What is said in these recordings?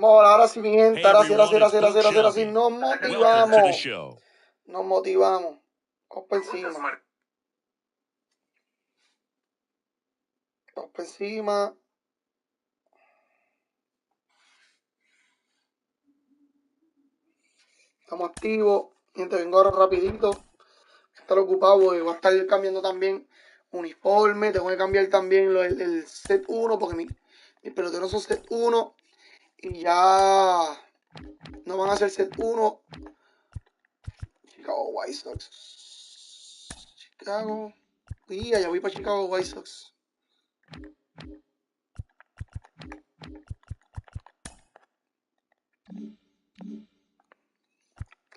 Vamos ahora sí, mi gente. Hey Ahora sí, everyone, it's Boot ahora sí. Shelby. Nos Welcome to the motivamos. show. Nos motivamos. Vamos por encima. Vamos por encima. Estamos activos. Gente, vengo ahora rapidito. Estar ocupado porque voy a estar cambiando también uniforme. Tengo que cambiar también el set 1 porque mis peloteros son set 1 y ya no van a ser set 1. Chicago White Sox. Chicago. Y ya voy para Chicago White Sox.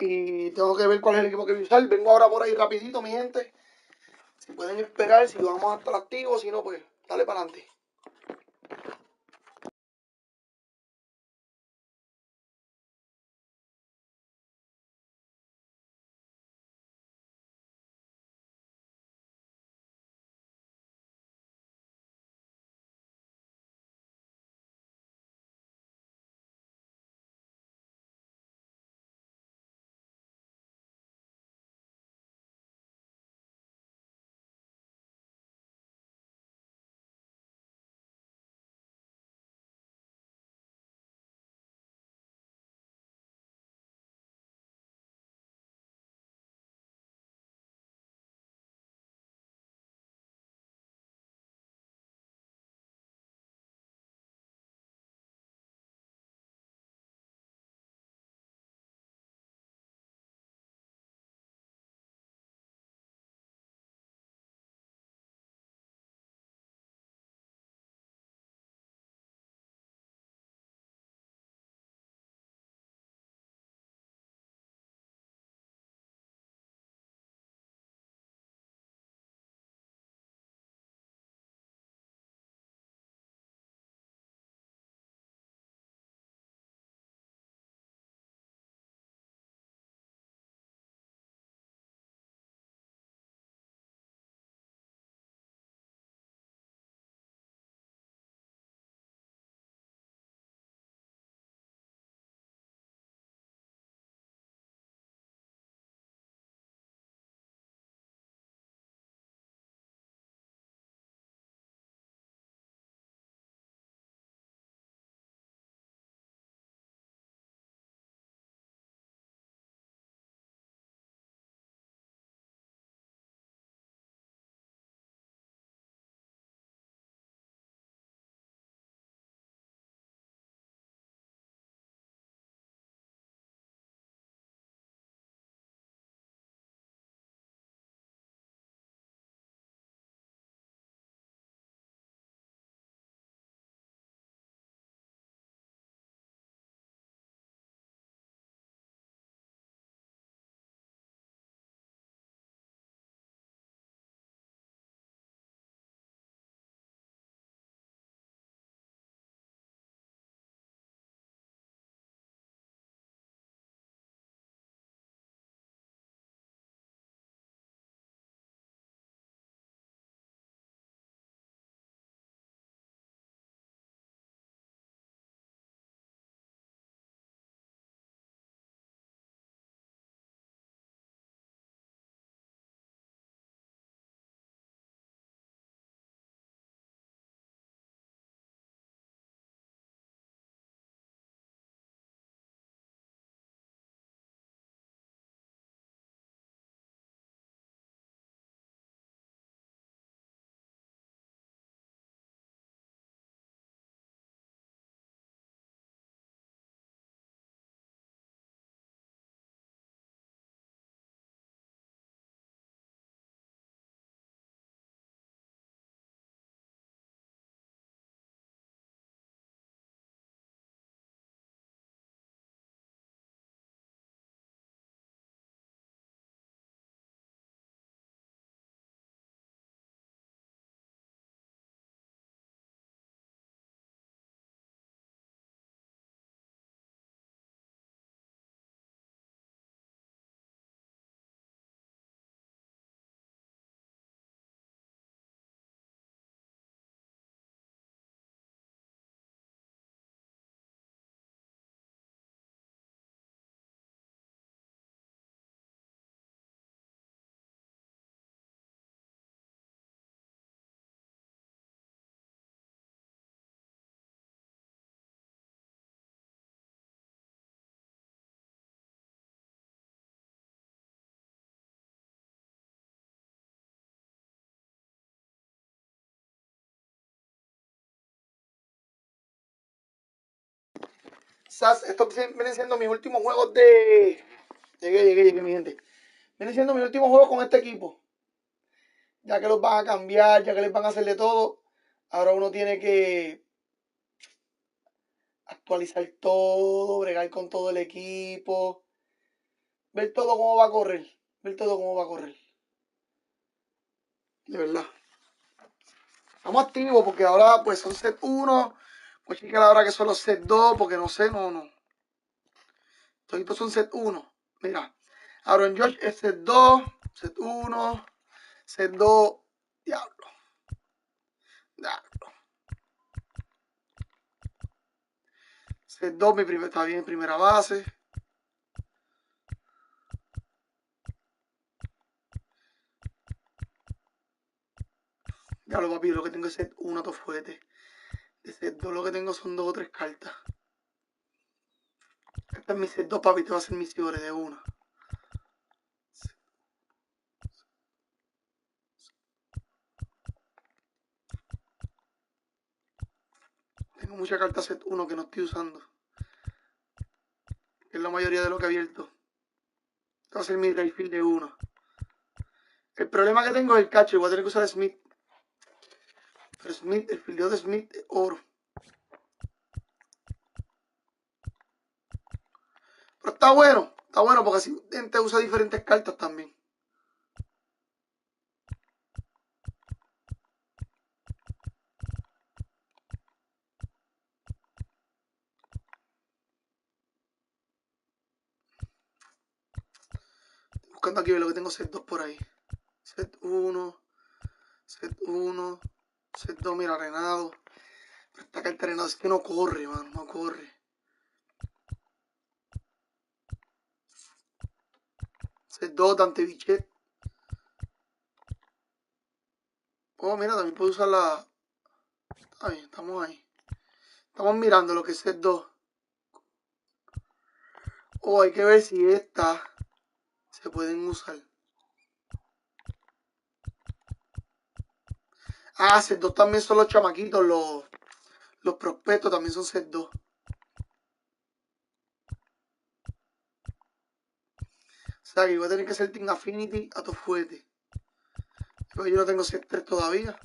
Y tengo que ver cuál es el equipo que voy a usar. Vengo ahora por ahí rapidito, mi gente. Si pueden esperar, si vamos a estar activos, si no, pues dale para adelante. Estos vienen siendo mis últimos juegos de... Llegué, mi gente. Vienen siendo mis últimos juegos con este equipo. Ya que los van a cambiar, ya que les van a hacer de todo. Ahora uno tiene que actualizar todo, bregar con todo el equipo. Ver todo cómo va a correr. Ver todo cómo va a correr. De verdad. Estamos activos porque ahora pues son set 1. Pues checar ahora que son los set 2 porque no sé, no. Todos son set 1. Mira. Aaron Josh es set 2, set 1, set 2. Diablo. Set 2 está bien en primera base. Diablo, papi, lo que tengo es set 1 todo fuerte. De set 2 lo que tengo son 2 o 3 cartas. Este es mi set 2, papi, te va a hacer misiones de una. Tengo muchas cartas set 1 que no estoy usando. Que es la mayoría de lo que he abierto. Este va a ser mi refill de una. El problema que tengo es el catcher. Voy a tener que usar Smith. Pero Smith, el fildeo de Smith es oro. Pero está bueno porque así gente usa diferentes cartas también. Buscando aquí lo que tengo set 2 por ahí. Set 1, set 1, set 2, mira, Renado. Pero esta carta Renado es que no corre, mano, no corre. Set 2, Dante Bichet. Oh, mira, también puedo usar la... Está bien, estamos ahí. Estamos mirando lo que es set 2. Oh, hay que ver si esta se pueden usar. Ah, set 2 también son los chamaquitos, los prospectos también son set 2. O sea que voy a tener que hacer Team Affinity a tu fuerte. Pero yo no tengo set 3 todavía.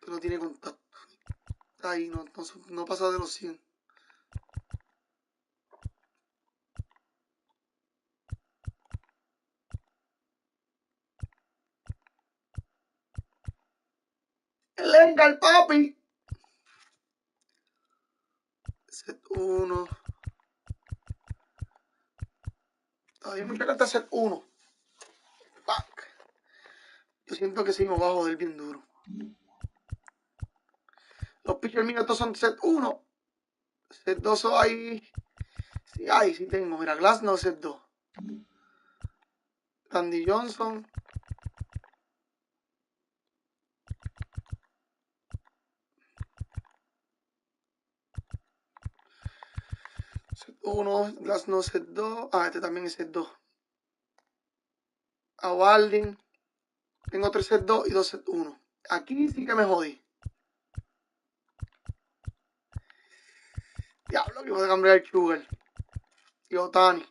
Que no tiene contacto. Está ahí, no pasa de los 100. Venga el papi. Set 1. Todavía mucha carta set 1. Yo siento que seguimos bajo del bien duro. Los pitchers míos estos son set 1. Set 2 son ahí. Sí tengo. Mira, Glass no set 2. Randy Johnson. Set 1. Glass no set 2. Ah, este también es set 2. A Walding. Tengo 3 set 2 y 2 set 1. Aquí sí que me jodí. Diablo, que voy a cambiar el Sugar. Y Otani.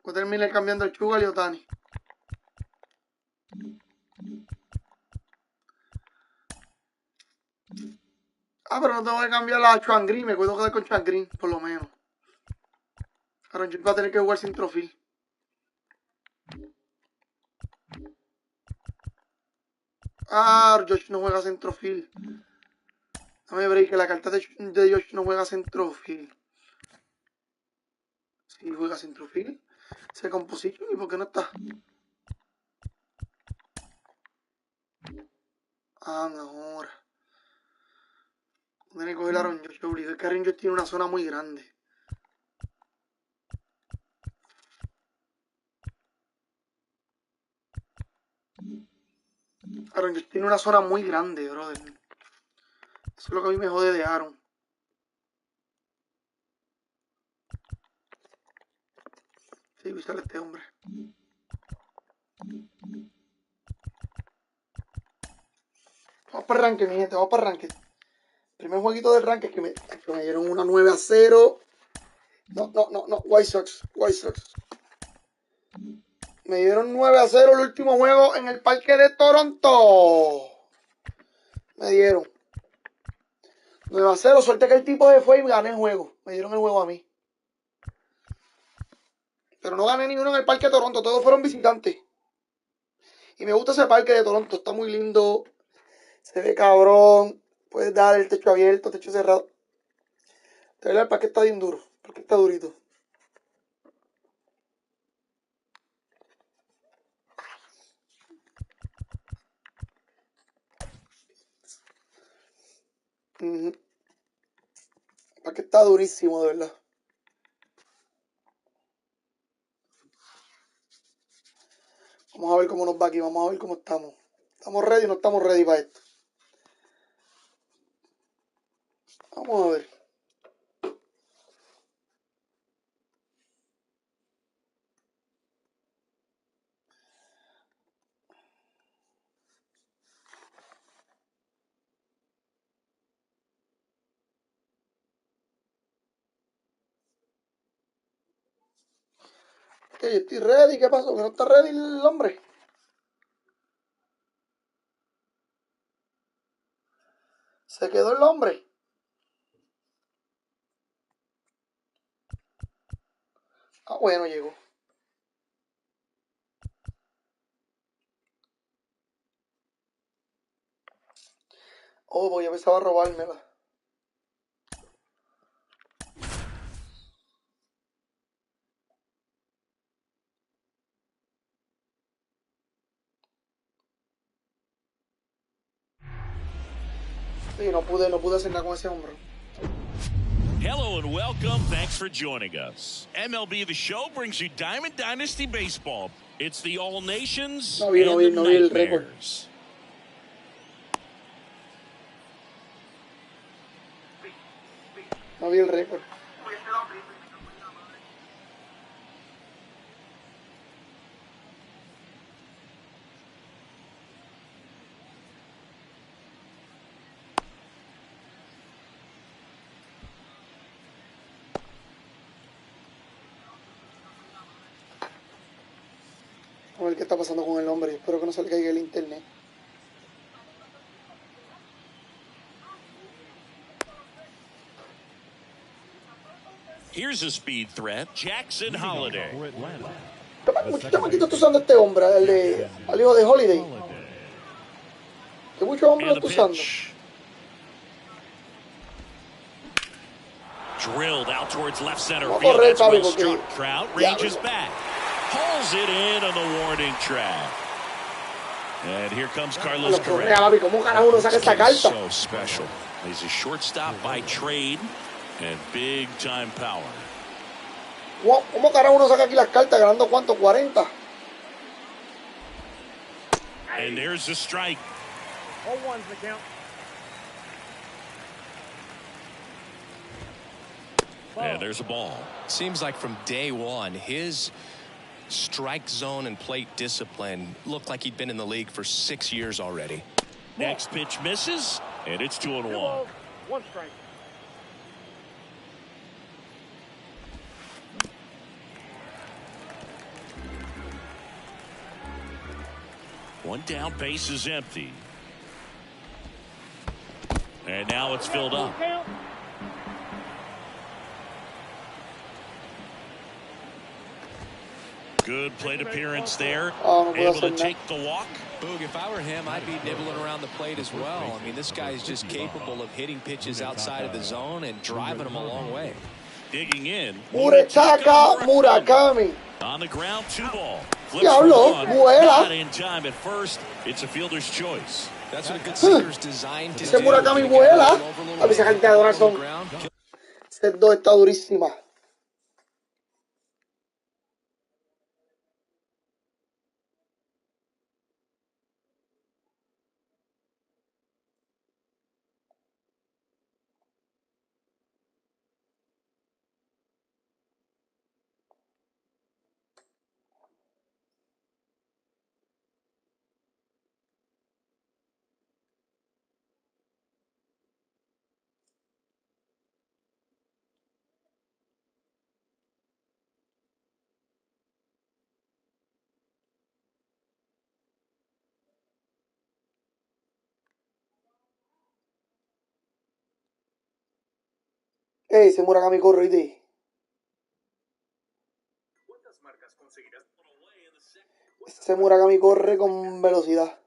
Voy a terminar cambiando el Sugar y Otani. Ah, pero no tengo que cambiar la Chuan Green. Me puedo quedar con Chuan Green, por lo menos. Aaron Judge va a tener que jugar sin trofil. Ah, Josh no juega centrofil. Dame break que la carta de Josh no juega centrofil. Sí, juega centrofil. Se composition y ¿por qué no está? Ah, no, ahora. Tiene que coger a Aaron Josh obligado. Es que Aaron Josh tiene una zona muy grande. Aaron Josh tiene una zona muy grande, brother. Eso es lo que a mí me jode de Aaron. Sí, voy a usar a este hombre. para el ranking, mi gente, vamos para el ranking. Primer jueguito del ranking que me dieron una 9-0. No, White Sox. Me dieron 9-0 el último juego en el parque de Toronto. Me dieron 9-0, suerte que el tipo se fue y gané el juego. Me dieron el juego a mí. Pero no gané ninguno en el parque de Toronto, todos fueron visitantes. Y me gusta ese parque de Toronto, está muy lindo. Se ve cabrón. Puedes dar el techo abierto, techo cerrado. De verdad, el parque está bien duro. El parque está durito. El parque está durísimo, de verdad. Vamos a ver cómo nos va aquí, vamos a ver cómo estamos. ¿Estamos ready o no estamos ready para esto? Vamos a ver. Ok, estoy ready. ¿Qué pasó? ¿Que no está ready el hombre? Se quedó el hombre. Ah, bueno, llegó. Oh, voy a empezar a robármela. Sí, no pude hacer nada con ese hombre. Hello and welcome. Thanks for joining us. MLB The Show brings you Diamond Dynasty Baseball. It's the All Nations No vi el récord. Nightmares. No vi el récord. A ver qué está pasando con el hombre. Espero que no se le caiga el internet. Here's a speed threat, Jackson Holiday. Muchos chamaquitos está usando este hombre, al hijo de Holiday. Que muchos hombres lo está usando. Drilled out towards left center Vamos a field. correr, That's papi, well porque struck. Trout ranges back. Pulls it in on the warning track. And here comes Carlos Correa. Papi, ¿cómo carajo uno saca esta carta? So special. He's a shortstop by trade and big time power. ¿Cómo carajo uno saca aquí las cartas ganando cuánto? 40. And there's the strike. 0-1's the count. And there's a ball. Seems like from day one, his strike zone and plate discipline looked like he'd been in the league for 6 years already. Next pitch misses, and it's 2-1. 1 strike. One down, base is empty. And now it's filled up. Good plate appearance there. Able to take the walk. Boog, if I were him, I'd be nibbling around the plate as well. I mean, this guy is just capable of hitting pitches outside of the zone and driving them a long way. Digging in. Murakami. On the ground, 2 ball. Diablo, vuela. Not in time at first. It's a fielder's choice. That's what a good sinker's designed to do. Ese Murakami vuela. A veces gente de Donaldson. Este 2 está durísima. Ese Murakami corre, ¿viste? Ese Murakami corre con velocidad.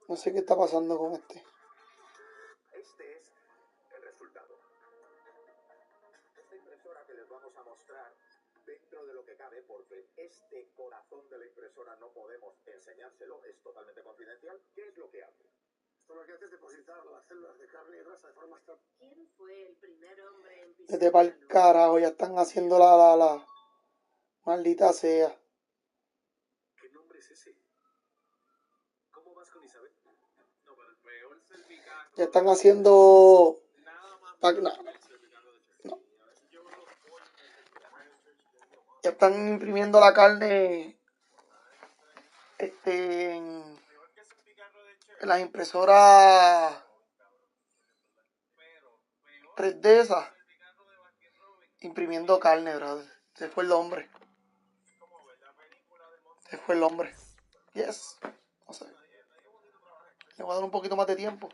No sé qué está pasando con este. Este es el resultado. Esta impresora que les vamos a mostrar dentro de lo que cabe, porque este corazón de la impresora no podemos enseñárselo, es totalmente confidencial. ¿Qué es lo que hace? Esto lo que hace es depositar las células de carne y grasa de forma estable. ¿Quién fue el primer hombre en pisar Vete pa'l carajo, ya están haciendo la maldita sea. ¿Qué nombre es ese? ¿Cómo vas con Isabel? No, pero el peor cervical. Ya están haciendo... No. Ya están imprimiendo la carne en las impresoras 3D esas. Imprimiendo carne, brother. Se fue el hombre. Se fue el hombre. Yes. No sé. Le voy a dar un poquito más de tiempo.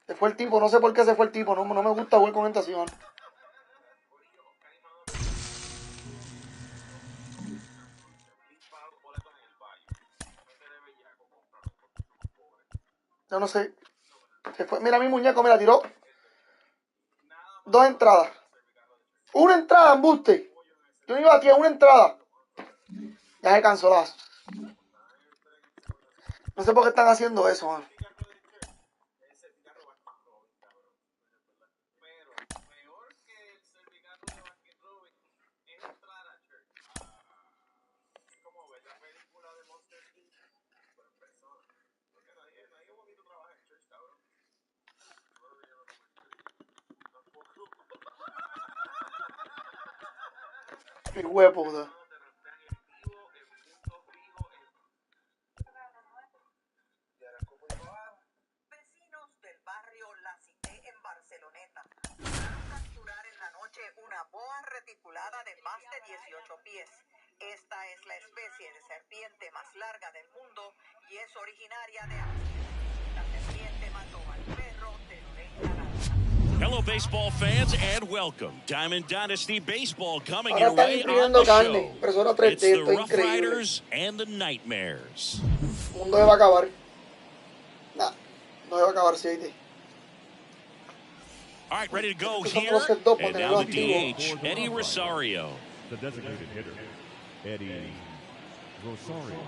Se fue el tipo, no sé por qué se fue el tipo. No me gusta jugar con tentación. Yo no sé. Se fue. Mira mi muñeco, me la tiró. 2 entradas. Una entrada, embuste. Yo me iba aquí a una entrada. Ya se cansó la. No sé por qué están haciendo eso, man. Qué huevo, puta. Vecinos del barrio La Cité en Barceloneta lograron capturar en la noche una boa reticulada de más de 18 pies. Esta es la especie de serpiente más larga del mundo y es originaria de Asia. La serpiente mató al perro de 90 largas. Hello, baseball fans, and welcome. Diamond Dynasty Baseball coming Ahora your están way on imprimiendo the carne. show. Impresora 3D, It's the esto es Rough increíble. Riders and the Nightmares. El mundo debe acabar. Nah, no debe acabar, sí. All right, ready to go Estos son here. los set dos para And tenerlo now the activo. DH, Eddie Rosario. The designated hitter, Eddie Rosario.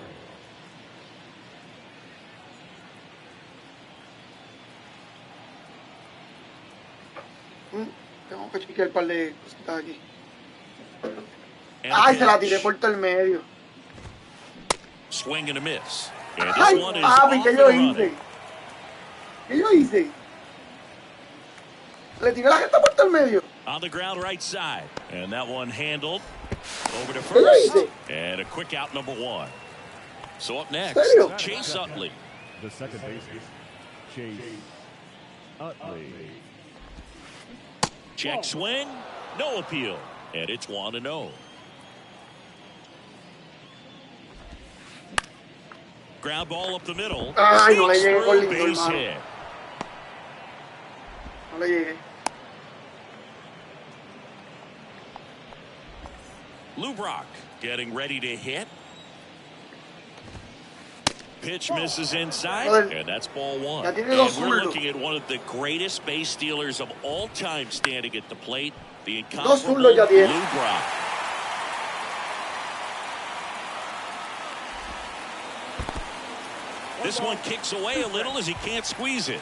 Tengo que chequear un par de cositas aquí. And Ay, se la pitch. tiré por todo el medio. Swing and a miss. And Ay, this one is papi, off ¿qué and yo running. hice? ¿Qué yo hice? Le tiré la gente por todo el medio. On the ground right side. And that one handled over to ¿Qué yo first. hice? And a quick out number 1. So up next, ¿Serio? Chase Utley. The second baseman, Chase Utley. Check swing. No appeal. And it's 1-0. Ground ball up the middle. Ay, no le Sneaks llegué con through, lindo, base hermano. hit. No le llegué. Lou Brock getting ready to hit. Pitch misses inside, Brother, and that's ball 1. ya tiene And dos we're zurdos. looking at one of the greatest base stealers of all time standing at the plate, the Dos incomparable zurdos ya tiene. Lou Brock. This one kicks away a little as he can't squeeze it.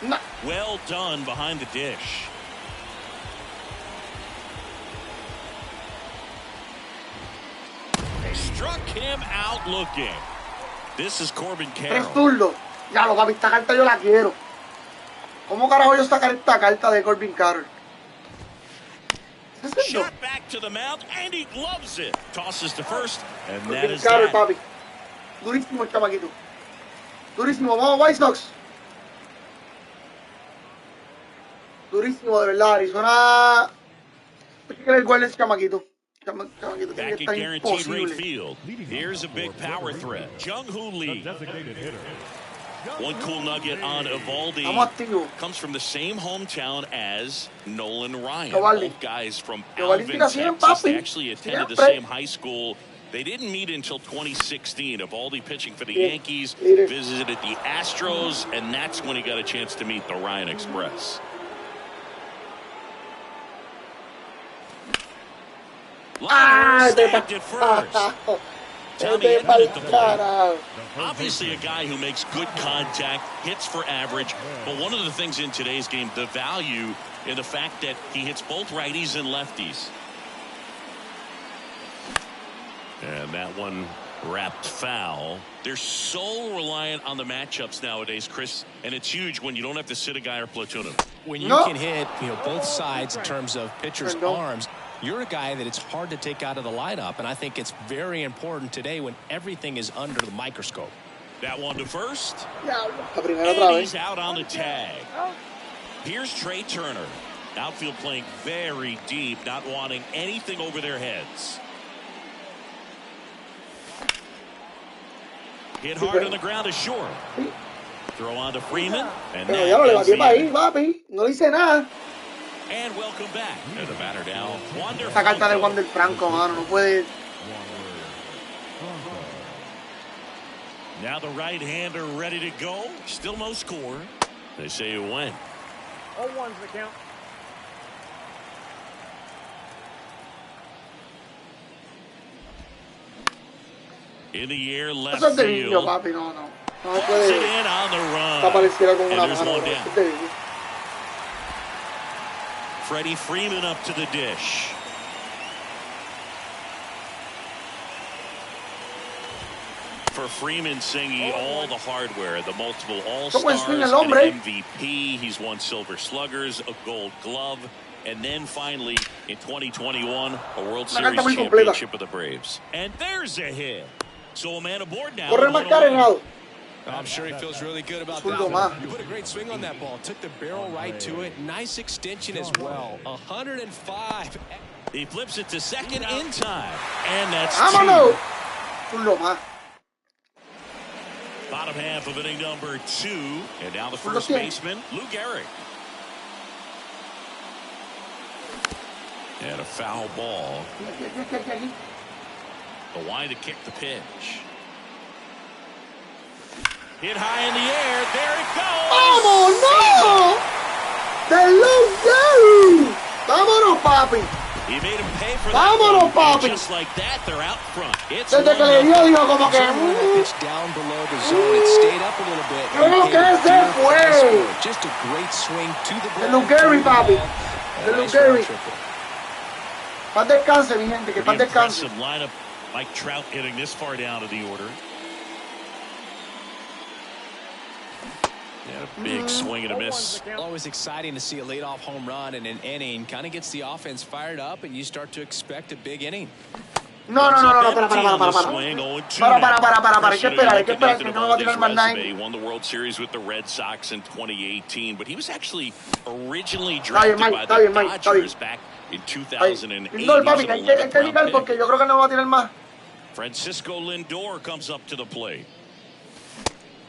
Nah. Well done behind the dish. Struck him out looking. This is Corbin 3 Carroll. zurdos. Ya lo papi, esta carta yo la quiero. ¿Cómo carajo yo sacar esta carta de Corbin Carroll? ¿Qué es esto? Shot back to the mound, and he gloves it. Tosses to first, and that Corbin is Carroll, that. papi. Durísimo el chamaquito. Durísimo. Vamos, White Sox. Durísimo, de verdad. Arizona que el guardia es chamaquito. Chamaquito tiene Back que at estar guaranteed rate imposible. field. Here's a big power threat. Jung-Hoo The Lee. designated hitter. One cool nugget on Estamos Evaldi activos. comes from the same hometown as Nolan Ryan. Evaldi. Both guys from Evaldi Alvin, tira 100, Texas. They papi. actually attended the Siempre. same high school. They didn't meet until 2016. Evaldi pitching for the Bien. Yankees, Líder. visited the Astros, and that's when he got a chance to meet the Ryan Express. Liner snagged it first. Tommy Edman at the plate. Obviously a guy who makes good contact, hits for average, but one of the things in today's game, the value in the fact that he hits both righties and lefties. And that one wrapped foul. They're so reliant on the matchups nowadays, Chris, and it's huge when you don't have to sit a guy or platoon him. When you No. can hit, both sides in terms of pitchers' Perdón. arms, you're a guy that it's hard to take out of the lineup, and I think it's very important today when everything is under the microscope. That one to first. La primera And otra he's vez. out on the tag. Here's Trey Turner. Outfield playing very deep, not wanting anything over their heads. Hit hard on the ground is short. Throw on to Freeman. And Pero ya lo le that batió is para the ahí, end. papi. No le hice nada. And welcome back. And the batter now, Wander Esa carta de Franco. Wander Franco, mano. No puede. Now the right-hander ready to go. Still no score. They say it went. 0-1's the count. In the air, left Eso es de niño, field. papi. No, no. No Puts puede. it in on the run. Apareciera con una And there's mano. one Eso down. es de niño. Freddie Freeman up to the dish. For Freeman, singing all the hardware, the multiple All-Stars, swing el an hombre. MVP. He's won Silver Sluggers, a Gold Glove, and then finally in 2021, a World Series carta muy completa. championship with the Braves. And there's a hit. So a man aboard now. Corre más cargado. I'm sure he feels really good about Zurdo that. más. You put a great swing on that ball. Took the barrel right to it. Nice extension as well. 105. He flips it to second in time. And that's Vámonos. two. Zurdo más. Bottom half of inning number 2. And now the Zurdo first tiene. baseman, Lou Gehrig. And a foul ball. Aquí. The line to kick the pitch. Hit high in the air. There it goes. ¡Vámonos! ¡De Lou Gehrig! ¡Vámonos, papi! He made him pay for that. ¡Vámonos, one. And papi! just like that, they're out front. It's Desde que le dio, dijo como que. Pitch down below the zone. It stayed up a little bit. Creo que ese fue. Just a great swing to the De ball. Lou Gehrig, papi. And De Lou nice round Gehrig. triple. Paz descanse, mi gente, que paz Pretty descanse. impressive lineup. Mike Trout hitting this far down to the order. And a big swing and a miss. Always exciting to see a leadoff home run in an inning. Kind of gets the offense fired up, and you start to expect a big inning. No, para. Swing, 0-2 Para. now. Hay que esperar, que no me va a tirar más nada. He won the World Series with the Red Sox in 2018, but he was actually originally Está bien, drafted Mike, by está the bien, Mike, está Dodgers bien. back in Ay, 2008. Lindor, He was papi, an que hay 11th que round evitar pick. porque yo creo que no va a tirar más. Francisco Lindor comes up to the plate.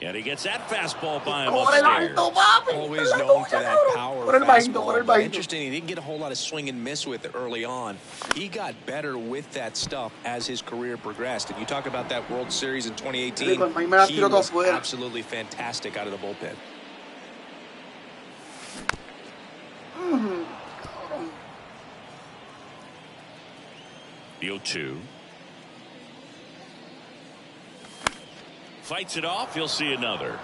And he gets that fastball by him Corre el upstairs. alto, papi. Always Esa es la known for tuya, that cabrón. power Por el bajito, fastball. por el But bajito. interesting, he didn't get a whole lot of swing and miss with it early on. He got better with that stuff as his career progressed. If you talk about that World Series in 2018, Rico, el maíz me la he tiró todo was afuera. absolutely fantastic out of the bullpen. The 0-2. Fights it off. He'll see another.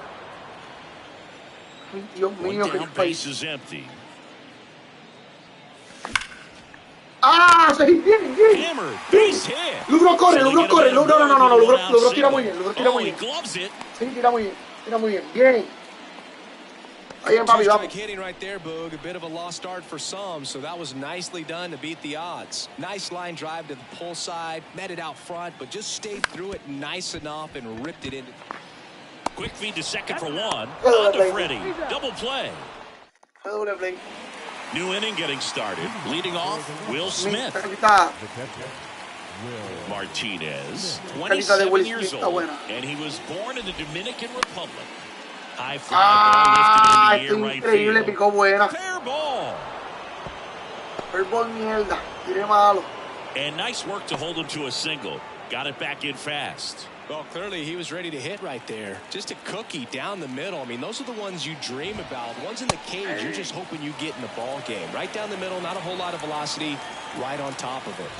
Ay, Dios One mío, qué down, país. base is empty. ¡Ah! Sí, bien. Hammered, base hit. Lugro corre, So they Lugro get corre. him in No, a Lugro one-out tira muy single. bien, Lugro tira muy Oh, he bien. gloves it. Sí, tira muy bien. Bien. Ahí en papi, Two-strike vamos. hitting right there, Boog. A bit of a lost start for some, so that was nicely done to beat the odds. Nice line drive to the pull side, met it out front, but just stayed through it nice enough and ripped it into. Quick feed to second for one. Double On to play. Freddie. Double play. Fue doble play. New inning getting started. Leading off, Will Smith. Martinez, 27 years old, and he was born in the Dominican Republic. High fly ball lifted in the air right increíble, field. picó buena. Fair ball. Fair ball mierda, tiré malo. And nice work to hold him to a single. Got it back in fast. Well, clearly he was ready to hit right there. Just a cookie down the middle. I mean, those are the ones you dream about. The ones in the cage, you're just hoping you get in the ball game. Right down the middle, not a whole lot of velocity, right on top of it.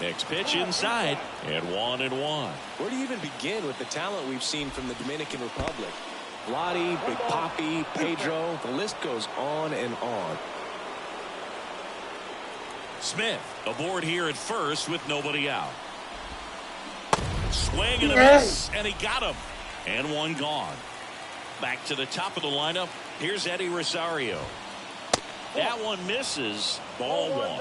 Next pitch inside, and 1-1. Where do you even begin with the talent we've seen from the Dominican Republic? Vladi, Big Papi, Pedro, the list goes on and on. Smith aboard here at first with nobody out. Swing and a miss, and he got him. And one gone. Back to the top of the lineup. Here's Eddie Rosario. That one misses. Ball one.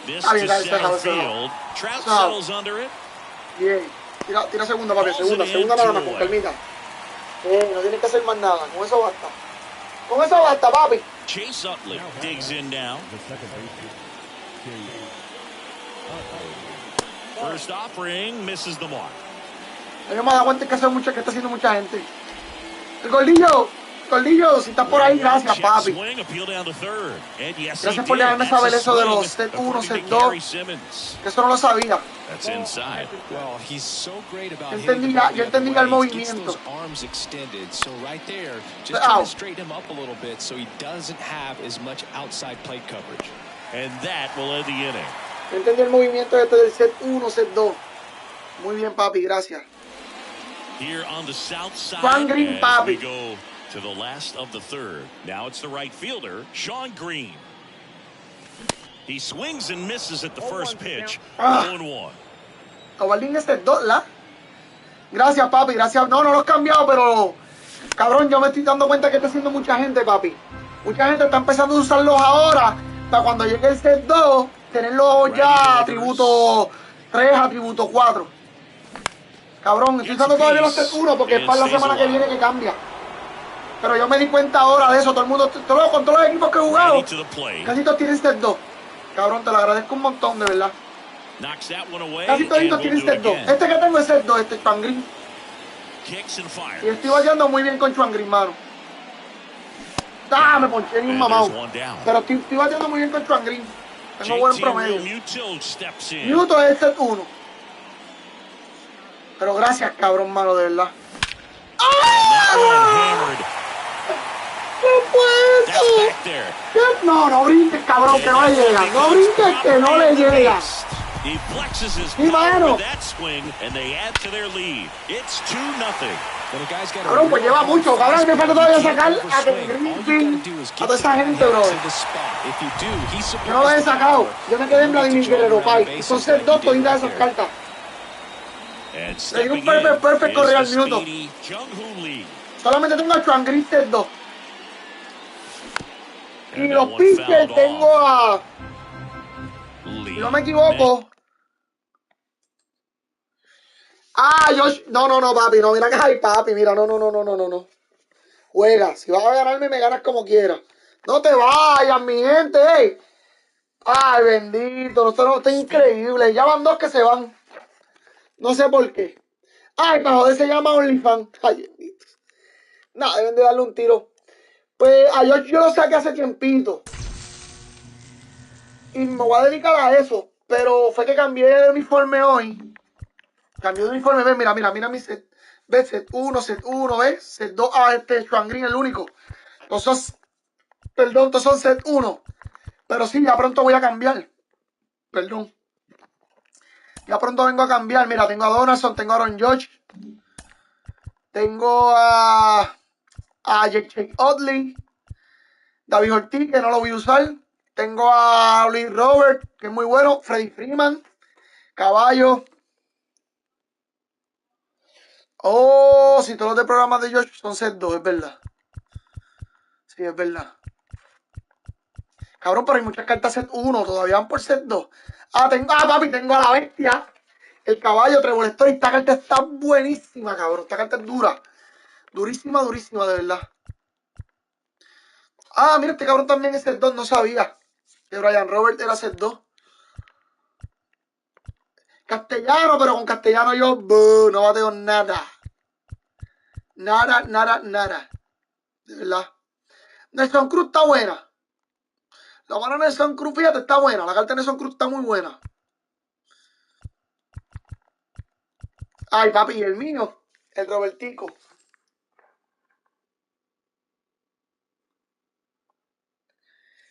This to center field. Trout settles under it. Bien. Tira segunda, papi. Segunda nada más, con calmita. No tienes que hacer más nada. Con eso basta. Con eso basta, papi. Chase Utley digs in now. First offering misses the mark. Yo me da cuenta que está haciendo mucha gente. El Gordillo, si estás por ahí, gracias, papi. Gracias por dejarme saber eso de los set 1, set 2. Que eso no lo sabía. Yo entendí el movimiento. Yo entendí el movimiento este del set 1, set 2. Muy bien, papi, gracias. Here on the south side, Sean Green, as we go to the last of the third. Now it's the right fielder, Sean Green. He swings and misses at the first pitch. 0-1. Ovaldín es set 2, ¿la? Gracias, papi, gracias. No lo he cambiado, pero cabrón, yo me estoy dando cuenta que está haciendo mucha gente, papi. Mucha gente está empezando a usarlos ahora para cuando llegue el set 2, tenerlos ya atributo 3, atributo 4. Cabrón, estoy usando todavía los set 1 porque es para la semana que viene que cambia. Pero yo me di cuenta ahora de eso. Todo el mundo, con todos los equipos que he jugado, casi todos tienen set 2. Cabrón, te lo agradezco un montón, de verdad. Casi todos tienen set 2. Este que tengo es set 2, este Sean Green. Y estoy bateando muy bien con Sean Green, mano. Me ponché ni un mamado. Pero estoy bateando muy bien con Sean Green. Tengo buen promedio. Minuto es set 1. Pero gracias, cabrón, mano, de verdad. ¿Qué fue eso? No brinques, cabrón, que no le llega. No brinques, que no le llega. Sí, mano. Cabrón, pues lleva mucho. Cabrón, me falta todavía sacar a Greenfield, a toda esa gente, bro. Yo no lo he sacado. Yo me quedé en Vladimir Guerrero, pai. Son set 2 toditas esas cartas. Le di un perfect correr al minuto. Solamente tengo a Sean Green set 2. Y los pitchers tengo a... Si no me equivoco. Josh. No, papi. No, mira que hay, papi. Mira, no. Juega. Si vas a ganarme, me ganas como quieras. No te vayas, mi gente. Hey. Ay, bendito. Esto está increíble. Ya van 2 que se van. No sé por qué. Para joder se llama OnlyFans. Ay, bendito. No, deben de darle un tiro. Pues yo lo saqué hace tiempito. Y me voy a dedicar a eso. Pero fue que cambié de uniforme hoy. Cambié de uniforme. Ve, mira mi set. Ve, set 1, ve. Set 2. Sean Green, el único. Entonces, perdón, estos son set 1. Pero sí, ya pronto voy a cambiar. Perdón. Ya pronto vengo a cambiar. Mira, tengo a Donaldson, tengo a Aaron Judge. Tengo a Jake Utley. David Ortiz, que no lo voy a usar. Tengo a Luis Robert, que es muy bueno. Freddie Freeman. Caballo. Si todos los de programas de Josh son set 2, es verdad. Sí, es verdad. Cabrón, pero hay muchas cartas set 1. Todavía van por set 2. Papi, tengo a la bestia. El caballo, Trevor Story. Esta carta está buenísima, cabrón. Esta carta es dura. Durísima, durísima, de verdad. Ah, mira, este cabrón también es set 2, no sabía que Brian Robert era set 2. Castellano, pero con Castellano yo no bateo nada. Nada. De verdad. Nelson Cruz está buena. La mano de Nelson Cruz, fíjate, está buena. La carta de Nelson Cruz está muy buena. Ay, papi, y el mío, el Robertico.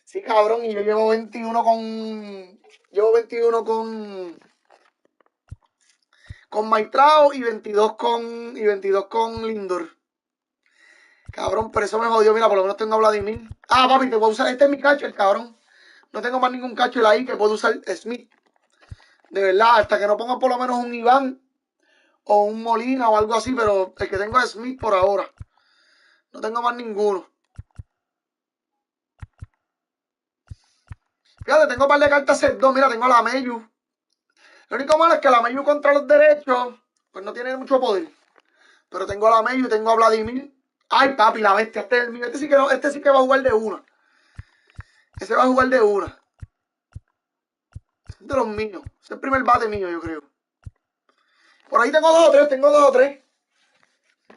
Sí, cabrón, y yo llevo 21 con... Llevo 21 con Maitrao y 22 con Lindor. Cabrón, pero eso me jodió. Mira, por lo menos tengo a Vladimir. Ah, papi, te voy a usar. Este es mi catcher, cabrón. No tengo más ningún catcher ahí que puedo usar Smith. De verdad, hasta que no ponga por lo menos un Iván o un Molina o algo así, pero el que tengo es Smith por ahora. No tengo más ninguno. Fíjate, tengo un par de cartas set 2. Mira, tengo a la Meyu. Lo único malo es que la Meyu contra los derechos, pues no tiene mucho poder. Pero tengo a la Meyu, tengo a Vladimir. Ay, papi, la bestia, este es el mío. Este sí que va a jugar de una. Ese va a jugar de una. Es de los míos. Es el primer bate mío, yo creo. Por ahí tengo dos o tres.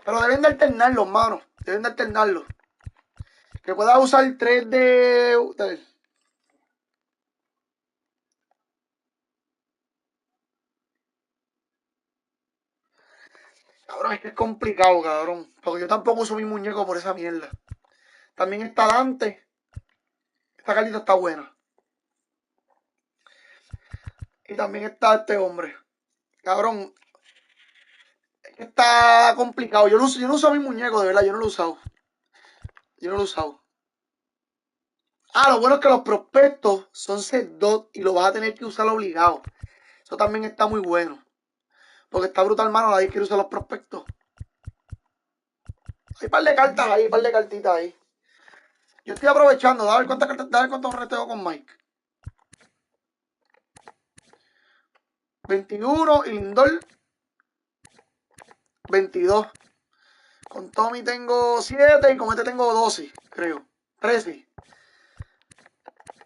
Pero deben de alternarlos, mano. Deben de alternarlos. Que pueda usar tres de... Cabrón, es que es complicado, cabrón. Porque yo tampoco uso mi muñeco por esa mierda. También está Dante. Esta cartita está buena. Y también está este hombre. Cabrón. Es que está complicado. Yo no uso mi muñeco, de verdad. Yo no lo he usado. Ah, lo bueno es que los prospectos son set 2 y lo vas a tener que usar obligado. Eso también está muy bueno. Porque está brutal, mano. Nadie quiere usar los prospectos. Hay un par de cartas ahí, un par de cartitas ahí. Yo estoy aprovechando. A ver cuántas cartas, a ver cuántos reteo con Mike. 21 y Lindor 22. Con Tommy tengo 7 y con este tengo 12, creo. 13.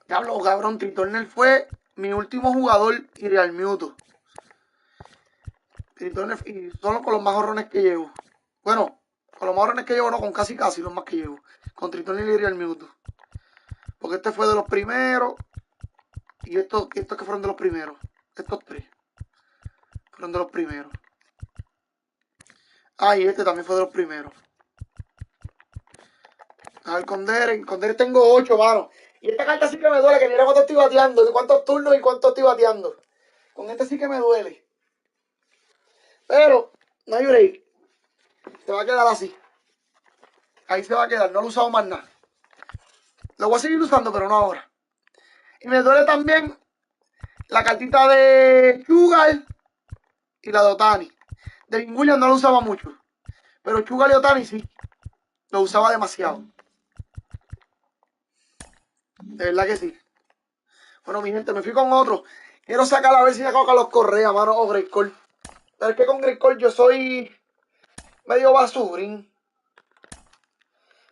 Diablo, cabrón, Tritornel fue mi último jugador y Real Muto. Tritornel, y solo con los más horrones que llevo. Bueno, con los más horrones que llevo, no, con casi los más que llevo. Con Tritornel y Real Muto. Porque este fue de los primeros. Y estos que fueron de los primeros. Estos tres. Fueron de los primeros. Ah, y este también fue de los primeros. A ver, con Derek tengo 8, mano. Y esta carta sí que me duele, que mira cuánto estoy bateando, de cuántos turnos y cuánto estoy bateando. Con este sí que me duele. Pero, no hay break. Se va a quedar así. Ahí se va a quedar, no lo he usado más nada. Lo voy a seguir usando, pero no ahora. Y me duele también la cartita de Sugar y la de Otani. De Williams no lo usaba mucho. Pero Sugar y Otani sí. Lo usaba demasiado. De verdad que sí. Bueno, mi gente, me fui con otro. Quiero sacar a ver si saco a Carlos Correa, mano, o Greg Cole. Pero es que con Greg Cole yo soy medio basurín.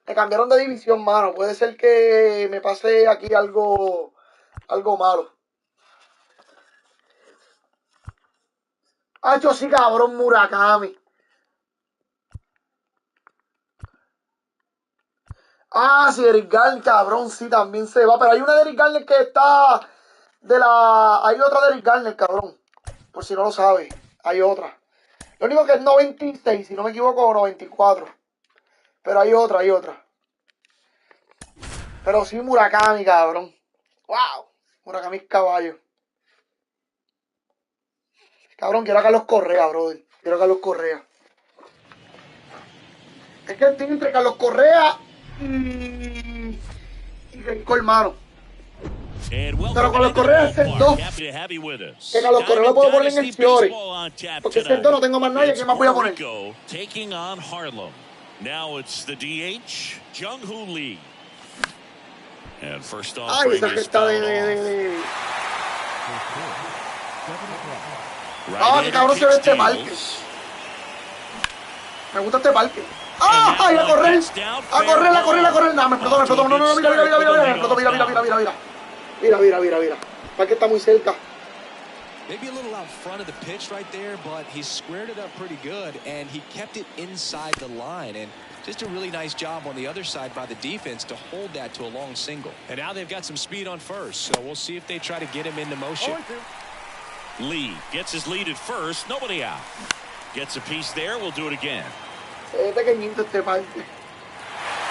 Me cambiaron de división, mano. Puede ser que me pase aquí algo malo. Hacho, sí, cabrón, Murakami. Ah, sí, Eric Garner, cabrón, sí, también se va. Pero hay una de Eric Garner que está Hay otra de Eric Garner, cabrón. Por si no lo sabe. Hay otra. Lo único que es 96, si no me equivoco, o 94. Pero hay otra. Pero sí, Murakami, cabrón. ¡Wow! Murakami es caballo. Cabrón, quiero a Carlos Correa, brother. Quiero a Carlos Correa. Es que estoy entre Carlos Correa y Greg Cole, mano. Pero Carlos Correa es el 2. Que Carlos Correa lo puedo poner en el Fiore. Porque ese 2 no tengo más nadie. ¿Qué más voy a poner? Now it's the DH, Jung-Hoo Lee. And first off, ay, esa que está de... Ah, qué cabrón se ve este parque. Me gusta este parque. ¡Ay, a correr! ¡A correr, a correr, a correr! No, me explotó, me explotó. No, no, mira, mira, mira, mira, me explotó, mira, mira, mira, mira, mira. Mira, mira, mira, mira. Para que está muy cerca. Maybe a little out front of the pitch right there, but he squared it up pretty good, and he kept it inside the line. And just a really nice job on the other side by the defense to hold that to a long single. And now they've got some speed on first, so we'll see if they try to get him into motion. Lee gets his lead at first. Nobody out. Gets a piece there. We'll do it again. Pequeñito este parque.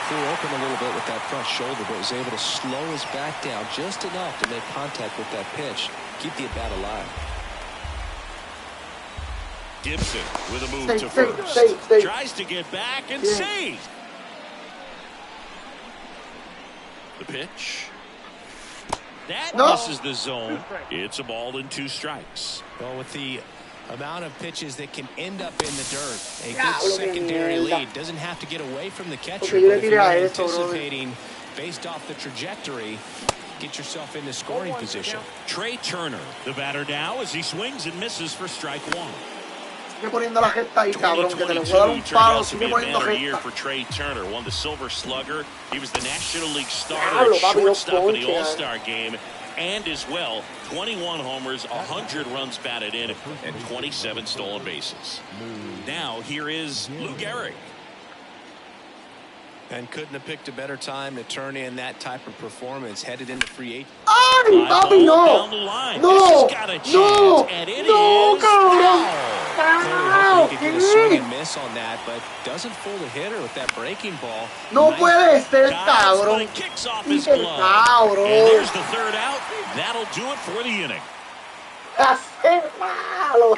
Flew open a little bit with that front shoulder, but was able to slow his back down just enough to make contact with that pitch. Keep the at-bat alive. Gibson with a move to first. Tries to get back and saves. The pitch. That misses the zone. It's a ball and 2 strikes. Well, with the amount of pitches that can end up in the dirt, a good secondary lead doesn't have to get away from the catcher. But if you're anticipating based off the trajectory, get yourself into scoring position. Trey Turner, the batter now, as he swings and misses for strike 1. Sigue poniendo la gesta ahí, cabrón, que te le voy a dar un palo, sigue poniendo gesta. For Trey Turner, won the Silver Slugger. He was the National League starter at shortstop in the All-Star game. And as well, 21 homers, 100 runs batted in, and 27 stolen bases. Now, here is Lou Gehrig. And couldn't have picked a better time to turn in that type of performance headed into free agency. ¡Ay, papi, no! ¡No! ¡No! ¡No, cabrón! Clearly hoping he could get a swing and miss on that, but doesn't fool the hitter with that breaking ball. No puede ser, cabrón. Kicks off his glove. Cabrón. And there's the third out. That'll do it for the inning. ¡Hace malo!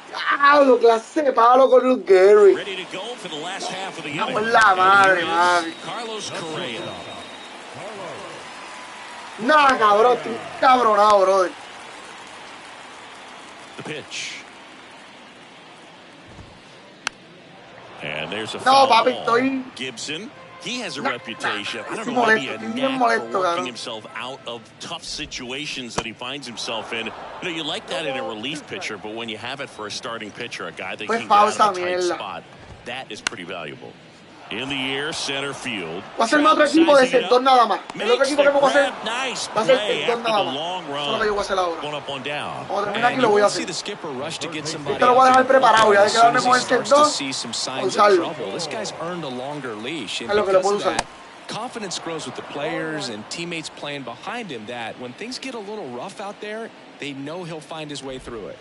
¡Diablo, clase de palo con Lou Gehrig! Ready to go for the last half of the inning. ¡Vamos la madre, mami! Carlos Correa. Nada, cabrón, estoy cabronado, brother. The pitch. And there's a No, foul papi, ball. estoy... Gibson. He has a reputation. I don't know, maybe a knack for working himself out of tough situations that he finds himself in. You know, you like that in a relief pitcher, but when you have it for a starting pitcher, a guy that can get out of a tight spot, that is pretty valuable. In the air, center field. Va a ser otro equipo de sector nada más. El otro equipo que me voy a hacer va a ser sector nada más. Eso es lo que yo voy a hacer ahora. Cuando termine aquí lo voy a hacer. Este lo voy a dejar preparado. Ya de quedarme con el sector, usarlo. Es lo que lo puedo usar. Confidence grows with the players and teammates playing behind him that when things get a little rough out there, they know he'll find his way through it.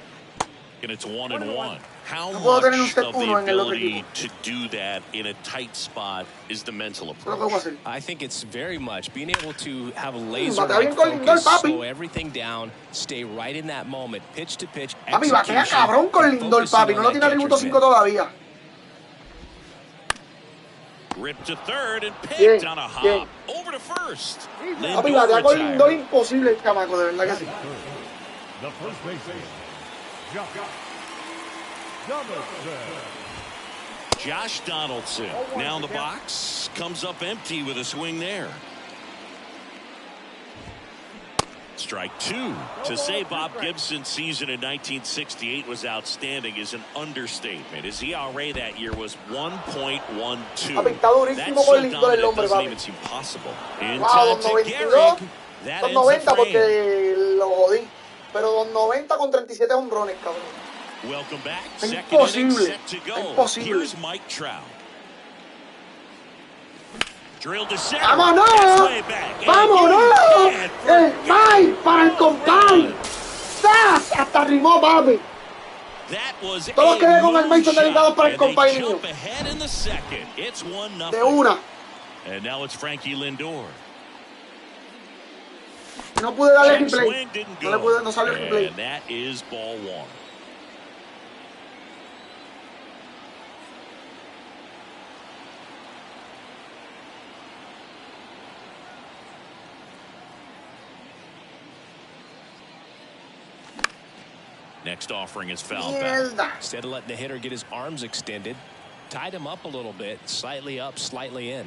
And it's 1-1. How much of the ability to do that in a tight spot is the mental approach? I think it's very much being able to have a laser-like focus, slow everything down, stay right in that moment, pitch to pitch, papi, batea cabrón con Lindor, papi. No lo tiene atributo 5 todavía. Ripped to third and picked on a hop over to first. Papi, batea con Lindor imposible el chamaco, de verdad que sí. The first baseman, Josh Donaldson now in the box, comes up empty with a swing there. Strike 2. To say Bob Gibson's season in 1968 was outstanding is an understatement. His ERA that year was 1.12. That's so dominant it doesn't even seem possible. In time to Gehrig. That ends the frame. Lo jodí. Pero 290 con 37 honrones, cabrón. Welcome back. Second inning set to go. Here's Mike Trout. Drilled to center. ¡Vámonos! ¡Vámonos! ¡El Mike para el compadre! ¡Sas! Hasta rimó, papi. Todos que con el Mike son dedicados para el compadre mío. De una. And now it's Frankie Lindor. No pude darle replay. No salió replay. And that is ball 1. Next offering is fouled back. Instead of letting the hitter get his arms extended, tied him up a little bit, slightly up, slightly in.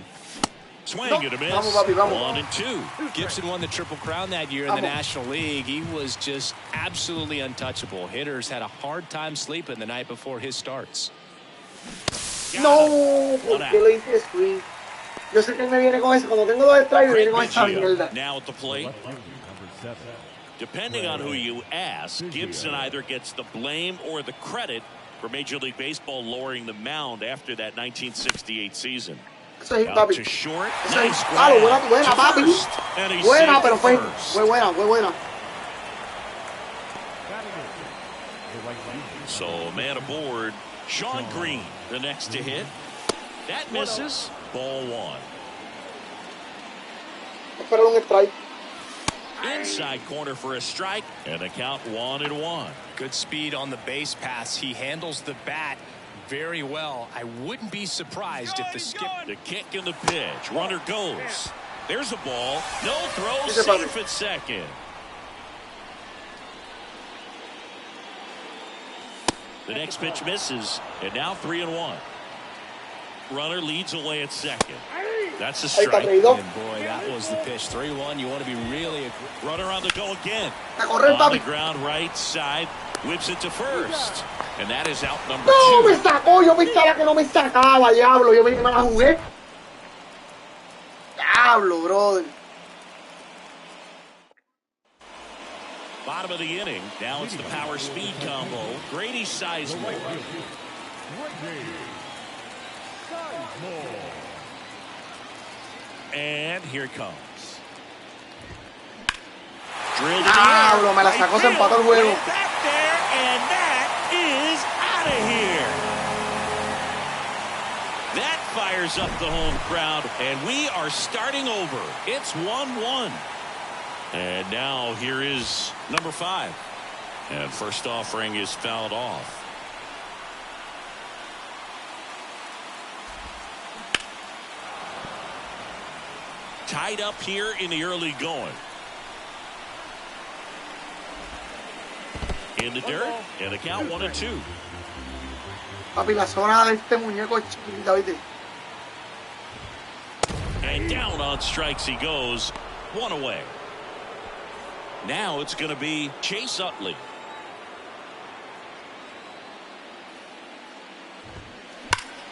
Swing No. and a miss. Vamos, papi, vamos. 1-2. Gibson won the Triple Crown that year in the National League. He was just absolutely untouchable. Hitters had a hard time sleeping the night before his starts. No, ¿por qué lo hice swing? Yo sé que él me viene con eso. Cuando tengo 2 strikes, me viene con esa mierda. Now at the plate. Depending on who you ask, Gibson either gets the blame or the credit for Major League Baseball lowering the mound after that 1968 season. Eso es, Out papi. to short. Eso es. Nice Claro, grab buena, to papi. first. And he's Buena, safe pero at fue first. buena, fue buena. So a man aboard. Sean Green, the next to hit. That misses. Ball 1. Espera un strike. Inside corner for a strike, and a count 1-1. Good speed on the base pass. He handles the bat very well. I wouldn't be surprised if the skip. The kick and the pitch. Runner goes. There's a ball. No throw. Dice, Safe papi. at second. The next pitch misses, and now 3-1. Runner leads away at second. That's a Ahí está, strike. traído. And boy, that was the pitch. 3-1. You want to be really. Runner on the go again. A correr, On the papi. ground right side. Whips it to first. And that is out number No, 2. me sacó. Yo pensaba que no me sacaba, diablo. Yo me la jugué. Diablo, brother. Bottom of the inning. Now it's the power speed combo. Grady Sizemore. And here it comes. Drilled in the air. Diablo, me la sacó, se empató el juego. Back there, and that is out of here. That fires up the home crowd, and we are starting over. It's 1-1. And now here is number 5. And first offering is fouled off. Tied up here in the early going. In the dirt, and a count 1-2. Papi, la zona de este muñeco es chiquita, ¿viste? And down on strikes he goes. 1 away. Now it's going to be Chase Utley.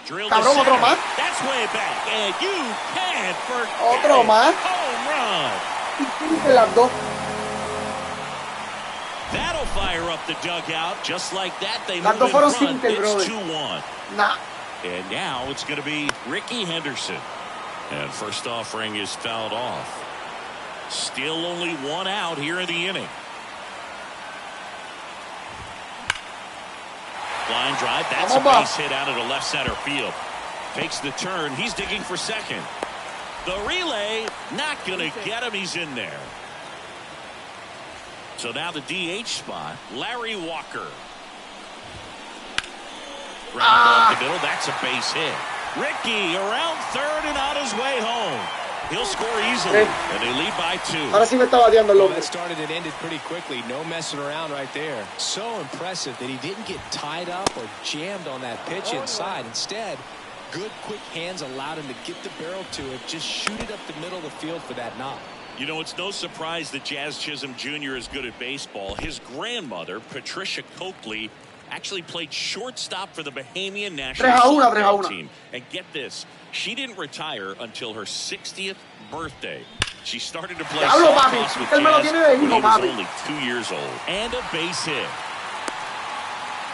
Drilled to Cabrón, otro center. más. That's way back, and you can't forget Otro it. más. Home run. Y las dos. That'll fire up the dugout. Just like that, they Las move dos fueron in front. single, It's brother. 2-1. Nah. And now it's going to be Ricky Henderson. And first offering is fouled off. Still only 1 out here in the inning. Line drive. That's a base hit out of the left center field. Takes the turn. He's digging for second. The relay not going to get him. He's in there. So now the DH spot, Larry Walker. Ground ball up the middle. That's a base hit. Ricky around third and on his way home. He'll score easily, and they lead by 2. Ahora sí me está bateando el Well, hombre. that started and ended pretty quickly. No messing around right there. So impressive that he didn't get tied up or jammed on that pitch inside. Instead, good quick hands allowed him to get the barrel to it. Just shoot it up the middle of the field for that knock. You know, it's no surprise that Jazz Chisholm Jr. is good at baseball. His grandmother, Patricia Coakley, actually played shortstop for the Bahamian national 3-1, softball 3-1. team. And get this, she didn't retire until her 60th birthday. She started to play Diablo, papi, softball with él me lo Jazz tiene de when hijo, he was papi. only 2 years old. And a base hit.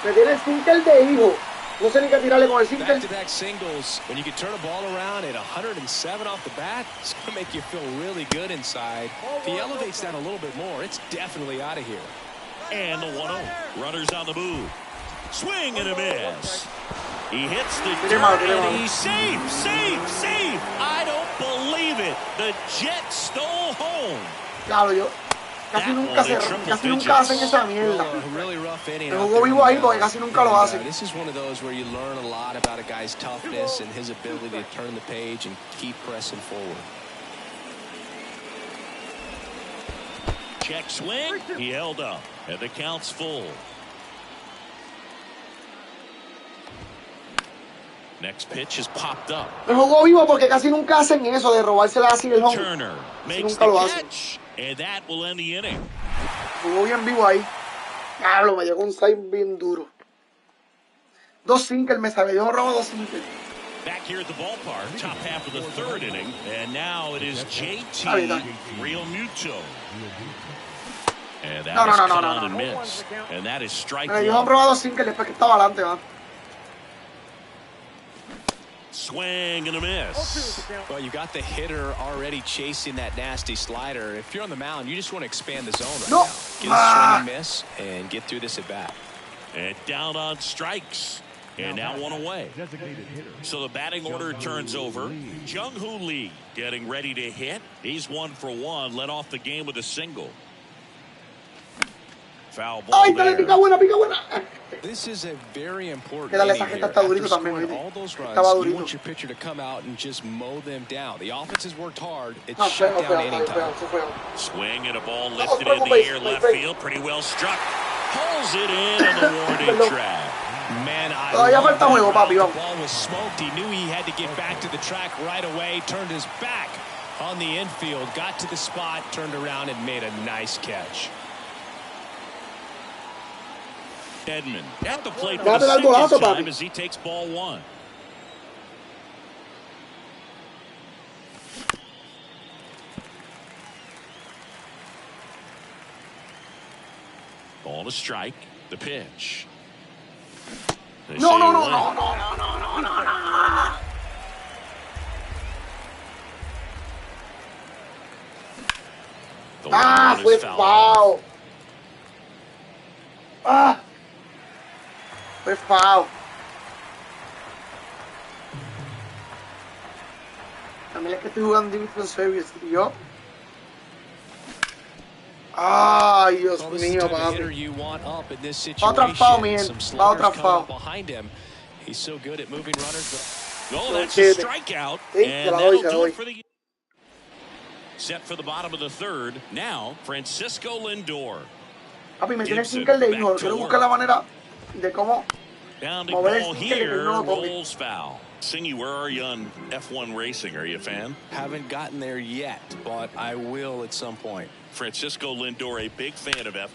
Me tiene el single de hijo. No sé ni qué tirarle con el single. Back-to-back singles. When you can turn a ball around at 107 off the bat, it's going to make you feel really good inside. If he elevates that a little bit more, it's definitely out of here. And the 1-0. Runners on the move. Swing and a miss. He hits the dirt and he's safe, safe. I don't believe it. The Jets stole home. Claro, yo casi nunca hacen esa mierda. Really rough inning. El jugó vivo ahí porque casi nunca lo hacen. This is one of those where you learn a lot about a guy's toughness and his ability to turn the page and keep pressing forward. Check swing. He held up, and the count's full. Next pitch is popped up. Me jugó vivo porque casi nunca hacen eso de robársela así del home. Turner Casi makes nunca the lo hacen. catch, and that will end the inning. Jugó bien vivo ahí. Claro, me llegó un side bien duro. 2 sinkers me sabe. Yo robo 2 sinkers. Back here at the ballpark, top half of the third inning, and now it is JT Realmuto. And that is cut on and miss. And that is strike Me dio un one. robado 2 sinkers después que estaba adelante, man. Swing and a miss. Well, you got the hitter already chasing that nasty slider. If you're on the mound, you just want to expand the zone right now. Get a swing and miss and get through this at bat. And down on strikes. And now one away. So the batting order turns over. Jung-Hoo Lee getting ready to hit. He's 1 for 1. Led off the game with a single. Foul ball Ay, dale, pica buena, pica buena. This is a very important Quédale, inning esa here. gente está durito After también, scoring ¿viste? all those runs, Estaba you durito. want your pitcher to come out and just mow them down. The offense has worked hard. It's No, shut feo, down feo, any feo, time. feo. Swing and a ball lifted in the air, left field, pretty well struck. Pulls it in on the warning track. Man, I Todavía love falta juego, that. papi, The vamos. ball was smoked. He knew he had to get back to the track right away. Turned his back on the infield, got to the spot, turned around and made a nice catch. Edman at the plate for Dale the al golazo, second time papi. as he takes ball 1. Ball to strike. The pitch. They No, say no, no, away. no, no, no, no, no, no. The Ah, one is fue fouled. foul. Ah. Fue foul. También es que estoy jugando Division Series, y yo. Ay, Dios Well, this is the mío, type of hitter papi. you want up in this Va otra foul, situation. man. Some Va otra sliders coming foul. up behind him. He's so good at moving runners. Oh, that's a Chile. strikeout. Sí, And te la doy, that'll te la do doy. it for the... Set for the bottom of the third. Now, Francisco Lindor. Papi, me tiene el Gibson sinker de back hijo. to Quiero work. buscar la manera de cómo Down to mover el ball sinker y que here. no lo toque. Rolls foul. Singy, where are you on F1 racing? Are you a fan? Haven't gotten there yet, but I will at some point. Francisco Lindor, a big fan of F1.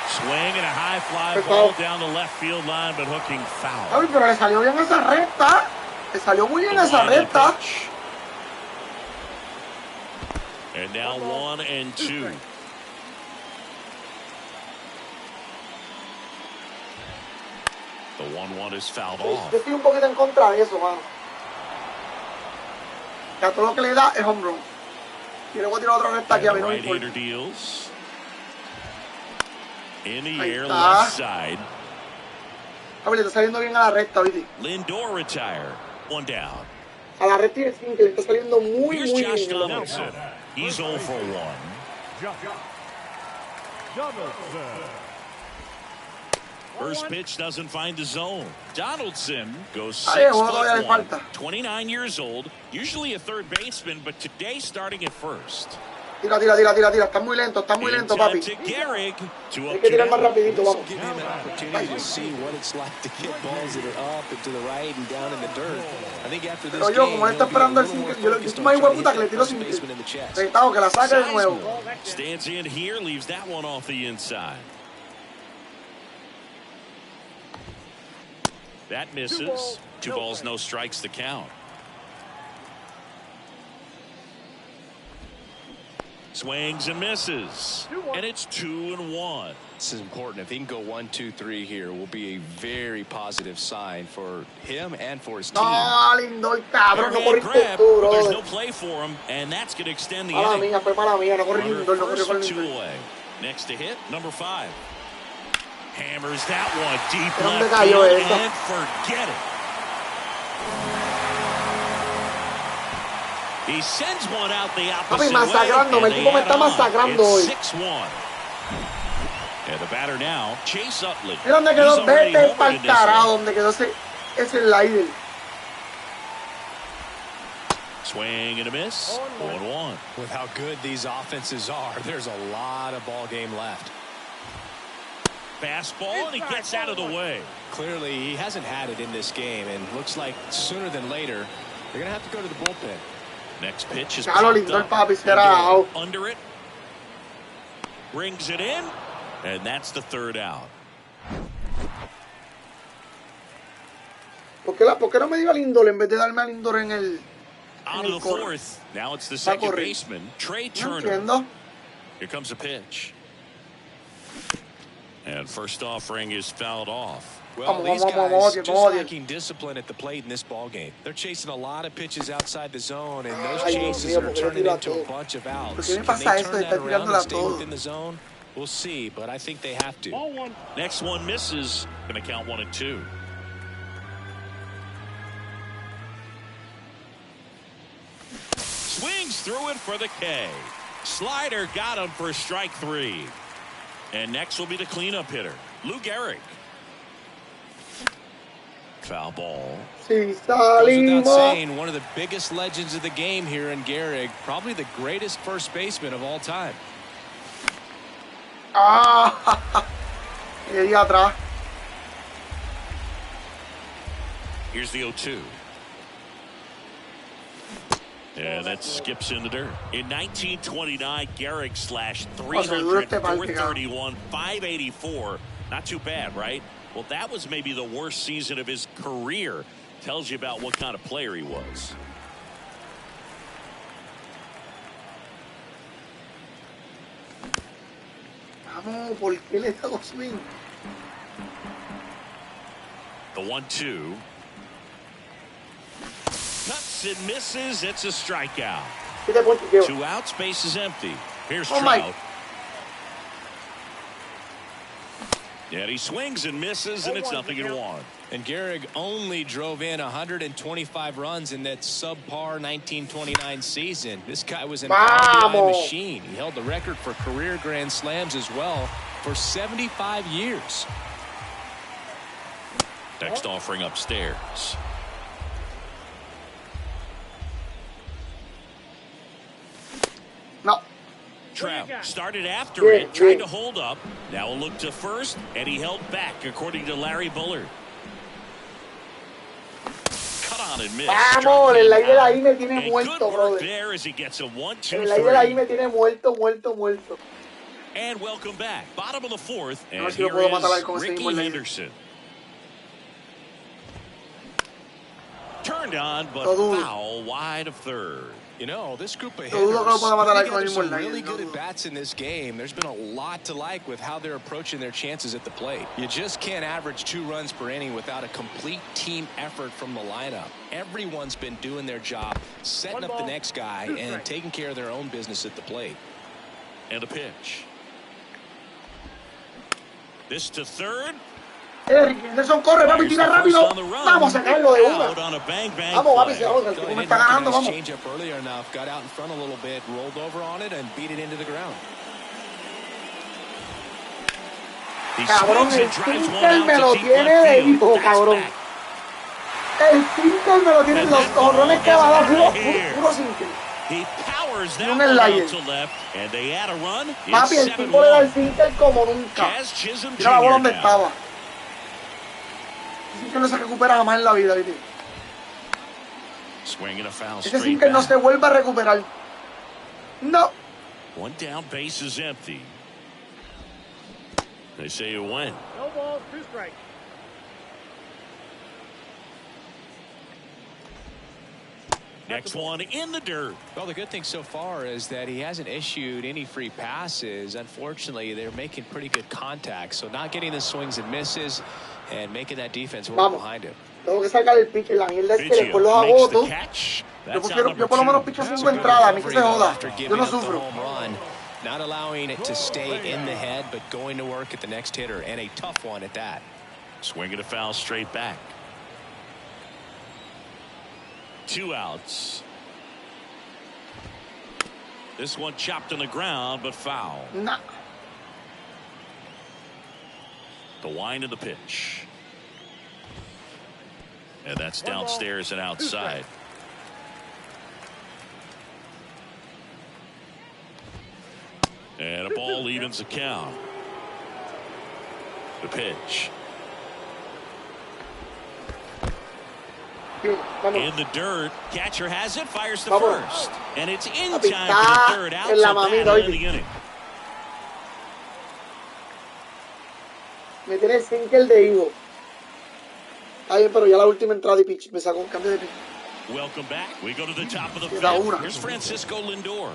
Swing and a high fly Good ball ball. down the left field line, but hooking foul. Papi, pero le salió bien esa recta. Le salió muy bien The esa wind-up recta. pitch. And now 1-2. The 1-1 is fouled off. Yo estoy un poquito en contra de eso, mano. Que a todo lo que le da es home run. Y luego tirar otra recta aquí, a And mí the no me right-hander importa. deals. In the Ahí air, está. left side. Papi, le está saliendo bien a la recta, ¿viste? Lindor retire. 1 down. A la recta y el sinker le está saliendo muy, Here's muy Josh bien. Donaldson. He's 0 for 1. Donaldson. First pitch doesn't find the zone. Donaldson goes Ay, uno todavía le 6'1", falta. 29 years old, usually a third baseman, but today starting at first. Tira, tira, tira, tira, tira. Está muy lento, In papi. time to Gehrig to Hay up que to tirar más down. rapidito, This will vamos. give him an opportunity to see what it's like to get balls that are up and to the right and down in the dirt. I think after this Pero yo, game, como él está he'll be a esperando el little more sinker, yo focused soy on más trying to hueputa hit que le that tiro first sinker. baseman in the chest. Retado, que la saque de nuevo. Sizemore stands in here, leaves that one off the inside. That misses. 2 balls, no strikes to count. Swings and misses. And it's 2-1. This is important. If he can go 1, 2, 3 here, will be a very positive sign for him and for his team. No, Lindor, cabrón, no Fairhand corriste grab, tú, but there's brother. no play for him, and that's going to extend the Mala inning. mía, fue mala mía. No corrí Runner Lindor, no corrí first con with 2 Lindor. away. Next to hit, number 5. Hammers that one deep ¿Dónde left cayó field esa? and forget it. He sends one out the opposite way, masacrándome, and el tipo me they está add on. masacrando hoy. It's 6-1. And the batter now, Chase Utley. Mira dónde He's quedó, already vete homered pa'l in this one. carajo, donde quedó ese slider. Swing and a miss. 1-1. With how good these offenses are, there's a lot of ball game left. Fastball, and he gets out of the way. Clearly, he hasn't had it in this game, and looks like sooner than later, they're going to have to go to the bullpen. Next pitch is under it. Brings it in, and that's the third out. ¿Por qué no me dio a Lindor en vez de darme a Lindor en el... Out of the fourth. Now it's the second baseman, Trey Turner. Here comes a pitch. And first offering is fouled off. Well, these guys just lacking discipline at the plate in this ball game. They're chasing a lot of pitches outside the zone, and those chases are turning into a bunch of outs. Can they turn that around and stay within the zone? We'll see, but I think they have to. Next one misses. Going to count 1-2. Swings through it for the K. Slider got him for strike 3. And next will be the cleanup hitter, Lou Gehrig. Foul ball. Goes without saying, one of the biggest legends of the game here in Gehrig, probably the greatest first baseman of all time. Here's the 0-2. Yeah, that skips in the dirt. In 1929, Gehrig slashed 300, 431, 584. Not too bad, right? Well, that was maybe the worst season of his career. Tells you about what kind of player he was. The 1-2. Cuts and misses. It's a strikeout. 2 outs, base is empty. Here's Trout. Yeah, he swings and misses, and it's 0-1. And Gehrig only drove in 125 runs in that subpar 1929 season. This guy was an RBI machine. He held the record for career grand slams as well for 75 years. Next offering upstairs. No. Trout started after it, tried to hold up. Now a look to first, and he held back, according to Larry Bullard. Cut on and missed. Vamos, el aire de ahí me tiene muerto, brother. There as he gets a 1-2-3. El aire de ahí me tiene muerto. And welcome back. Bottom of the fourth, and No, here is Ricky Henderson. Turned on, but foul wide of third. You know, this group of hitters got some really good at-bats in this game. There's been a lot to like with how they're approaching their chances at the plate. You just can't average 2 runs per inning without a complete team effort from the lineup. Everyone's been doing their job, setting up the next guy, and taking care of their own business at the plate. And a pitch. This to third. Henderson corre, papi, tira rápido. Vamos a sacarlo de una. Vamos, papi, se ahoga. El tipo me está ganando, vamos. Change up earlier enough, got out in front a little bit, rolled over on it, and beat it into the ground. Cabrón, el Sinker me lo tiene de hijo, cabrón. El Sinker me lo tiene, los jorrones que va a dar, puro Sinker. He powers that one out to left, and they add a run. Papi, el tipo le da el Sinker como nunca. Mira la bola donde estaba. El Sinker no se recupera jamás en la vida, ¿viste? Ese Sinker no se vuelve a recuperar. No. One down, base is empty. They say it went. No balls, 2 strikes. Next one in the dirt. Well, the good thing so far is that he hasn't issued any free passes. Unfortunately, they're making pretty good contact. So not getting the swings and misses and making that defense work behind him. Tengo que sacar el pitch. La mierda es que después los agoto. Yo por lo menos picho 5 entradas. A mí que se joda. Yo no sufro. Not allowing it to stay in the head, but going to work at the next hitter, and a tough one at that. Swinging a foul straight back. 2 outs. This one chopped on the ground, but foul. Nah. The wind of the pitch. And that's downstairs and outside. And a ball evens the count. The pitch. In the dirt, catcher has it, fires to first, and it's in time for the third out, so battle in the inning. Me tiene sinker de Ivo. Está bien, pero ya la última entrada de pitch me sacó un cambio de pitch. Welcome back. We go to the top of the fifth. Here's Francisco Lindor.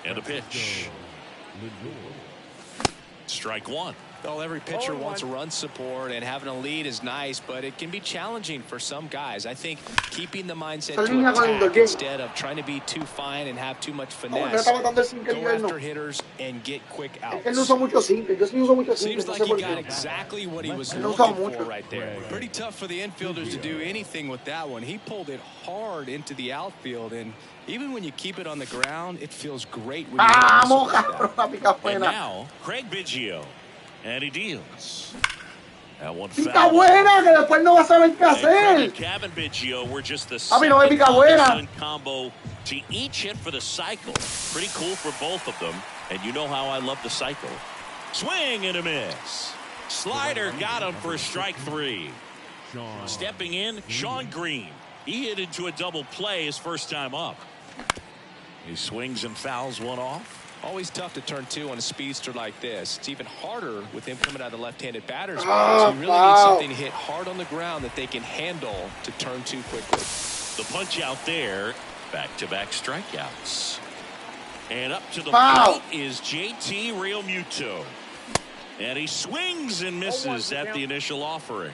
And the pitch. Strike one. Well, every pitcher wants run support, and having a lead is nice, but it can be challenging for some guys. I think keeping the mindset to attack instead of trying to be too fine and have too much finesse. Go after hitters and get quick outs. Seems like he got exactly what he was looking for right there. Pretty tough for the infielders to do anything with that one. He pulled it hard into the outfield, and even when you keep it on the ground, it feels great when you hit it. And now, Craig Biggio. And he deals. That one pica buena, que después no va a saber qué hacer. Kevin Biggio were just the second combo to each hit for the cycle. Pretty cool for both of them. And you know how I love the cycle. Swing and a miss. Slider got him for strike three. Stepping in, Sean Green. He hit into a double play his first time up. He swings and fouls one off. Always tough to turn two on a speedster like this. It's even harder with him coming out of the left-handed batter's box. So you really need something to hit hard on the ground that they can handle to turn two quickly. The punch out there. Back-to-back strikeouts. And up to the plate is JT Realmuto. And he swings and misses at the initial offering.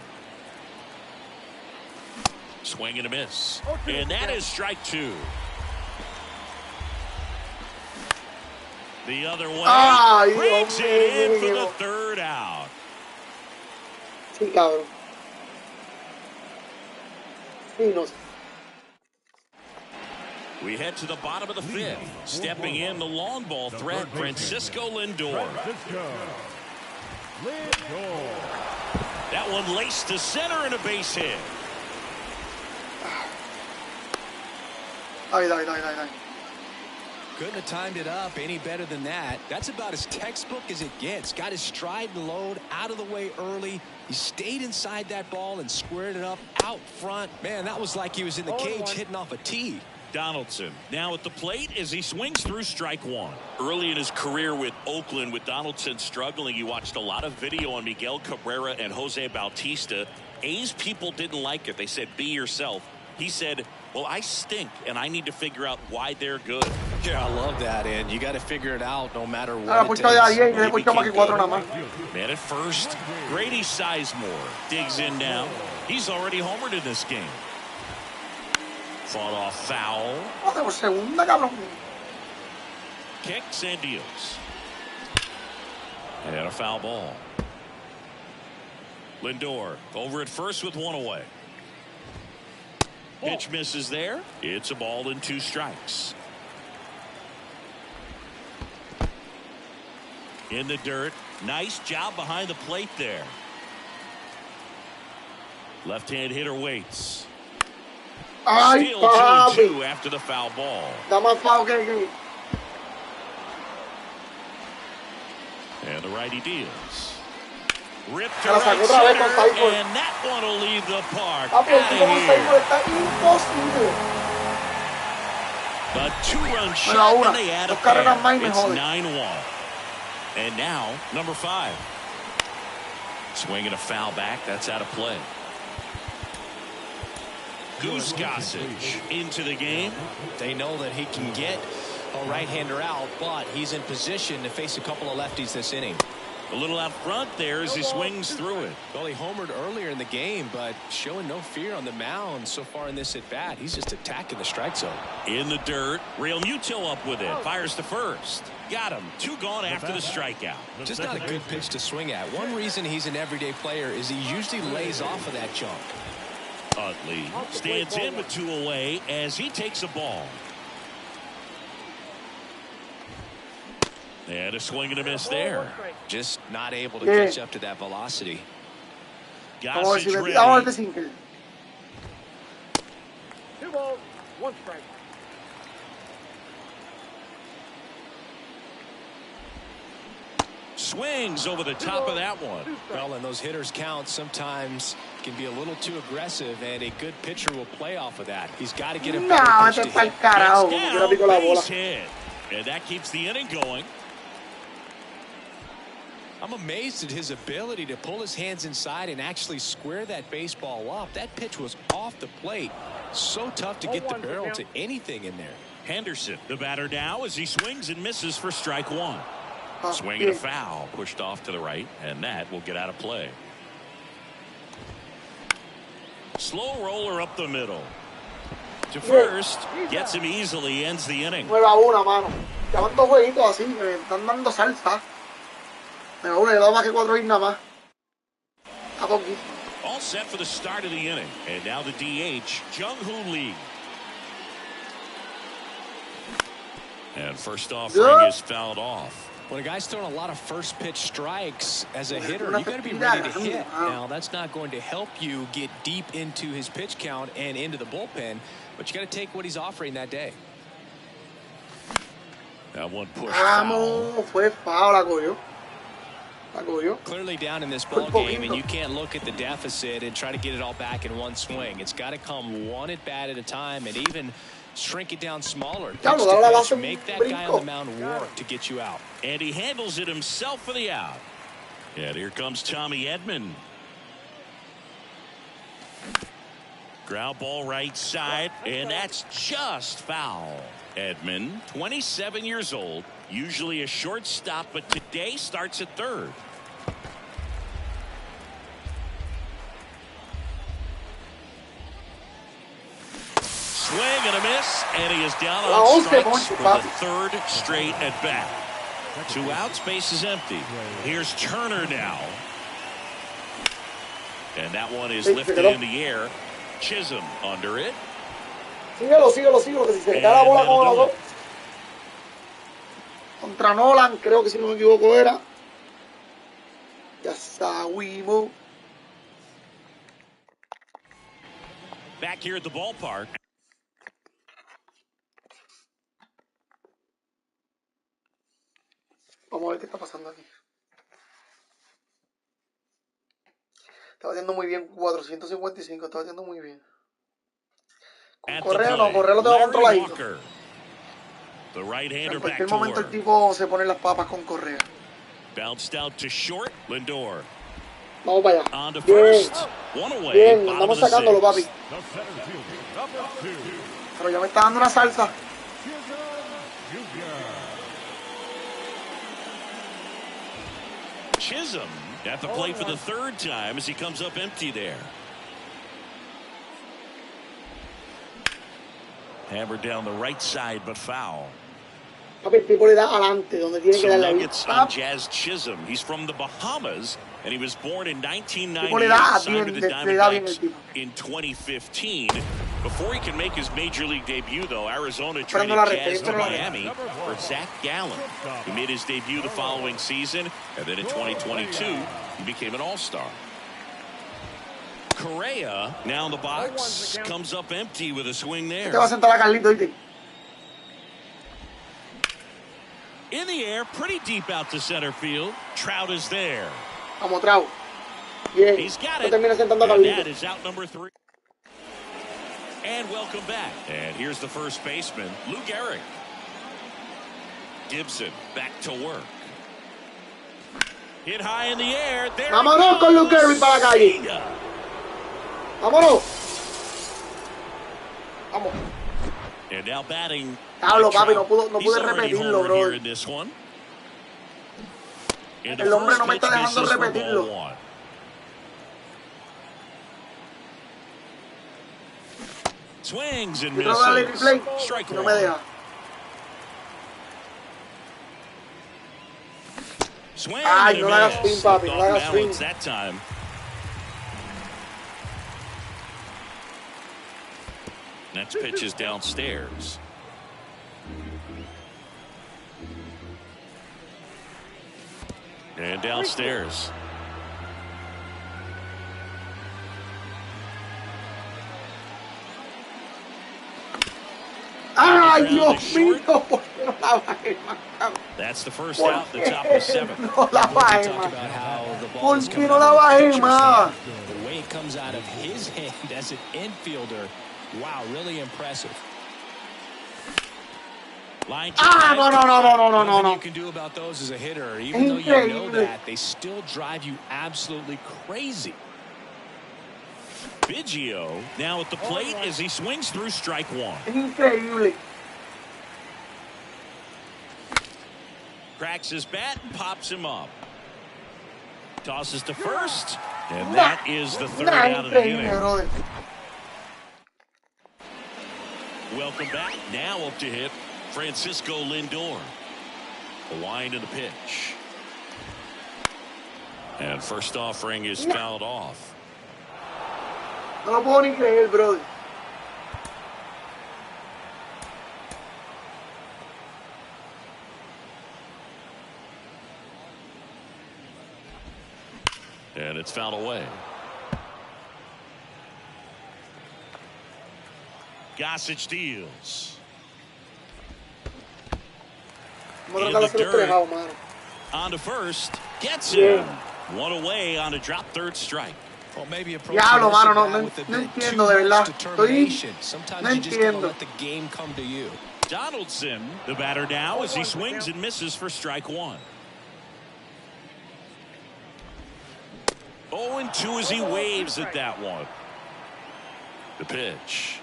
Swing and a miss. And that is strike two. The other way, brings it in for the third out. Sí, cabrón. Sí, no. We head to the bottom of the fifth. Stepping in the long ball threat, Francisco Lindor. That one laced to center and a base hit. Ay. Couldn't have timed it up any better than that. That's about as textbook as it gets. Got his stride and load out of the way early. He stayed inside that ball and squared it up out front. Man, that was like he was in the cage hitting off a tee. Donaldson now at the plate as he swings through strike one. Early in his career with Oakland, with Donaldson struggling, you watched a lot of video on Miguel Cabrera and Jose Bautista. A's people didn't like it. They said, be yourself. He said, well, I stink, and I need to figure out why they're good. Yeah, I love that, and you got to figure it out no matter what it takes. Man at first, Grady Sizemore digs in now. He's already homered in this game. Fought off foul. Kicks and deals. And a foul ball. Lindor over at first with one away. Pitch misses there. It's a ball and two strikes. In the dirt. Nice job behind the plate there. Left-hand hitter waits. Still 2-2 after the foul ball. And the righty deals. Ripped to right center, and that one will leave the park. A two-run shot, and they add a pair. It's 9-1. And now, number 5. Swinging a foul back. That's out of play. Goose Gossage into the game. They know that he can get a right-hander out, but he's in position to face a couple of lefties this inning. A little out front there as he swings through it. Well, he homered earlier in the game, but showing no fear on the mound so far in this at-bat. He's just attacking the strike zone. In the dirt, Realmuto up with it. Fires to first. Got him. 2 gone after the strikeout. Just not a good pitch to swing at. One reason he's an everyday player is he usually lays off of that jump. Utley stands in with 2 away as he takes a ball. And a swing and a miss there. Just not able to catch up to that velocity. Gossage ready. 2 balls, 1 strike. Swings over the top of that one. Well, and those hitters count sometimes can be a little too aggressive, and a good pitcher will play off of that. He's got to get a better pitch to hit. Carajo, Base hit. And that keeps the inning going. I'm amazed at his ability to pull his hands inside and actually square that baseball up. That pitch was off the plate. So tough to get the barrel to anything in there. Henderson, the batter now, as he swings and misses for strike one. Swing and a foul, pushed off to the right, and that will get out of play. Slow roller up the middle. To first, gets him easily, ends the inning. 9-1, mano. Ya van 2 jueguitos así, me están dando salsa. 9-1, le he dado más que 4 hits nada más. Está poquito. All set for the start of the inning. And now the DH, Jung-Hoo Lee. And first offering is fouled off. When a guy's throwing a lot of first pitch strikes as a hitter, you got to be ready to hit. Now, that's not going to help you get deep into his pitch count and into the bullpen, but you got to take what he's offering that day. That one pushed foul. Fue foul, la cogió. Clearly down in this ball game, and you can't look at the deficit and try to get it all back in one swing. It's got to come one at bat at a time, and even shrink it down smaller. Make that guy on the mound work to get you out. And he handles it himself for the out. And here comes Tommy Edman. Ground ball right side, and that's just foul. Edman, 27 years old, usually a shortstop, but today starts at third. Swing and a miss, and he is down on strikes for the third straight at bat. 2 outs, base is empty. Here's Turner now. And that one is lifted in the air. Chisholm under it. Síguelo, que si se le cae la bola con los dos. Contra Nolan, creo que si no me equivoco era. Ya sabemos. Back here at the ballpark. Vamos a ver qué está pasando aquí. Está batiendo muy bien, 455, está batiendo muy bien. Con Correa no, Correa lo tengo controladito. En cualquier momento el tipo se pone las papas con Correa. Bounced out to short, Lindor. Vamos para allá. Bien, andamos sacándolo, papi. Pero ya me está dando una salsa. Chisholm at the plate for the third time as he comes up empty there. Hammered down the right side, but foul. Papi, el tipo le da adelante, donde tiene que darle nuggets on Jazz Chisholm. He's from the Bahamas, and he was born in 1998. Signed with the Diamondbacks in 2015. Before he can make his major league debut, though, Arizona traded Jazz to Miami for Zach Gallen. He made his debut the following season, and then in 2022, he became an all-star. Correa, now in the box, comes up empty with a swing there. In the air, pretty deep out to center field. Trout is there. Vamos, Trout. Bien. He's got it. And that is out number 3. And welcome back. And here's the first baseman, Lou Gehrig. Gibson back to work. Hit high in the air. There Vámonos con Lou Gehrig para la calle. Vámonos. Vamos. And now batting. Hablo, papi, no pude repetirlo, bro. El hombre no me está dejando repetirlo. Swings and misses. Replay, Strike no me deja. Ay, no le hagas swing, papi, no le hagas swing. That time. Next pitch is downstairs. And downstairs. Ah! Ay, ground Dios is short. mío, ¿por qué no la bajé más, cabrón? That's the first ¿Por out, the qué top of the seventh. no la bajé Talk más? about how the ball ¿Por is qué coming no out la of the bajé pitcher's más? hand. The way it comes out of his hand as an infielder. Wow, really impressive. Line Ah, no. Nothing you can do about those as a hitter. Even though you know that, they still drive you absolutely crazy. Biggio now at the plate as he swings through strike one. Es increíble. Cracks his bat and pops him up. Tosses to first, and that is the third out of the inning. Brother. Welcome back. Now up to hit Francisco Lindor. A wind and a pitch. And first offering is fouled off. No lo puedo ni creer, brother. And it's fouled away. Gossage deals. Vamos a tratar de hacer los trejados, mano. On to first. Gets him. One away on a drop third strike. Well, maybe Diablo, mano, no entiendo, de verdad. Sometimes no you just gotta entiendo. let the game come to you. Donaldson, the batter now, as he swings and misses for strike one. 0-2 as he waves at that one. The pitch.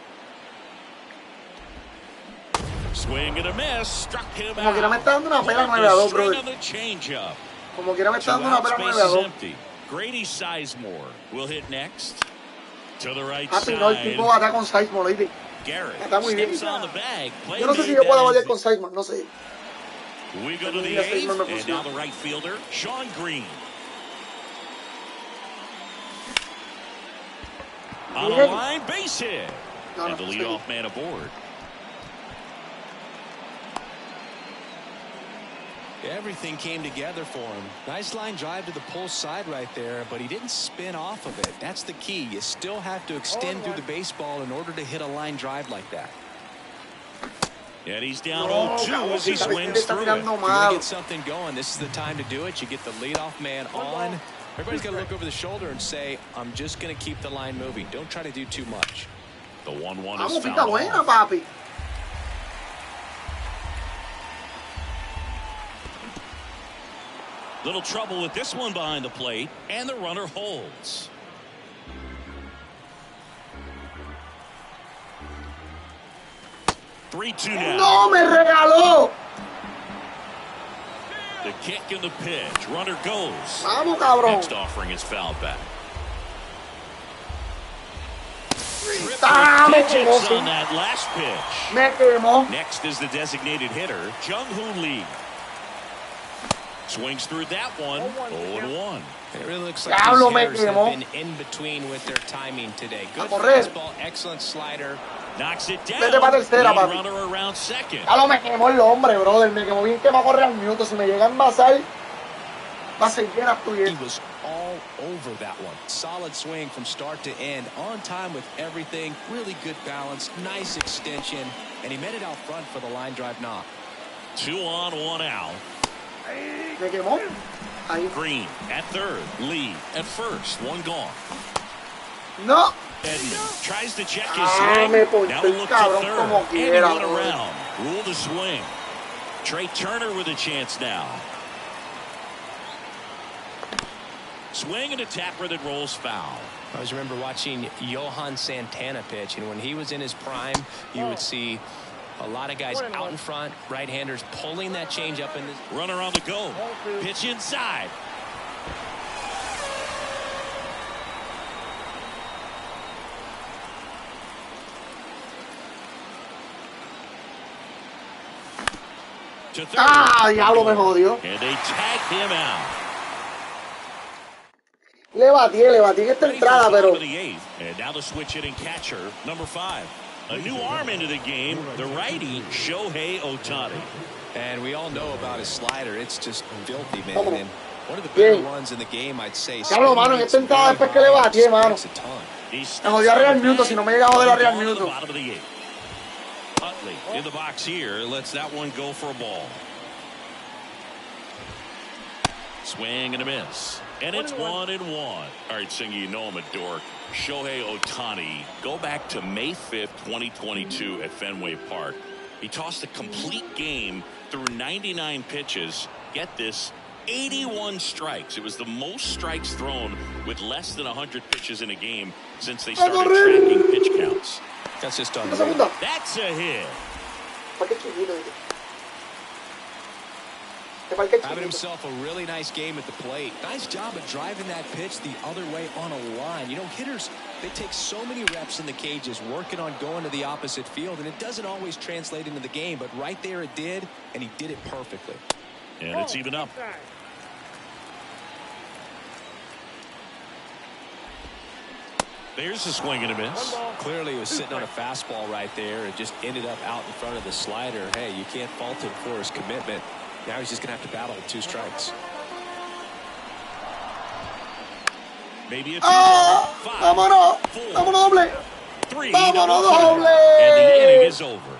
Swing and a miss. Struck him Como quiera me out. está dando una pela 9-2, Swing brother. on the changeup. Como quiera me está Two dando una outs, pela bases 9-2. empty. Grady Sizemore will hit next. To the right Papi, no, el side. tipo bata con Sizemore, ¿viste? Garrett Está muy bien. steps on the bag. Yo no sé si yo puedo batear con Sizemore, no sé. We go to the eighth, and now the right fielder, Sean Green. On a line, base hit. And the leadoff man aboard. Everything came together for him. Nice line drive to the pull side right there, but he didn't spin off of it. That's the key. You still have to extend through the baseball in order to hit a line drive like that. And he's down 0-2 as he swings through it. If you want to get something going, this is the time to do it. You get the leadoff man on. Everybody's got to look over the shoulder and say, I'm just going to keep the line moving. Don't try to do too much. The 1-1 Vamos, is pica fouled buena, off. papi. Little trouble with this one behind the plate, and the runner holds. Three-two now. No, me regaló. The kick and the pitch. Runner goes. Vamos, cabrón. Next offering is fouled back. Ah, me Triple quemó, digits sí. on that last pitch. Me quemó. Next is the designated hitter, Jung-Hoo Lee. Swings through that one. 0-1. It really looks like Diablo, these me hitters have quemó. been in between with their timing today. Good A correr. fastball, excellent slider. Knocks it down. Vete pa' tercera, Lead papi. runner around second. Ya lo me quemó el hombre, brother. Me quemó bien que va a correr al minuto. Si me llega a envasar, va a seguir a tu He was all over that one. Solid swing from start to end. On time with everything. Really good balance. Nice extension. And he made it out front for the line drive knock. 2 on, 1 out. Me quemó. Ahí. Green at third. Lee at first. 1 gone. No. Edman tries to check his Ah, swing. me ponchó Now el look to cabrón third. como And he quiera, went brother. around. Rule the swing. Trey Turner with a chance now. Swing and a tapper that rolls foul. I always remember watching Johan Santana pitch, and when he was in his prime, you would see a lot of guys out in front, right-handers pulling that change up in the Runner on the go. Pitch inside. To third. Ah, diablo, me jodió. And they tag him out. Le batí en esta Ready for entrada, top pero of the eighth. And now the switch hitting catcher, number 5. A new arm into the game, the righty, Shohei Ohtani. And we all know about his slider. It's just filthy, man. Vámonos. And one of the better Bien. ones in the game, I'd say. Diablo, mano, en esta entrada después que le batí, mano. He Me jodió a Real Minuto, si no me llega a joder a Real Ball to the Minuto. bottom of the eighth. Utley in the box here. Lets that one go for a ball. Swing and a miss. And it's 1-1. All right, Singy, you know I'm a dork. Shohei Ohtani, go back to May 5th, 2022 at Fenway Park. He tossed a complete game through 99 pitches. Get this, 81 strikes. It was the most strikes thrown with less than 100 pitches in a game since they started tracking pitch counts. That's just unreal. That's a hit. Having himself a really nice game at the plate. Nice job of driving that pitch the other way on a line. You know, hitters, they take so many reps in the cages working on going to the opposite field, and it doesn't always translate into the game, but right there it did, and he did it perfectly. And it's even up. There's a swing and a miss. Clearly, he was sitting on a fastball right there and just ended up out in front of the slider. Hey, you can't fault him for his commitment. Now he's just going to have to battle with 2 strikes. Maybe a 2. 5, Vámonos. 4, Vámonos doble. 3. Vámonos doble. doble. And the inning is over.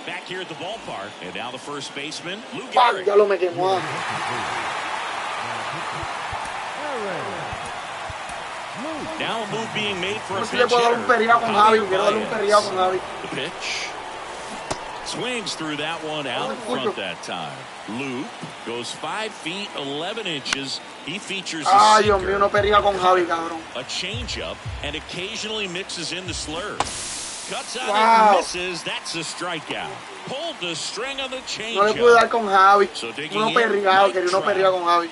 Back here at the ballpark, and now the first baseman, Lou Gehrig. Ya lo me quemó. Now a move being made for a No sé si pinch le puedo dar un hitter. perreado con Javi. Quiero darle un perreado con Javi. The pitch. Swings through that one out in front that time. Lou goes 5 feet 11 inches. He features a Dios mío, no perrea con Javi, cabrón. a changeup, and occasionally mixes in the slur. Cuts out Wow. and misses. That's a strikeout. Pulled the string on the No le pude dar changeup. con Javi. So digging Uno in, perreado, Mike quería uno Trout. perreado con Javi.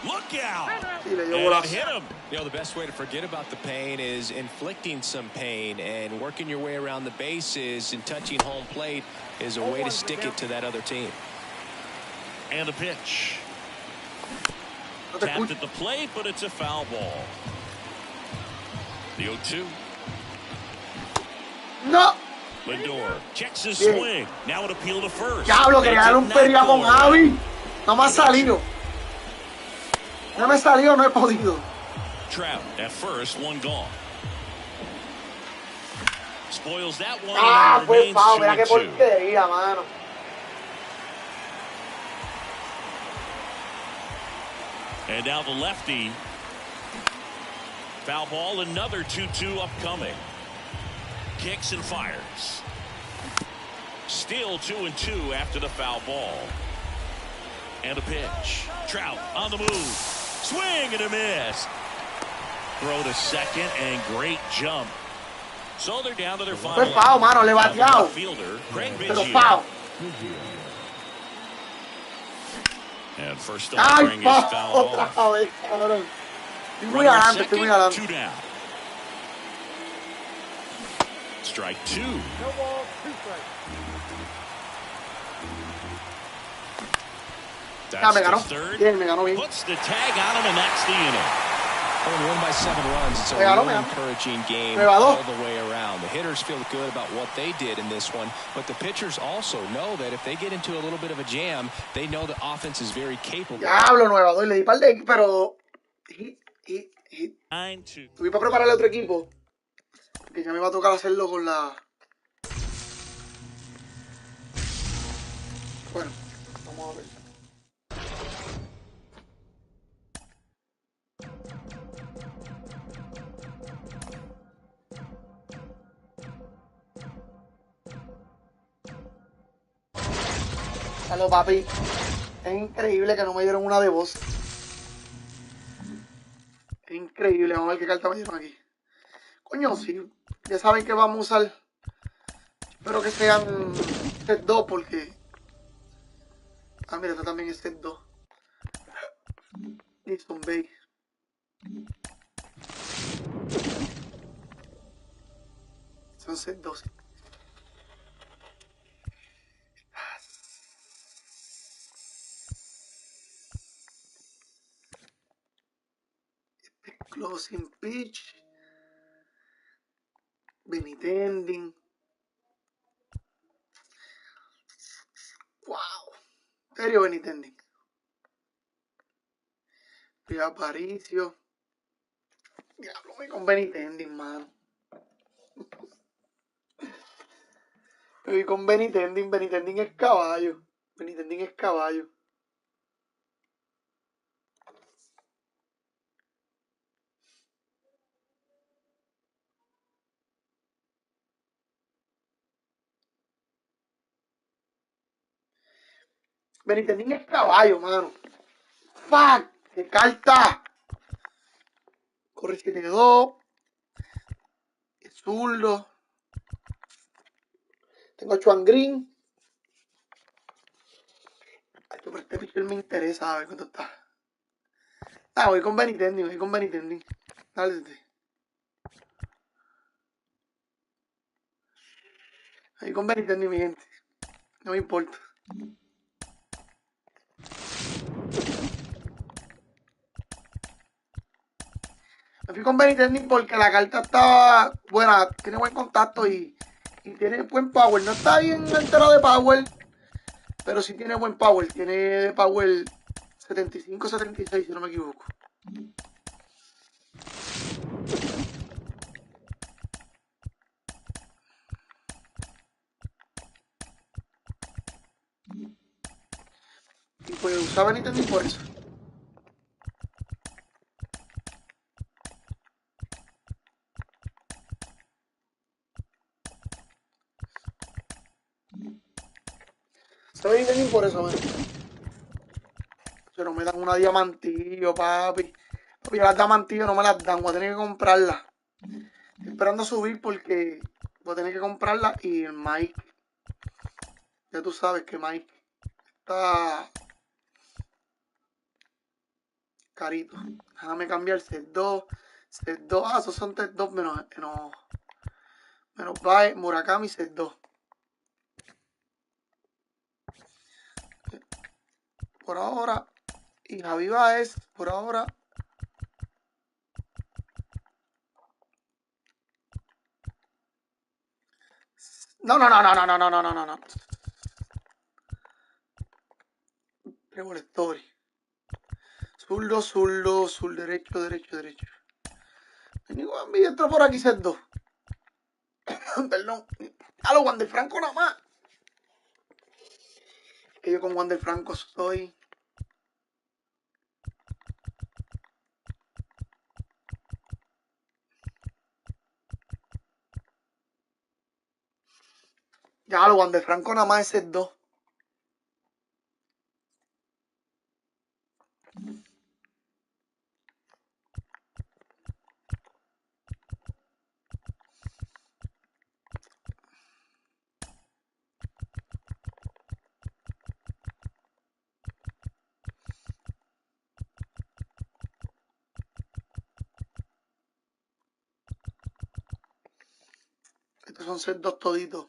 Look out! Sí, le dio And it bolazo. hit him. You know, the best way to forget about the pain is inflicting some pain, and working your way around the bases and touching home plate is a way to stick it to that other team. And a pitch. No te Tapped escucho. at the plate, but it's a foul ball. The 0-2. No. Lindor checks his Bien. swing. Now an appeal to first. Diablo, quería darle un perreado con Javi. No me ha salido. No me ha salido, no he podido. Trout at first, one gone. Spoils that one. And Pues remains pao, mira qué 2-2. porquería, mano. And now the lefty. Foul ball, another 2-2 upcoming. Kicks and fires. Still 2-2 after the foul ball. And a pitch. Trout on the move. Swing and a miss. Throw to second and great jump. So they're down to their final. Pues pao, mano, le he Now the bateado. left fielder, Craig Pero Biggio. pao. And first Ay, offering is pao. fouled Otra off. vez, cabrón. Estoy muy Runner adelante, estoy muy second, adelante. 2 down. Strike 2. No ball, 2 strikes. Ya me That's ganó. the third. Bien, me ganó bien. Puts the tag on him, and that's the inning. Only won by 7 runs. It's a Me ganó, really me ganó. encouraging game Me ganó. all the way around. The hitters feel good about what they did in this one, but the pitchers also know that if they get into a little bit of a jam, they know the offense is very capable. Diablo, Nueva York, le di par de pero hit. 9-2. Fui para preparar el otro equipo. Que ya me va a tocar hacerlo con la... Bueno, vamos a ver. Hello, papi. Es increíble que no me dieron una de voz. Es increíble. Vamos a ver qué carta me dieron aquí. Coño, sí. Ya saben que vamos a usar. Espero que sean set 2 porque... Ah, mira, esta también es set 2. Easton Bay. Son set 2. Closing pitch. Benitending. Wow. Serio Benitending. Aparicio. Diablo, voy con Benitendi, mano. Voy con Benitendi. Benitendi es caballo. Benitendi es caballo. Benitendi es caballo, mano. ¡Fuck! ¡Qué carta! Corre 7-2. Es zurdo. Tengo a Chuan Green. Ay, pero este pitcher me interesa. A ver cuánto está. Ah, voy con Benitendi. Dale, voy con Benitendi, mi gente. No me importa. Me fui con Benitendi porque la carta estaba buena, tiene buen contacto y tiene buen power. No está bien entera de power, pero sí tiene buen power. Tiene de power 75-76, si no me equivoco. Y pues usaba Benitendi por eso. Usaba Benitendi por eso, man. Pero me dan una diamantillo, papi. Papi, las diamantillo no me las dan, voy a tener que comprarlas. Estoy esperando a subir porque voy a tener que comprarlas y el Mike. Ya tú sabes que Mike está carito. Déjame cambiar set 2. Set 2. Ah, esos son set 2 menos Bae, Murakami set 2. Por ahora. Y Javi Baez, por ahora. No. Trevor Story. Zurdo, derecho. Hay ningún ambiente por aquí set 2. Perdón. A lo Wander Franco nada más. Que yo con Wander Franco estoy. Ya lo Wander Franco nada más es set 2. Estos son set 2 toditos.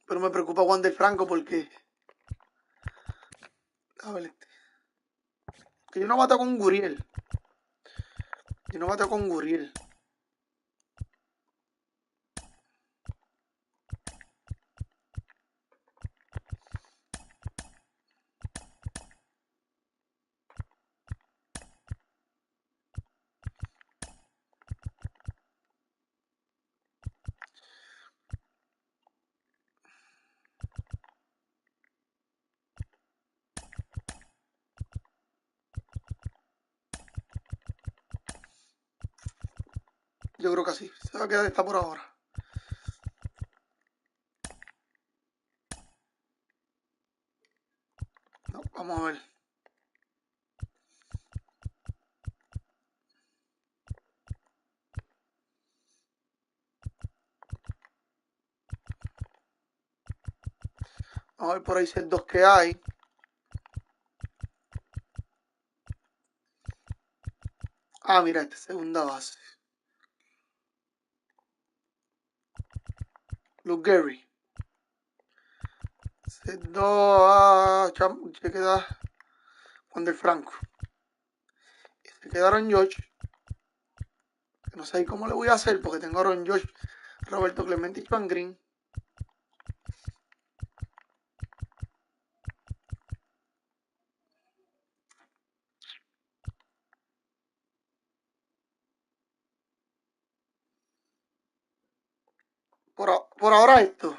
Pero me preocupa Wander Franco porque. A ver este. Que yo no bato con Guriel. Yo creo que así. Se va a quedar esta por ahora. No, vamos a ver. Vamos a ver por ahí set 2 que hay. Ah, mira, este segunda base. Luke Gary. Set 2 se queda Wander Franco. Se quedaron George. No sé cómo le voy a hacer porque tengo a Aaron George, Roberto Clemente y Juan Green. Por ahora esto.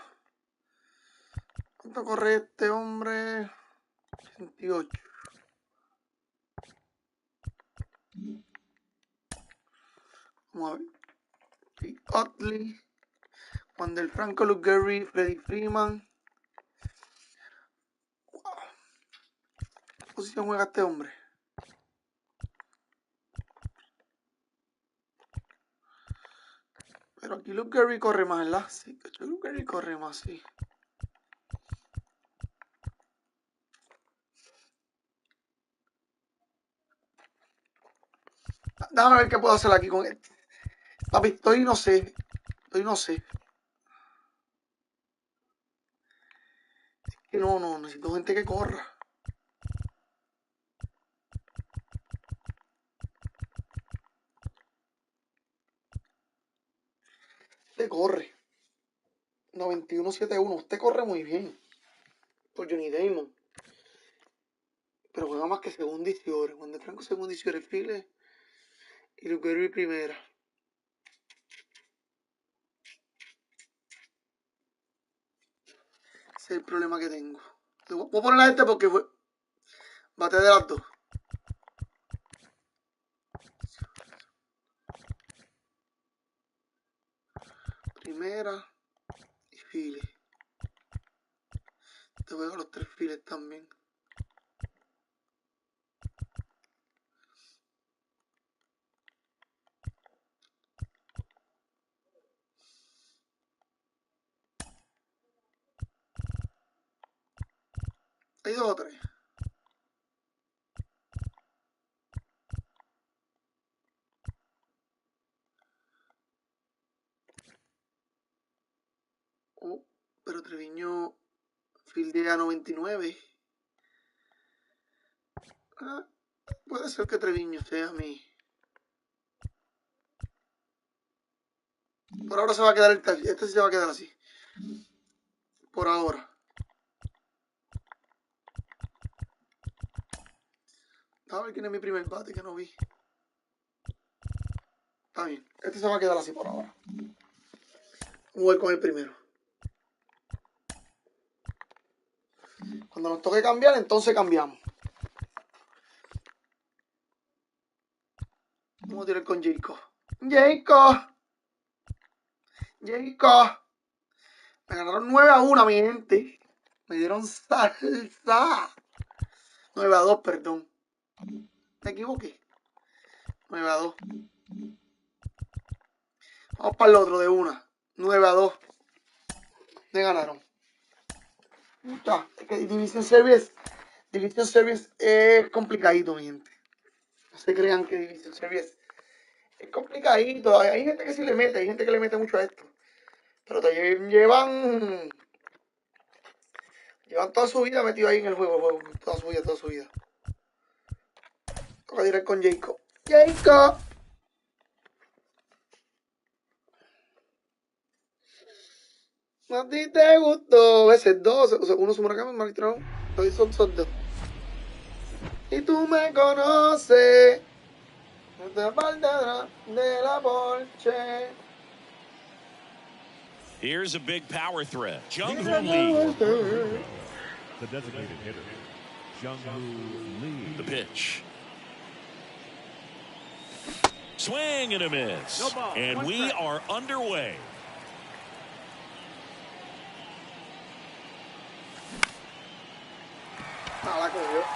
¿Cuánto corre este hombre? 88. Vamos a ver. Jake Utley, Juan del Franco, Luke Gary, Freddie Freeman. Wow. ¿Qué posición juega este hombre? Pero aquí Luke Gary corre más, ¿verdad? Sí, Luke Gary corre más, sí. Déjame ver qué puedo hacer aquí con este. Papi, estoy no sé. Es que no, necesito gente que corra. Usted corre. 91-71. Usted corre muy bien. Por Johnny Damon. Pero juega más que segunda y Ciore. Cuando Franco segunda y Ciore Feliz. Y Luke Gary primera. Ese es el problema que tengo. Voy a poner a este porque fue bate de las dos. Primera y File. Te voy a los tres files también. Hay dos o tres. Pero Treviño fildea 99. Puede ser que Treviño sea mi. Por ahora se va a quedar este sí se va a quedar así. Por ahora. A ver quién es mi primer bate que no vi. Está bien. Este se va a quedar así por ahora. Voy con el primero. Cuando nos toque cambiar, entonces cambiamos. Vamos a tirar con Jacob. Jacob. Me ganaron 9-1, mi gente. Me dieron salsa. 9-2, perdón. Me equivoqué. 9-2. Vamos para el otro de una. 9-2. Me ganaron. Es que Division Series es complicadito, mi gente. No se crean que Division Series es complicadito. Hay gente que sí le mete, hay gente que le mete mucho a esto. Pero te llevan toda su vida metido ahí en el juego. Toda su vida. Toca tirar con Jacob. A ti te gustó. Ese es dos. Uno es un Murakami, un Maritrón. Son dos. Y tú me conoces. De la Porsche. Here's a big power threat. Jung The designated hitter, Jung-Hoo Lee. The pitch. Swing and a miss. No ball. And we are underway.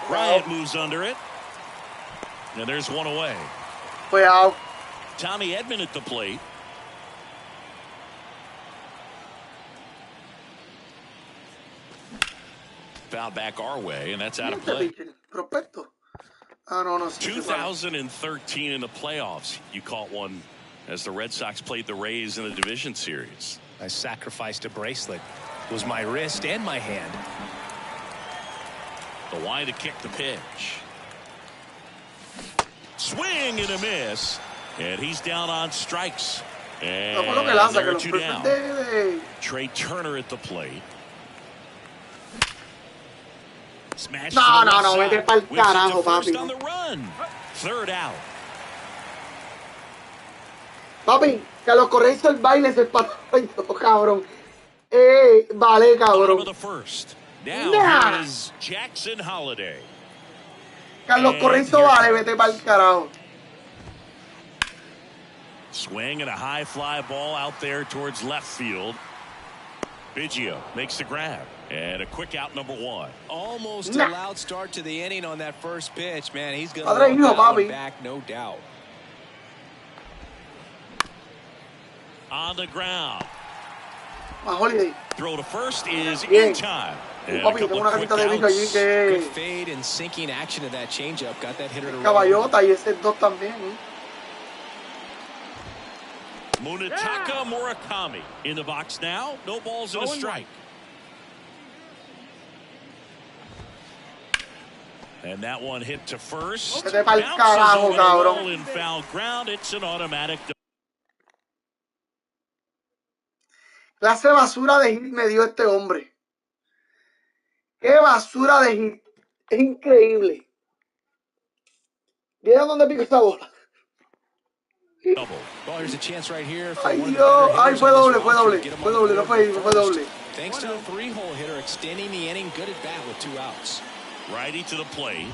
Bryant moves under it. And there's one away. Fue out. Tommy Edman at the plate. Foul back our way, and that's out of play. Prospecto. No. 2013 in the playoffs, you caught one as the Red Sox played the Rays in the division series. I sacrificed a bracelet. It was my wrist and my hand. The line to kick the pitch. Swing and a miss. And he's down on strikes. And there are two down. Trey Turner at the plate. Smash No, vete pa'l carajo, papi. On the run. Third out. Papi, que los Correa hizo el baile, se empató, cabrón. Vale, cabrón. Nah. Carlos Correa hizo vale, vete para el carajo. Swing and a high fly ball out there towards left field. Biggio makes the grab and a quick out, number one. Almost a loud start to the inning on that first pitch, man. He's going to want that one back, no doubt. On the ground. Holiday. Throw to first is in time. Papi, tengo una carita de bicho allí que... Good fade and sinking action of that changeup. Got that hitter to Caballota y ese dos también. Munetaka Murakami in the box now. No balls and a strike. And that one hit to first. Vete pa'l carajo, cabrón. In foul ground. It's an automatic. Clase basura de hit me dio este hombre. Qué basura de hit. Es increíble. ¿Vieron dónde pico esta bola? Well, here's a chance right here. Ay, Dios. Ay, fue doble. Fue doble, no fue doble. Thanks to a three-hole hitter extending the inning. Good at bat with 2 outs. Righty to the plate.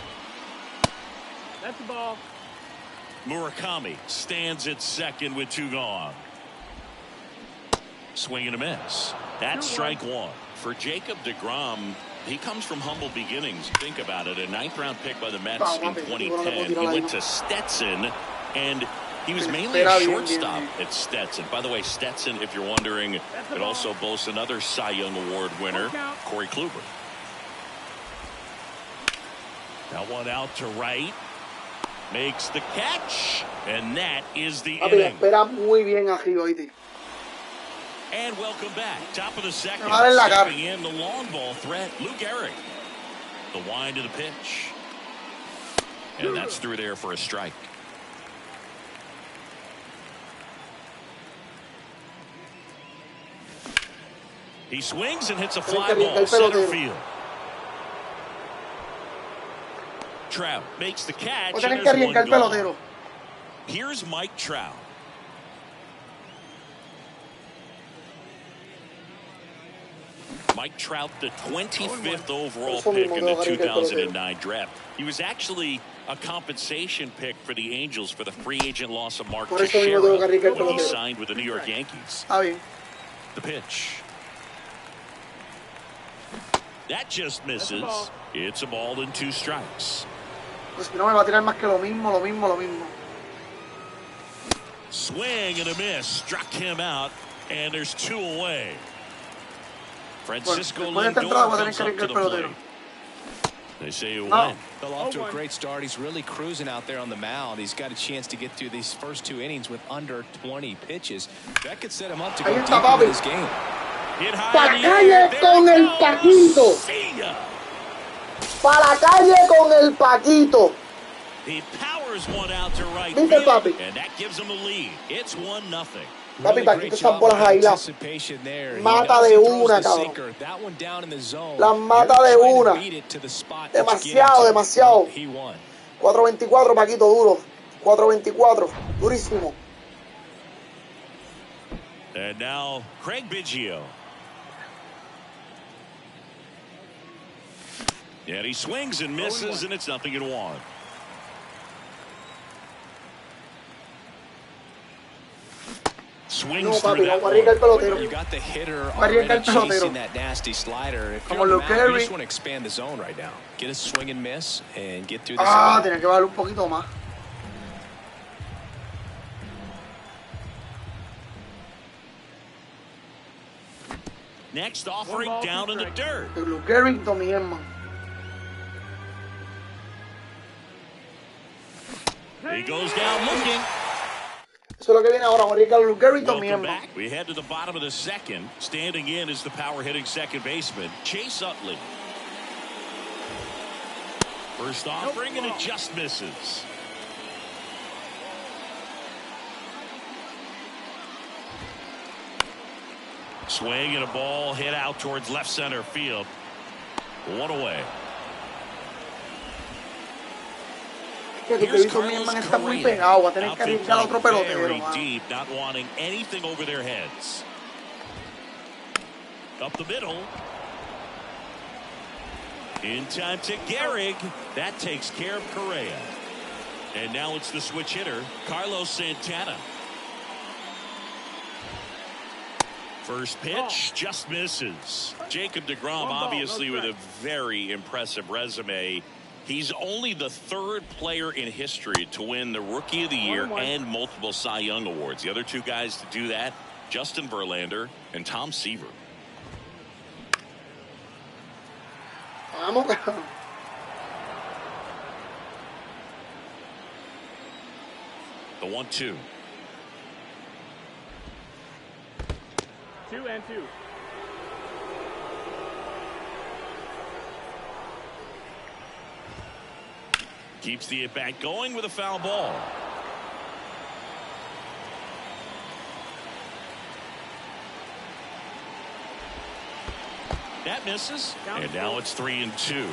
That's the ball. Murakami stands at second with 2 gone. Swing and a miss. That's strike 1. For Jacob deGrom, he comes from humble beginnings. Think about it. A 9th-round pick by the Mets in 2010. He went to Stetson, and he was mainly a shortstop at Stetson. By the way, Stetson, if you're wondering, it also boasts another Cy Young Award winner, Corey Kluber. That one out to right. Makes the catch, and that is the inning. Espera muy bien arriba, ¿oíste? And welcome back. Top of the second. Stepping in the long ball threat, Lou Gehrig. The wind of the pitch. And that's through there for a strike. He swings and hits a fly ball center field. Trout makes the catch. And there's one gone. Here's Mike Trout. Mike Trout, the 25th overall pick in the 2009 draft. He was actually a compensation pick for the Angels for the free agent loss of Mark Teixeira when he signed with the New York Yankees. The pitch. That just misses. It's a ball and 2 strikes. Swing and a miss. Struck him out, and there's 2 away. Francisco Lindor comes up to the plate. They say you win. Fell off to a great start. He's really cruising out there on the mound. He's got a chance to get through these first 2 innings with under 20 pitches. That could set him up to go deep in this game. Pa' calle con el Paquito. Pa' la calle con el Paquito. He powers one out to right field, and that gives him a lead. It's 1-0. Papi, Paquito, esas bolas ahí las mata de una, cabrón. Las mata de una. Demasiado. 4.24, Paquito, duro. 4.24, durísimo. And now Craig Biggio. And he swings and misses, and it's 0-1. Swings through that one. You got the hitter already chasing that nasty slider. If you're on the mound, you just want to expand the zone right now. Get a swing and miss and get through the zone. Tiene que bajar un poquito más. Next offering down in the dirt. Lou Gehrig, mi hermano. He goes down looking. Eso es lo que viene ahora. Lou Gehrig, mi hermano. We head to the bottom of the second. Standing in is the power hitting second baseman, Chase Utley. First offering, and it just misses. Swing and a ball hit out towards left center field. 1 away. Que tu Kevin Tomlinson está muy pegado. Va a tener que arriesgar a otro pelotero, man. Deep, not wanting anything over their heads. Up the middle. In time to Gehrig. That takes care of Correa. And now it's the switch hitter, Carlos Santana. First pitch just misses. Jacob deGrom, obviously with a very impressive resume. He's only the third player in history to win the Rookie of the Year and multiple Cy Young awards. The other two guys to do that, Justin Verlander and Tom Seaver. Vamos, cabrón. The 1-2. 2-2. Keeps the at-bat going with a foul ball. That misses. And now it's 3-2.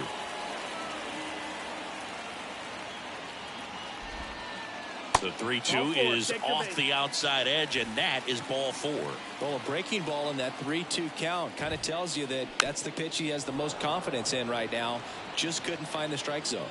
The 3-2 is off the outside edge, and that is ball 4. Well, a breaking ball in that 3-2 count kind of tells you that that's the pitch he has the most confidence in right now. Just couldn't find the strike zone.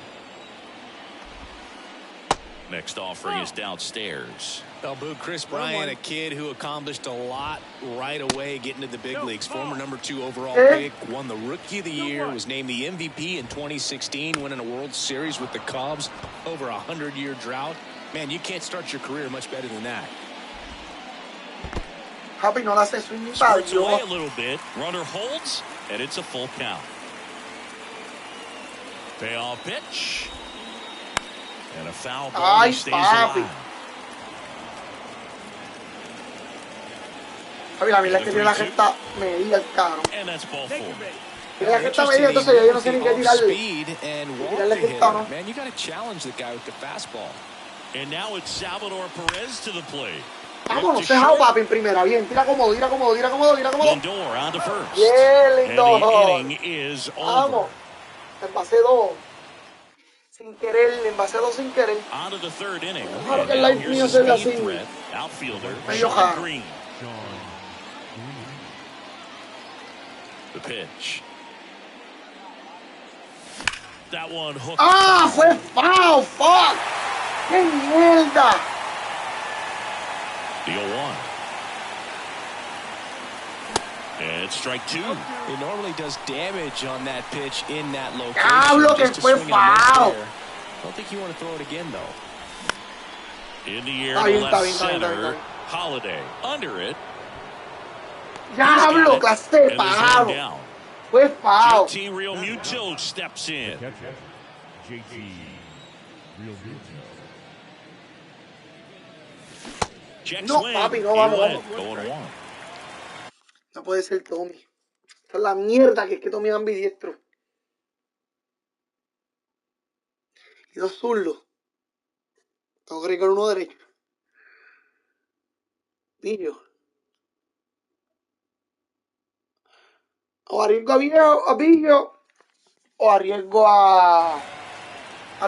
Next offering is downstairs. Well, Boo, Chris Bryant, a kid who accomplished a lot right away getting to the big leagues. Former #2 overall pick, won the Rookie of the Year, was named the MVP in 2016, winning a World Series with the Cubs over a 100-year drought. Man, you can't start your career much better than that. Happy no la hace swing ni Squirts palo. away a little bit. Runner holds, and it's a full count. Payoff pitch. And a foul ball stays alive. Javi, la verdad es que tiene la recta medida el cabrón. And that's ball 4. Tiene la recta medida, entonces yo no sé ni qué tirarle. Tirarle recta, ¿no? Man, you got to challenge the guy with the fastball. And now it's Salvador Perez to the plate. Vámonos, dejado papi en primera. Bien, tira cómodo, tira cómodo, tira cómodo, tira cómodo. Lindor on to first. Bien, Lindor. And the inning is over. Vamos. En base 2. Sin querer, en base 2 sin querer. On to the third inning. Claro que el light mío se ve así. Outfielder Medio Sean jaro. Green. The pitch. That one hooked. Ah, fue foul, fuck. ¡Qué mierda! The 0-1. And it's strike 2. It normally does damage on that pitch in that location. Diablo, que Just a fue swing and a miss foul. there. I don't think you want to throw it again, though. In the air Está to bien, left está bien, está bien, center. está bien. Holiday under it. Diablo, clase de And there's palo. one down. Fue foul. JT Realmuto steps in. Catcher, JT Realmuto. Check No, swing. papi, no, vamos, He vamos. led, going 1. No puede ser Tommy. Esta es la mierda que es que Tommy es ambidiestro. Y 2 zurdos. Tengo que arriesgar uno derecho. Pillo. O arriesgo a Pillo o arriesgo a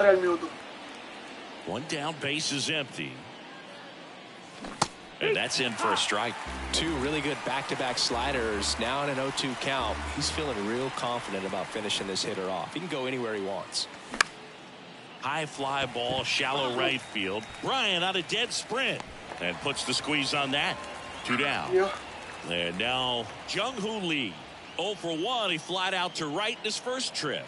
Real Muto. One down, base is empty. And that's in for a strike. 2 really good back-to-back sliders. Now in an 0-2 count. He's feeling real confident about finishing this hitter off. He can go anywhere he wants. High fly ball, shallow right field. Bryant on a dead sprint and puts the squeeze on that. 2 down. Yeah. And now Jung-Hoo Lee. 0 for 1. He flied out to right in his first trip.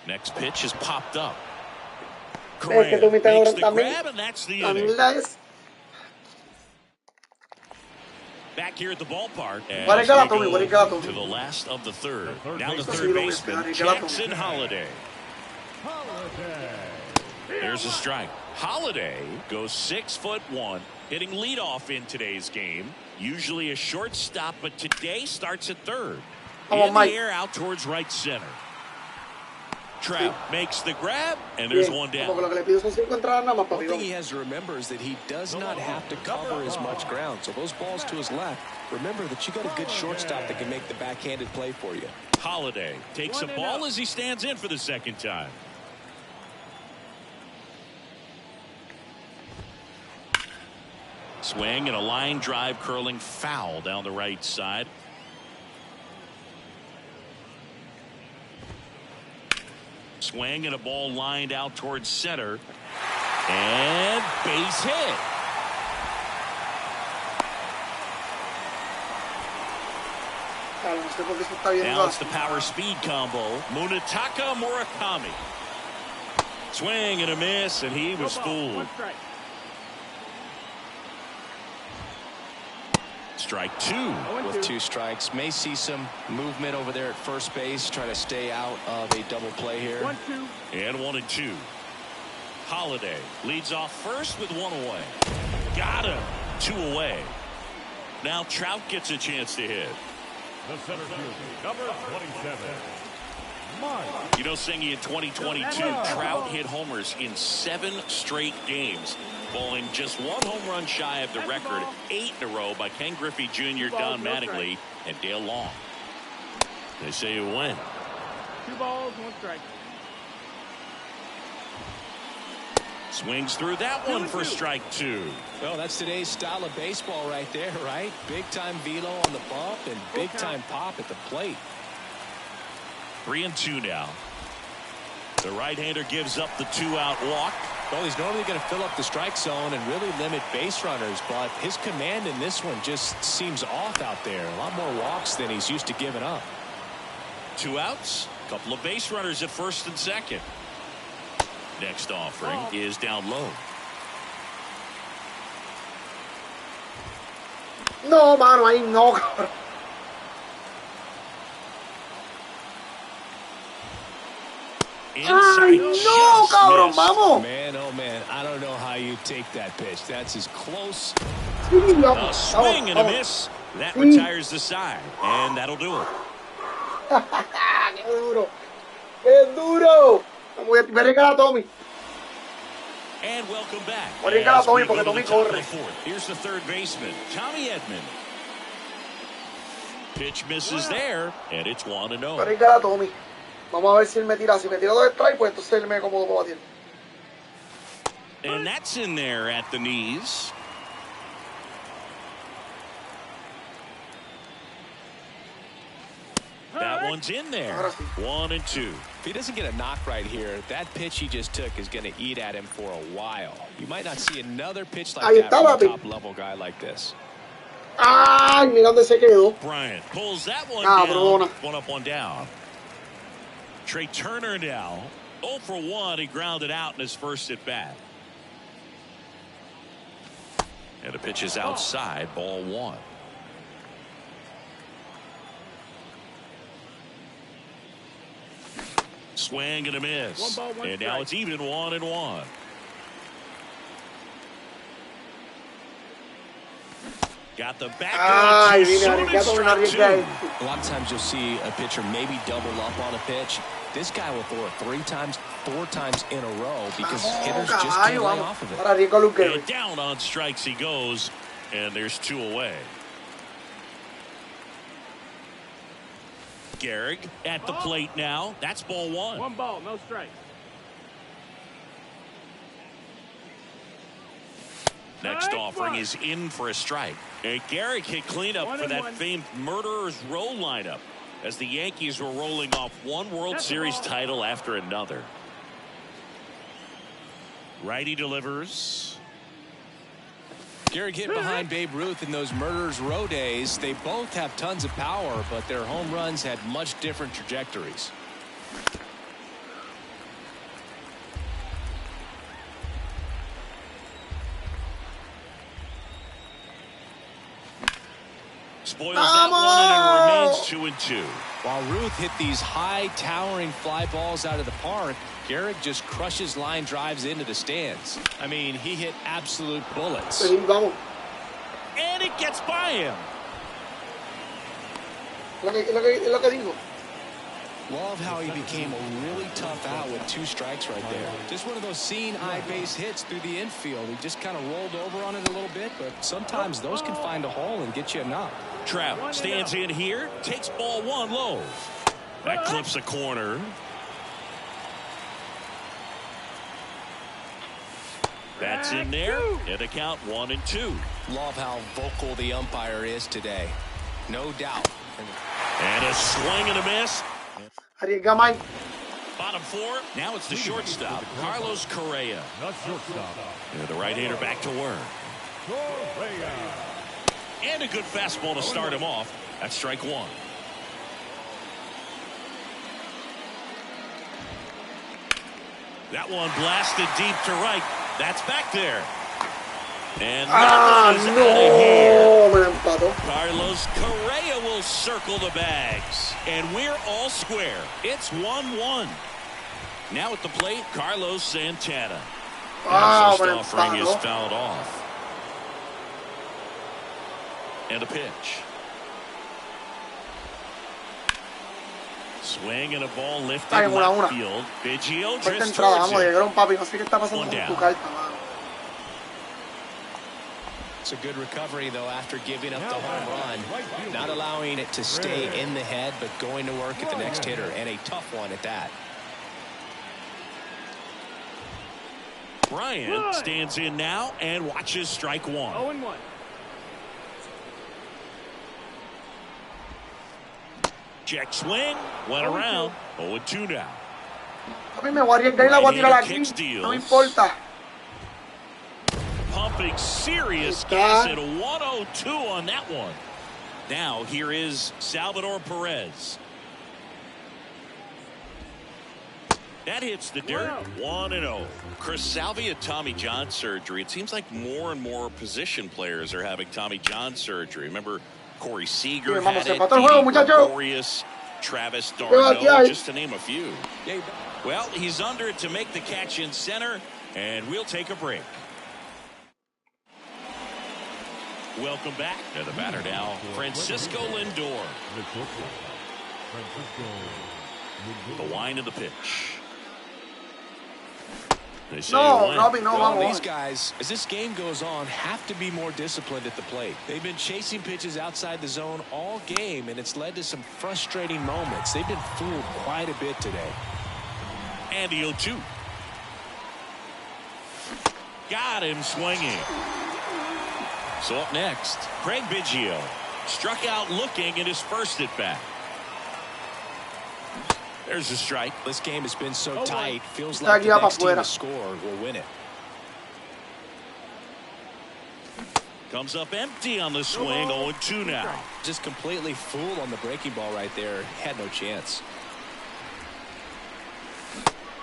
Next pitch is popped up. Es que tú me estás Makes ahora the también. grab, and that's the La inning. mierda es. Back here at the ballpark as Guarda we Tommy, go guarda Tommy. to the last of the third. Now the baseman. third baseman, Jackson Holiday. Holiday. There's a strike. Holiday goes 6'1", hitting leadoff in today's game. Usually a shortstop, but today starts at third. Come on, In Mike. the air out towards right center. Trout makes the grab, and there's one down. Como que lo que le pido son 5 entradas nada más, One papi. thing he has to remember is that he does not have to cover as much ground. So those balls to his left, remember that you got a good shortstop that can make the backhanded play for you. Holiday takes a ball as he stands in for the second time. Swing and a line drive curling foul down the right side. Swing and a ball lined out towards center. And base hit. Now it's the power speed combo. Munetaka Murakami. Swing and a miss, and he was fooled. Strike two. With 2 strikes, may see some movement over there at first base, trying to stay out of a double play here. 1-2. And 1-2. Holiday leads off first with 1 away. Got him. 2 away. Now Trout gets a chance to hit. The center fielder, number 27. You know, Singy, in 2022, Trout hit homers in 7 straight games, falling just 1 home run shy of the record 8 in a row by Ken Griffey Jr., Don Mattingly, and Dale Long. They say you win. 2 balls, 1 strike. Swings through that one for strike 2. Well, that's today's style of baseball right there, right? Big time velo on the bump and big time pop at the plate. 3-2 now. The right-hander gives up the 2-out walk. Well, he's normally going to fill up the strike zone and really limit base runners, but his command in this one just seems off out there. A lot more walks than he's used to giving up. 2 outs, a couple of base runners at first and second. Next offering is down low. No, mano, ahí no. Inside, no, cabrón, vamos. Man, oh man, I don't know how you take that pitch. That's as close. A swing and a miss. That retires the side, and that'll do it. Qué duro. Qué duro. Voy a regalar a Tommy. And welcome back. Voy a regalar a As we Tommy porque go to Tommy the top of corre. the 4th. Here's the third baseman, Tommy Edman. Pitch misses there, and it's 1-0. Voy a regalar a Tommy. Vamos a ver si él me tira. Si me tira 2 strikes, pues entonces él me acomodo para batir. And that's in there at the knees. That one's in there. 1-2. If he doesn't get a knock right here, that pitch he just took is going to eat at him for a while. You might not see another pitch like that from a top-level guy like this. Ay, mira dónde se quedó. Bryant pulls that one Cabrona. down. 1 up, 1 down. Trey Turner now 0 for 1. He grounded out in his first at bat. And the pitch is outside, ball 1. Swing and a miss. 1 ball, 1 and now strike. it's even 1-1. Got the back Ay, door too soon and strike 2. A lot of times you'll see a pitcher maybe double up on a pitch. This guy will throw it 3 times, 4 times in a row because hitters just can't lay off of it. Para Rico Luque. And down on strikes he goes, and there's 2 away. Gehrig at the plate now. That's ball 1. 1 ball, no strike. Next offering is in for a strike. And Gehrig hit cleanup for that 1-1. famed murderer's row lineup as the Yankees were rolling off one World Series title after another. Righty delivers. Gehrig hit behind Babe Ruth in those murderers row days. They both have tons of power, but their home runs had much different trajectories. Spoils that one, and it remains 2-2. While Ruth hit these high towering fly balls out of the park, Gehrig just crushes line drives into the stands. I mean, he hit absolute bullets. Vamos. And it gets by him. Es lo que digo. Love how he became a really tough out with 2 strikes right there. Just one of those seeing eye base hits through the infield. He just kind of rolled over on it a little bit, but sometimes those can find a hole and get you a knock. Trout stands in here, takes ball 1 low. That clips a corner. That's in there, and the count 1-2. Love how vocal the umpire is today. No doubt. And a swing and a miss. Arriesga Mike. Bottom 4. Now it's the shortstop, Carlos Correa. Not shortstop. And the right-hander back to work. Correa. And a good fastball to start him off. That's strike 1. That one blasted deep to right. That's back there. And that one is out of here. Me la empató. Carlos Correa will circle the bags. And we're all square. It's 1-1. Now at the plate, Carlos Santana. Wow, First me la offering is empató. fouled off. And a pitch. Swing and a ball lifted Ay, una. left field. Biggio Fuerte drifts entrada, towards vamos, it. llegaron papi, no sé qué está pasando One con down. tu carta, mano. It's a good recovery, though, after giving up the home run. Not allowing it to stay in the head, but going to work at the next hitter, and a tough one at that. Bryant stands in now and watches strike 1. 0-1. Check swing, went around. 0-2 now. A mí me voy a arriesgar y la voy a tirar aquí. No me importa. Pumping serious Ahí está. gas at 102 on that one. Now here is Salvador Perez. That hits the dirt. 1-0. Chris Salvi had Tommy John surgery. It seems like more and more position players are having Tommy John surgery. Remember, Corey Seager Vamos, had it, empató el juego, Didi muchacho. Gregorius, Travis aquí Darno, hay. just to name a few. Well, he's under it to make the catch in center, and we'll take a break. Welcome back to the batter now, Francisco Lindor. The wind of the pitch. They say No, one. Robbie, no, Well, vamos. these guys, as this game goes on, have to be more disciplined at the plate. They've been chasing pitches outside the zone all game, and it's led to some frustrating moments. They've been fooled quite a bit today. And the 0-2. Got him swinging. So up next, Craig Biggio struck out looking at his first at bat. There's a strike. This game has been so tight. Feels Está like aquí the va pa' next team to afuera. score will win it. Comes up empty on the swing. 0-2 now. Just completely fooled on the breaking ball right there. Had no chance.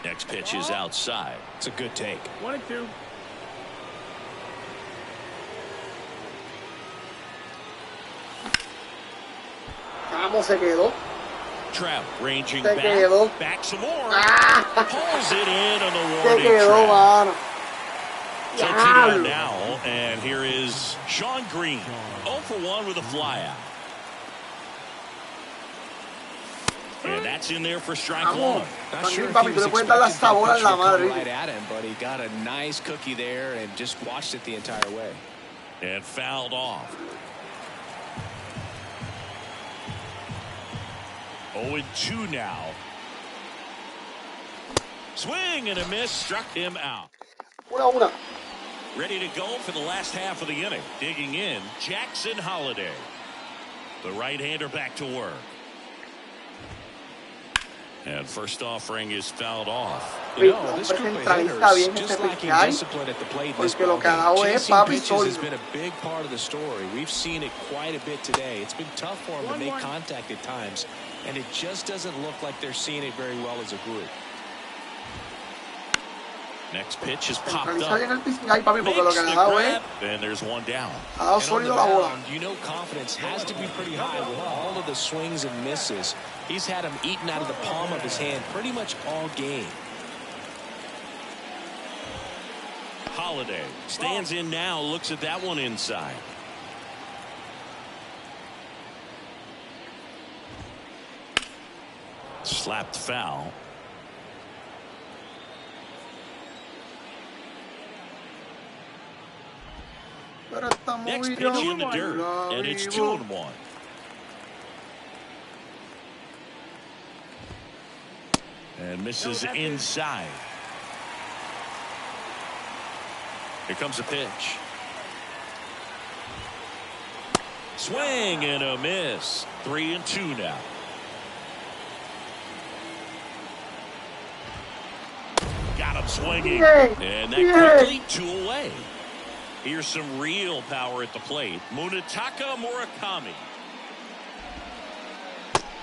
Next pitch is outside. It's a good take. 1-2. Vamos, se quedó. Trout ranging Se back. quedó. Back some more. Ah, Pulls it in on the se warning quedó, track. mano. So 2 down Diablo. now, and here is Sean Green. 0 for 1 with a flyout. And that's in there for strike 1. Vamos. Not sure if Papi, he tú was le puedes dar la expecting for the sabor a pitcher la to come madre. right at him, but he got a nice cookie there and just watched it the entire way. And fouled off. 0-2 now. Swing and a miss, struck him out. 1-1. Ready to go for the last half of the inning. Digging in, Jackson Holiday. The right-hander back to work. And first offering is fouled off. You know, this group of Centralista bien hitters este just lacking pitch, discipline at the plate in this porque lo que ha ballgame. dado es Chasing papi pitches has sólido. been a big part of the story. We've seen it quite a bit today. It's been tough for them to make 1-1. contact at times, and it just doesn't look like they're seeing it very well as a group. Next pitch is popped Centraliza up. bien el pitching ahí, papi, porque lo Makes que the le ha dado es. grab, and there's one down. Ha dado And on the sólido la bola. mound, you know confidence has to be pretty high with all of the swings and misses. He's had them eaten out of the palm of his hand pretty much all game. Holiday stands in now, looks at that one inside. slapped foul. Next pitch in the dirt, and it's 2-1. And misses inside. Here comes a pitch. Swing and a miss. 3-2 now. Got him swinging. And that quickly 2 away. Here's some real power at the plate. Munetaka Murakami.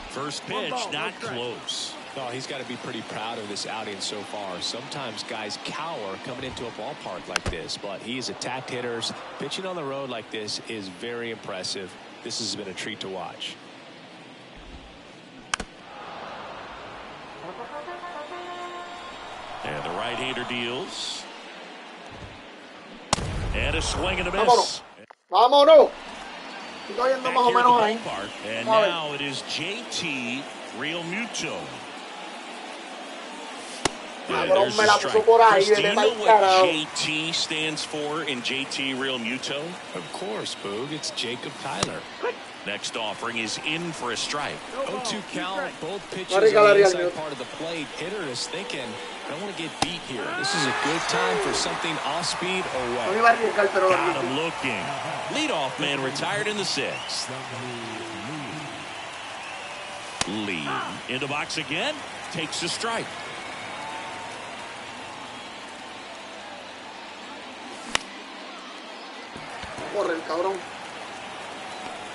First pitch, not close. Oh, he's got to be pretty proud of this outing so far. Sometimes guys cower coming into a ballpark like this, but he's attacked hitters. Pitching on the road like this is very impressive. This has been a treat to watch. And the right-hander deals. And a swing and a miss. Vámonos. Back here at the ballpark, and now it is JT Realmuto. Cabrón, me la puso por ahí. Do you know what JT stands for in JT Realmuto? Of course, Boog. It's Jacob Tyler. Next offering is in for a strike. 0-2 count. Both pitches on the inside part of the plate. Hitter is thinking, I don't want to get beat here. This is a good time for something off speed away. Got him looking. Leadoff man retired in the 6th. Lee in the box again. Takes a strike. Corre el cabrón.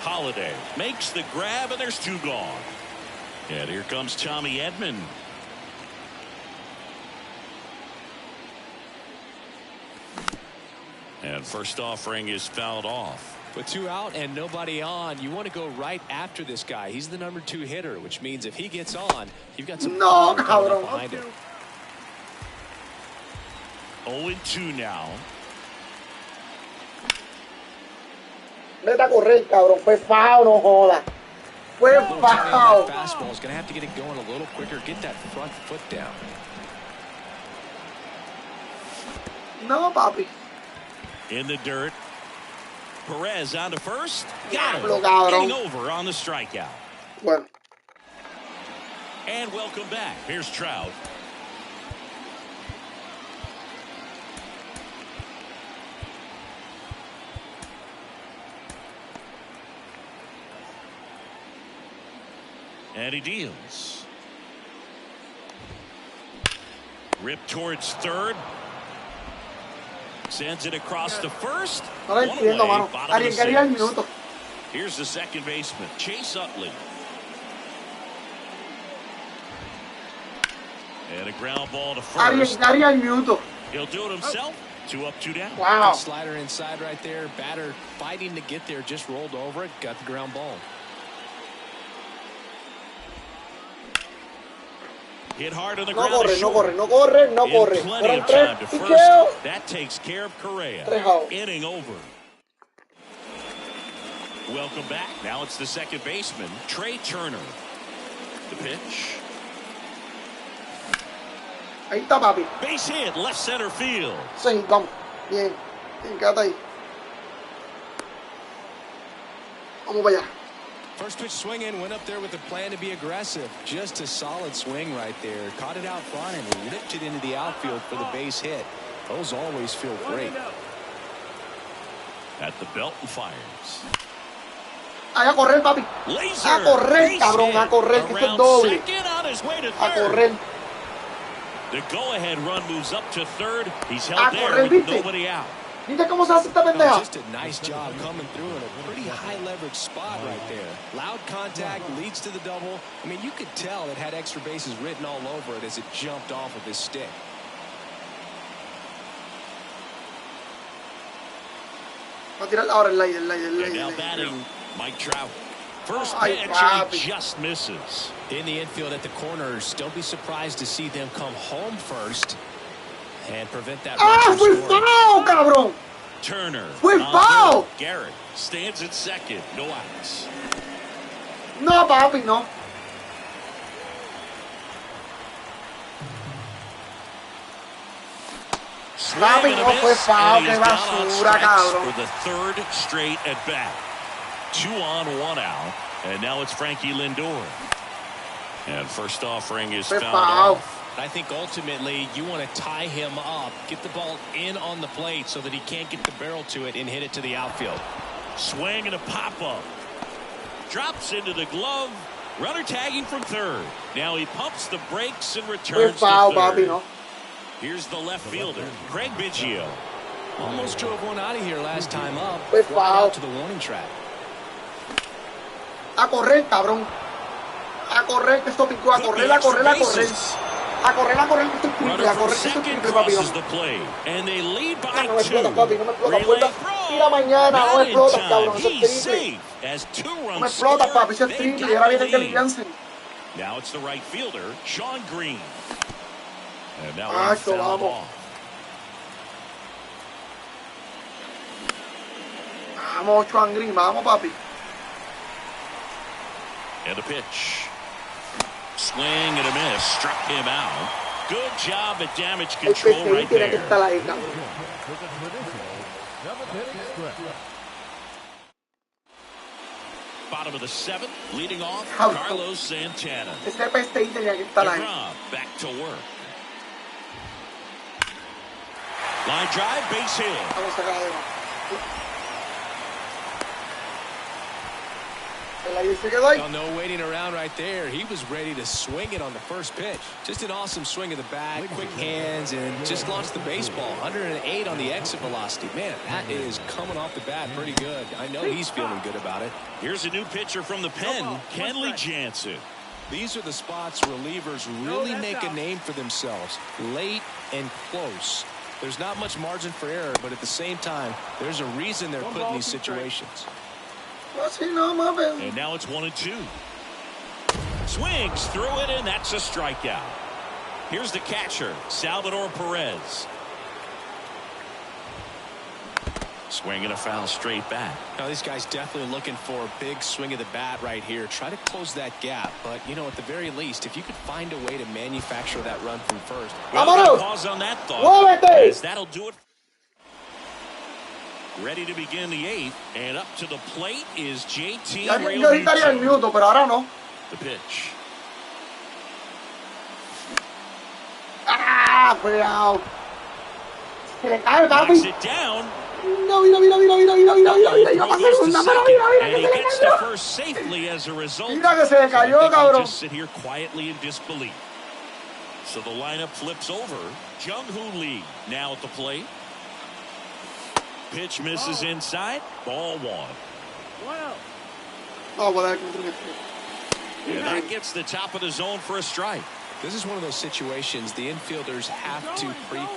Holiday makes the grab, and there's 2 gone. And here comes Tommy Edman. And first offering is fouled off. With 2 out and nobody on, you want to go right after this guy. He's the number 2 hitter, which means if he gets on, you've got some power behind him. 0-2 now. Vete a correr, cabrón. Fue foul, no joda. Fue foul. Fastball is going to have to get it going a little quicker. Get that front foot down. No, papi. In the dirt. Perez on to first. Got him. Getting over on the strikeout. Bueno. And welcome back. Here's Trout. And he deals. Rip towards third. Sends it across to first. Ahora entiendo, mano. Arriesgaría el minuto. Here's the second baseman, Chase Utley. And a ground ball to first. Arriesgaría el minuto. He'll do it himself. 2 up, 2 down. Wow. Slider inside right there. Batter fighting to get there. Just rolled over it. Got the ground ball. Hit hard on the No ground. corre, no corre. Plenty of time to first. That takes care of Correa. Inning over. Welcome back. Now it's the second baseman, Trey Turner. The pitch. Ahí está, papi. Base hit, left center field. Sí, vamos. Bien. Bien, quédate ahí. Vamos para allá. First pitch swing in, went up there with a plan to be aggressive. Just a solid swing right there. Caught it out front and ripped it into the outfield for the base hit. Those always feel great. At the belt and fires. Ahí a correr, papi. A correr, cabrón, a correr, que esto es doble. A correr. The go-ahead run moves up to third. He's held there with nobody out. ¿Viste cómo se hace esta pendeja? Just a nice job coming through in a pretty high leverage spot right there. Loud contact leads to the double. I mean, you could tell it had extra bases written all over it as it jumped off of his stick. Va a tirar ahora el And now batting, Mike Trout. First pitch, he just misses. In the infield at the corners, don't be surprised to see them come home first and prevent that. Fue foul, cabrón. Turner. Fue foul. Garrett stands at second. No outs. No, papi, no. Papi, no fue foul, qué basura, cabrón. For the third straight at bat. 2 on, 1 out. And now it's Frankie Lindor. And first offering is fouled off. I think ultimately you want to tie him up, get the ball in on the plate so that he can't get the barrel to it and hit it to the outfield. Swing and a pop-up. Drops into the glove. Runner tagging from third. Now he pumps the brakes and returns to third. Papi, no. Here's the left fielder, Craig Biggio. Almost drove one out of here last time up. Right out to the warning track. A correr, cabrón. A correr, que esto picó. A correr, a correr, a correr. A correr, a correr, que esto es triple. A correr, que esto es triple, papi. No me explotas, papi, no me explotas. Tira mañana, no me explotas, cabrón. Eso es triple. No me explotas, papi, eso es triple. Y ahora viene el Kelly Jansen. Now it's the right fielder, Sean Green. And now Ah, fouled off. Vamos, Sean Green, vamos, papi. And a pitch. Swing and a miss. Struck him out. Good job at damage control right there. Bottom of the 7th, leading off, Carlos Santana. Back to work. Line drive, base hit. Well, no waiting around right there. He was ready to swing it on the first pitch. Just an awesome swing of the bat, quick hands, and just launched the baseball. 108 on the exit velocity. Man, that is coming off the bat pretty good. I know he's feeling good about it. Here's a new pitcher from the pen, Kenley Jansen. These are the spots relievers really make a name for themselves. Late and close. There's not much margin for error, but at the same time, there's a reason they're put in these situations. And now it's 1-2. Swings through it, and that's a strikeout. Here's the catcher, Salvador Perez. Swing and a foul straight back. Now these guys definitely looking for a big swing of the bat right here. Try to close that gap. But, you know, at the very least, if you could find a way to manufacture that run from first. Well, pause on that thought, as that'll do it. Ready to begin the 8th, and up to the plate is JT Realmuto. The pitch. Knocks it down. And he gets to first safely as a result. I think he'll just sit here quietly in disbelief. So the lineup flips over. Jung-Hoo Lee now at the plate. Pitch misses inside. Ball 1. And that gets the top of the zone for a strike. This is one of those situations the infielders have to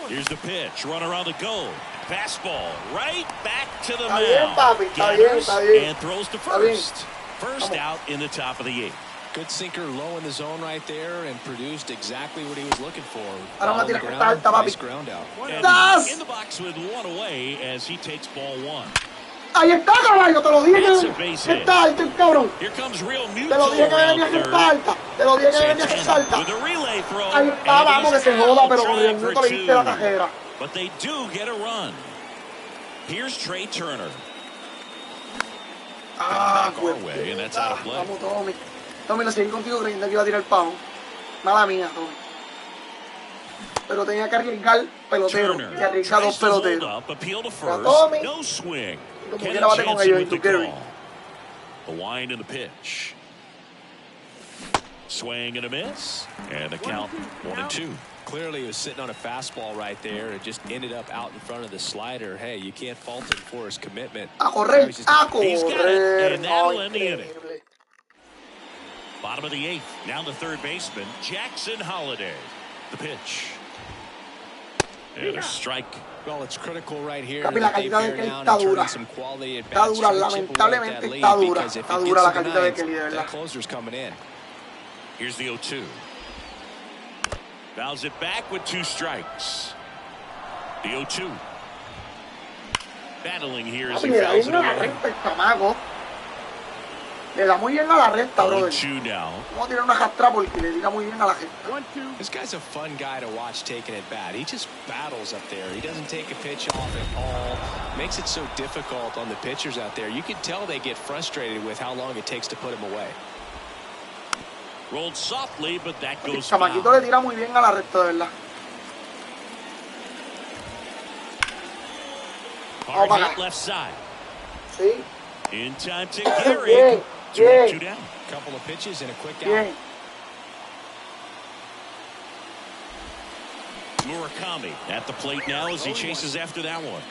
Here's the pitch. Run around the goal. Fastball right back to the mound. Gathers and throws to first. First out in the top of the 8th. Good sinker low in the zone right there and produced exactly what he was looking for. Nice ground out. And in the box with 1 away as he takes ball 1. Ahí está, caballo, te lo dije que está alto el cabrón. Here comes Realmuto. Te lo dije que venía a hacer falta. Te lo dije que venía a hacer falta. Ahí está, vamos que se joda, pero con Realmuto le diste la cajera. But they do get a run. Here's Trey Turner. Back our way, and that's out of play. Vamos, Tommy. Tommy, lo seguí contigo creyendo que iba a tirar el pavo. Mala mía, Tommy. Pero tenía que arriesgar pelotero. Y arriesgar 2 peloteros. Pero Tommy, como quiera bate con ellos en tu carry. The wind and the pitch. Swing and a miss. And the count 1-2. Clearly he was sitting on a fastball right there and just ended up out in front of the slider. Hey, you can't fault him for his commitment. A correr, a correr. He's got it, and that'll end the inning. Bottom of the 8th. Now the third baseman, Jackson Holliday. The pitch. And a strike. Well, it's critical right here. Capi, la calidad de Kelly está dura. Está dura, lamentablemente está dura. Está dura la calidad de Kelly, de verdad. Closer's coming in. Here's the 0-2. Fouls it back with 2 strikes. The 0-2. Battling here as he fouls it away. Le da muy bien a la recta, brother. 0-2 now. Vamos a tirar una jastra porque le tira muy bien a la recta. 1-2. This guy's a fun guy to watch taking it bat. He just battles up there. He doesn't take a pitch off at all. Makes it so difficult on the pitchers out there. You can tell they get frustrated with how long it takes to put him away. Rolled softly, but that goes Chamaquito foul. le tira muy bien a la recta, de verdad. Hard para hit acá. left side. Sí. In time to carry. Bien, 2 bien. down. Couple of pitches and a quick out. Bien. Murakami at the plate now as he chases after that one.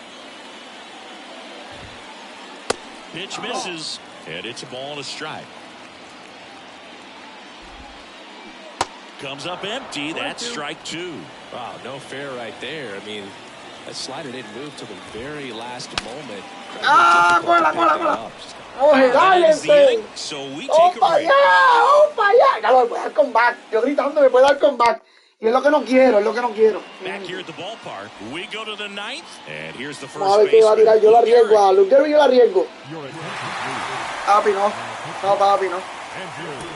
Pitch misses, and it's a ball and a strike. Comes up empty. That's strike 2. Wow, no fair right there. I mean, that slider didn't move till the very last moment. Ah, cola, cola, cola. Oye, That is the dale, inning, so we ¡Oh, take a para break. allá! ¡Oh, para allá! Ya lo me puede dar comeback. Yo gritando, me puede dar comeback. Y es lo que no quiero, es lo que no quiero. Back here at the ballpark, we go to the 9th, and here's the Vamos a first ver qué va a tirar. baseman. Yo la arriesgo a Luquero y yo la arriesgo. Your attention, please. Papi, no. No, papi, no. And here.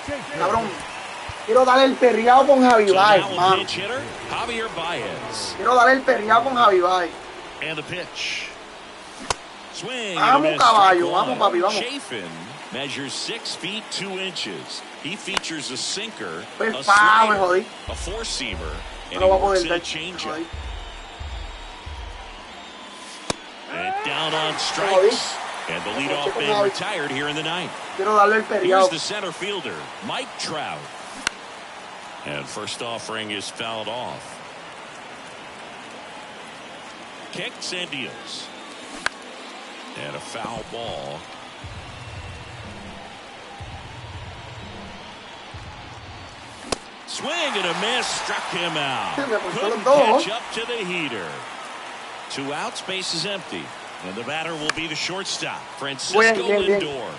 Take care. Cabrón. Quiero darle el perreado con Javi So Baez, now a mano. pinch hitter, Javier Baez. Quiero darle el perreado con Javi Baez. And the pitch. Swing. Vamos, and a miss, caballo, strike vamos, one. papi, vamos. Chafin measures 6 feet 2 inches. He features a sinker, Pues, a pa, me slider, jodí. a four-seamer, and No he va a works poder in a dar. changeup. Jodí. And down on strikes. And the leadoff man Javi. retired here in the 9th. Quiero darle el Here's perreado. the center fielder, Mike Trout. And first offering is fouled off. Kicks and deals. And a foul ball. Swing and a miss, struck him out. Me puso Couldn't los dos. catch up to the heater. 2 outs, base is empty. And the batter will be the shortstop, Francisco Bien, bien. Lindor.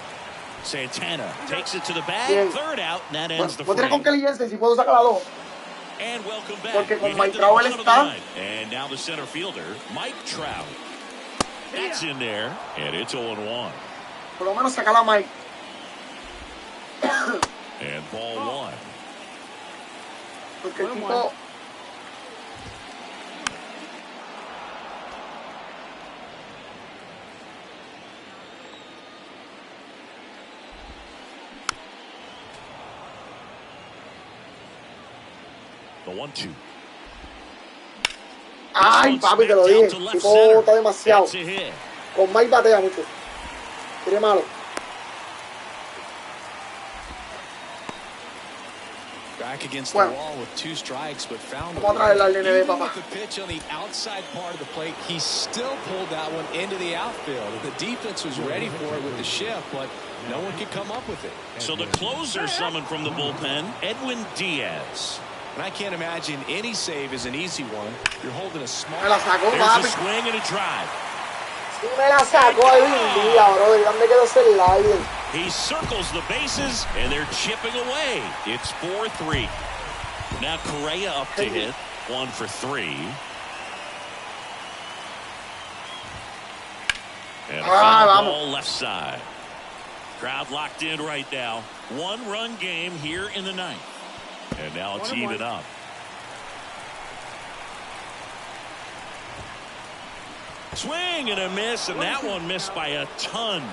Santana takes it to the bag, Bien. 3rd out, and that ends the Voy a tener con frame. Kelly si puedo sacar a dos. And welcome back. Porque con We head Mike to the Trout él bottom of the está. 9th. And now the center fielder, Mike Trout. That's in there, and it's 0-1. Por lo menos sacar a Mike. And ball 1. Porque el tipo. The 1-2. Ay, papi, te lo dije. El tipo está demasiado. That's a hit. Con Mike batea mucho. Tiene malo. Back against Bueno. the wall with 2 strikes, but found Vamos a traerle al nene de even papá. with the pitch on the outside part of the plate, he still pulled that one into the outfield. The defense was ready for it with the shift, but no one could come up with it. So the closer summoned from the bullpen, Edwin Diaz. And I can't imagine any save is an easy one. You're holding a small. Me la sacó, There's a papi. swing and a drive. Sí, me la sacó ahí un día, bro. ¿Dónde quedó ese slider? He circles the bases, and they're chipping away. It's 4-3. Now Correa up to hit, 1 for 3. And a foul vamos. ball left side. Crowd locked in right now. 1-run game here in the 9th. And now it's 1-1. even up. Swing and a miss, and that one missed by a ton.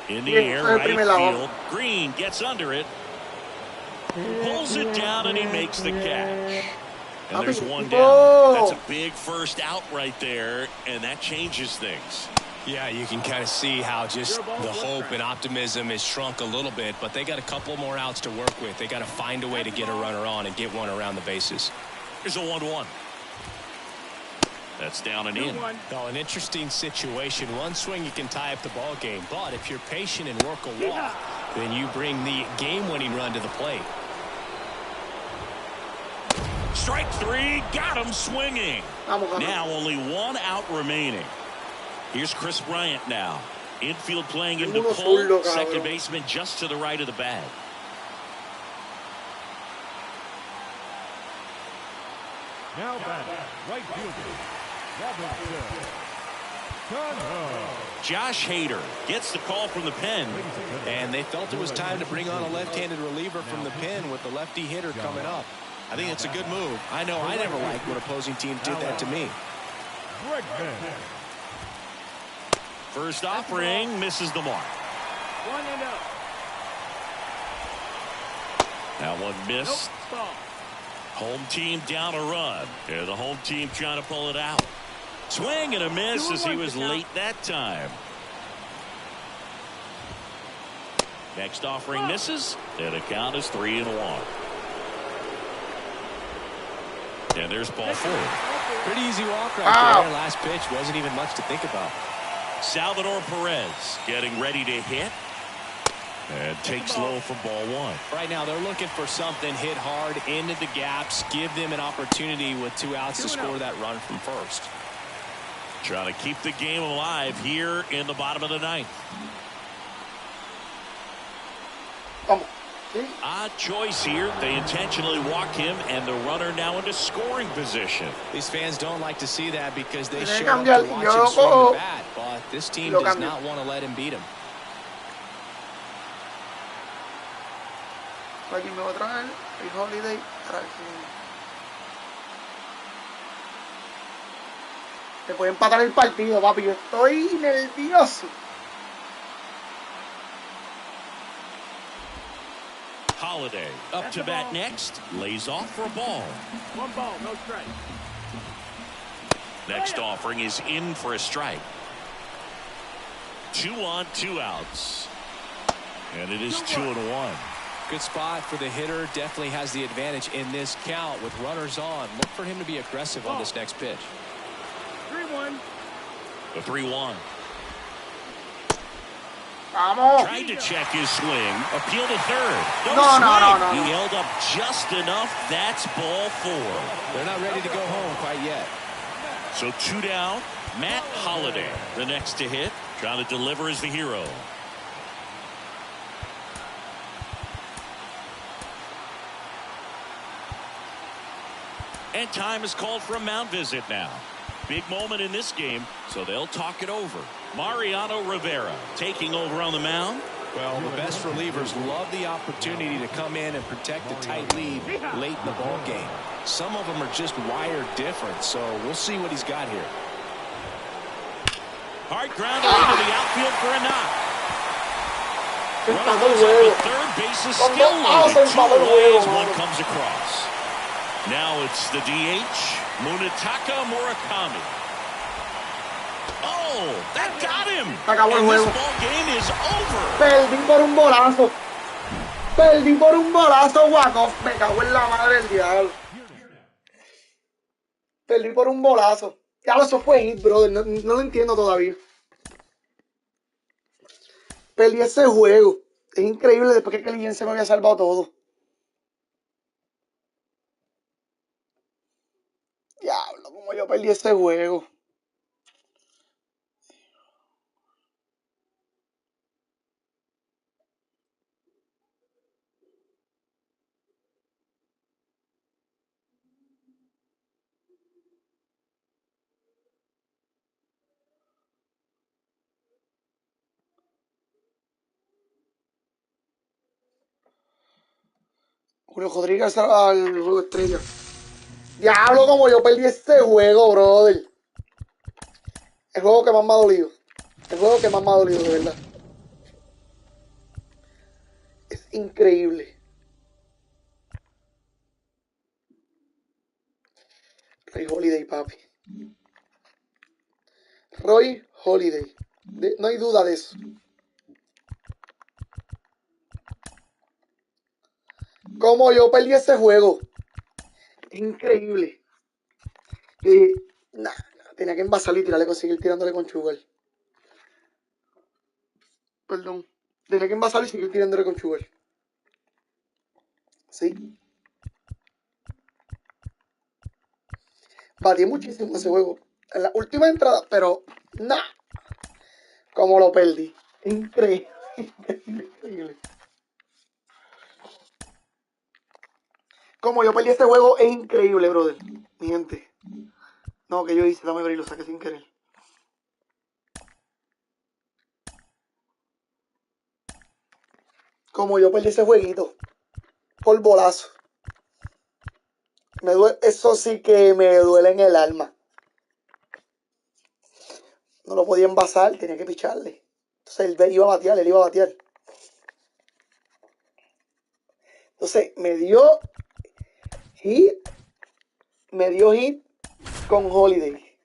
In the Bien, air, fue el right primer lado. field. Green gets under it. Pulls it down, and he makes the catch. And there's one down. That's a big first out right there, and that changes things. Yeah, you can kind of see how just the hope and optimism is shrunk a little bit, but they got a couple more outs to work with. They got to find a way to get a runner on and get one around the bases. Here's a 1-1. That's down and in. 2-1. Oh, an interesting situation. One swing, you can tie up the ball game, but if you're patient and work a walk, then you bring the game-winning run to the plate. Strike 3, got him swinging. Vamos. Now only 1 out remaining. Here's Chris Bryant now. Infield playing into Uno pull. zurdo, cabrón. Second baseman just to the right of the bag. Now batting, right fielder, Robinson. Josh Hader gets the call from the pen. And they felt it was time to bring on a left-handed reliever from the pen with the lefty hitter coming up. I think it's a good move. I know I never liked when opposing teams did that to me. First offering misses the mark. 1-0. That one missed. Nope, ball. Home team down a run. And the home team trying to pull it out. Swing and a miss as he was late that time. Next offering misses. And the count is 3-1. And there's ball 4. Pretty easy walk right there. Last pitch wasn't even much to think about. Salvador Perez getting ready to hit. And takes low for ball 1. Right now they're looking for something, hit hard into the gaps, give them an opportunity with 2 outs to score that run from first. Trying to keep the game alive here in the bottom of the 9th. Odd choice here. They intentionally walk him, and the runner now into scoring position. These fans don't like to see that because they show up to watch him swing the bat, but this team does not want to let him beat him. Aquí me voy a traer el holiday para que te puede empatar el partido, papi. Yo estoy nervioso. Holiday up to bat next. Lays off for a ball. 1 ball, no strike. Next offering is in for a strike. 2 on, 2 outs. And it is 2-1. Good spot for the hitter. Definitely has the advantage in this count with runners on. Look for him to be aggressive on this next pitch. 3-1. The 3-1. Vamos. Tried to check his swing. Appeal to third. No. He held up just enough. That's ball 4. They're not ready to go home quite yet. So 2 down. Matt Holliday, the next to hit. Trying to deliver as the hero. And time is called for a mound visit now. Big moment in this game, so they'll talk it over. Mariano Rivera taking over on the mound. Well, the best relievers love the opportunity to come in and protect a tight lead late in the ball game. Some of them are just wired different, so we'll see what he's got here. Hard grounder into the outfield for a knock. Runner goes up to third, base is still loaded. 2 away as one comes across. Now it's the DH, Munetaka Murakami. Oh, that got him. And this ball game is over. Perdí por un bolazo. Perdí por un bolazo, guaco. Me cago en la madre del diablo. Perdí por un bolazo. Ya eso fue hit, brother. No lo entiendo todavía. Perdí ese juego. Es increíble después que Feliz se me había salvado todo. Diablo, como yo perdí ese juego. Julio Rodríguez al juego estrella. Diablo, como yo perdí este juego, brother. El juego que más me ha dolido. El juego que más me ha dolido, de verdad. Es increíble. Roy Holiday, papi. Roy Holiday. No hay duda de eso. Como yo perdí ese juego. Es increíble. Y tenía que envasarlo y tirarle, seguir tirándole con Sugar. Perdón. Tenía que envasarlo y seguir tirándole con Sugar. Sí. Batí muchísimo ese juego. En la última entrada, pero nada. Como lo perdí. Increíble. Increíble. Como yo perdí este juego es increíble, brother. Mi gente. No, que yo hice, dame ver y lo saqué sin querer. Como yo perdí ese jueguito. Por bolazo. Me duele, eso sí que me duele en el alma. No lo podía envasar, tenía que picharle. Entonces él iba a batear. Entonces me dio hit con Holiday.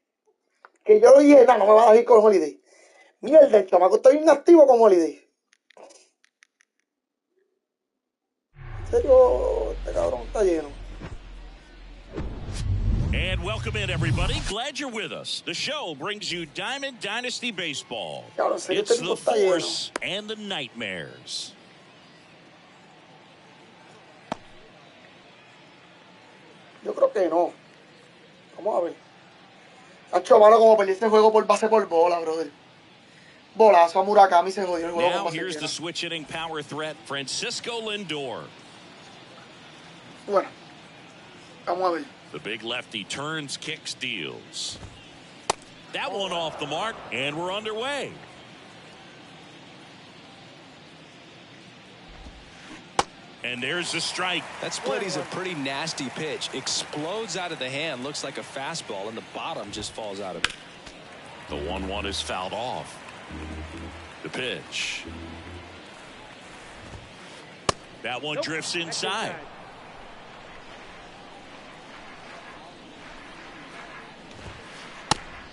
Que yo lo dije, no me va a dar hit con Holiday. Mierda, el chamaco está inactivo con Holiday. En serio, este cabrón está lleno. And welcome in, everybody. Glad you're with us. The show brings you Diamond Dynasty Baseball. Cabrón, en serio, It's este tipo the está lleno. force and the nightmares. Yo creo que no. Vamos a ver. Hacho, mano, como perdí este juego por base por bola, brother. Bolazo a Murakami, se jodió el juego con Now base here's llena. the switch hitting power threat, Francisco Lindor. Bueno, vamos a ver. The big lefty turns, kicks, deals. That one off the mark, and we're underway. And there's the strike. That split is a pretty nasty pitch. Explodes out of the hand, looks like a fastball, and the bottom just falls out of it. The 1-1 is fouled off. The pitch. That one drifts inside.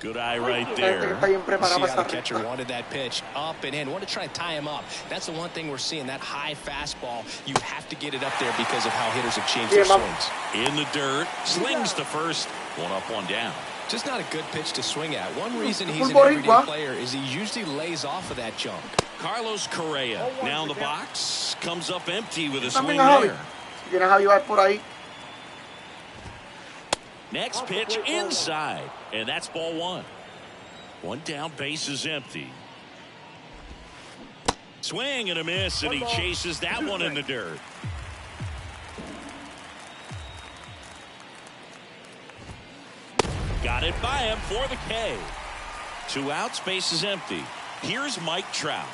Good eye right there. Está bien See preparado how para the esa catcher recta. wanted that pitch up and in. Wanted to try and tie him up. That's the one thing we're seeing, that high fastball. You have to get it up there because of how hitters have changed their swings. In the dirt, slings to first. One up, one down. Just not a good pitch to swing at. One reason he's an Fútbol everyday igual. player is he usually lays off of that junk. Carlos Correa now in the box. Comes up empty with a swing También a Javi. there. Si tienes a Javi por ahí. Next pitch inside. And that's ball one. One down, base is empty. Swing and a miss, and he chases that one in the dirt. Got it by him for the K. 2 outs, base is empty. Here's Mike Trout.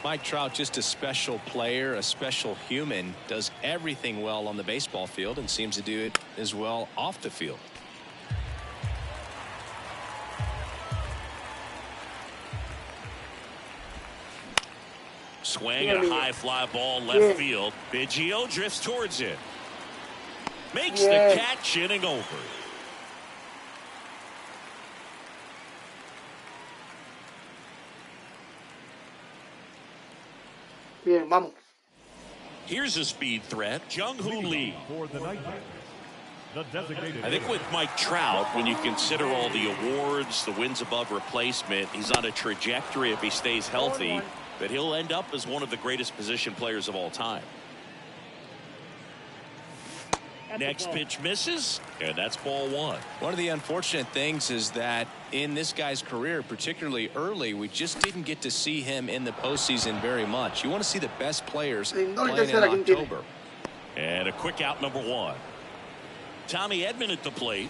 Mike Trout, just a special player, a special human, does everything well on the baseball field and seems to do it as well off the field. Swing and a high fly ball left field. Biggio drifts towards it. Makes the catch, inning over. Bien, vamos. Here's a speed threat, Jung-Hoo Lee. For the Nightmares, the designated I think with Mike Trout, when you consider all the awards, the wins above replacement, he's on a trajectory if he stays healthy, but he'll end up as one of the greatest position players of all time. Next pitch misses, and that's ball one. One of the unfortunate things is that in this guy's career, particularly early, we just didn't get to see him in the postseason very much. You want to see the best players playing in October. And a quick out, number one. Tommy Edman at the plate.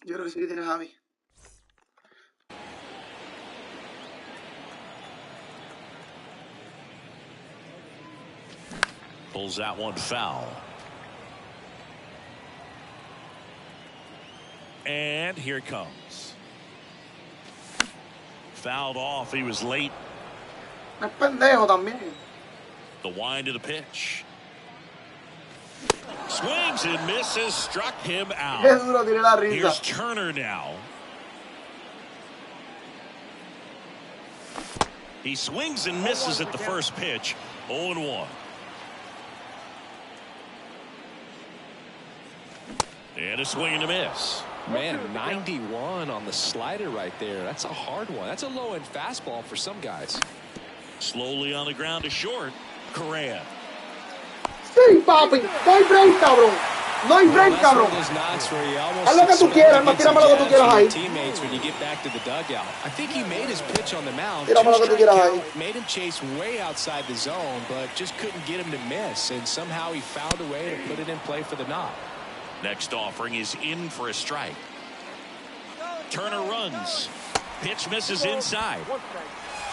Yo creo que sí que tiene Javi. Pulls that one foul. And here it comes. Fouled off. He was late. Es pendejo también. The wind of the pitch. Swings and misses. Struck him Qué out. duro tiene la Here's risa. Turner now. He swings and misses at the first pitch. 0-1. And a swing and a miss. Man, 91 on the slider right there. That's a hard one. That's a low-end fastball for some guys. Slowly on the ground to short. Correa. Sí, papi. No hay break, cabrón. No hay break, cabrón. Haz lo que tú quieras, no tírame lo que tú quieras ahí. Teammates when you get back to the dugout. I think he made his pitch on the mound. Tírame lo que tú quieras ahí. Made him chase way outside the zone, but just couldn't get him to miss. And somehow he found a way to put it in play for the knock. Next offering is in for a strike. Turner runs. Pitch misses inside. One strike.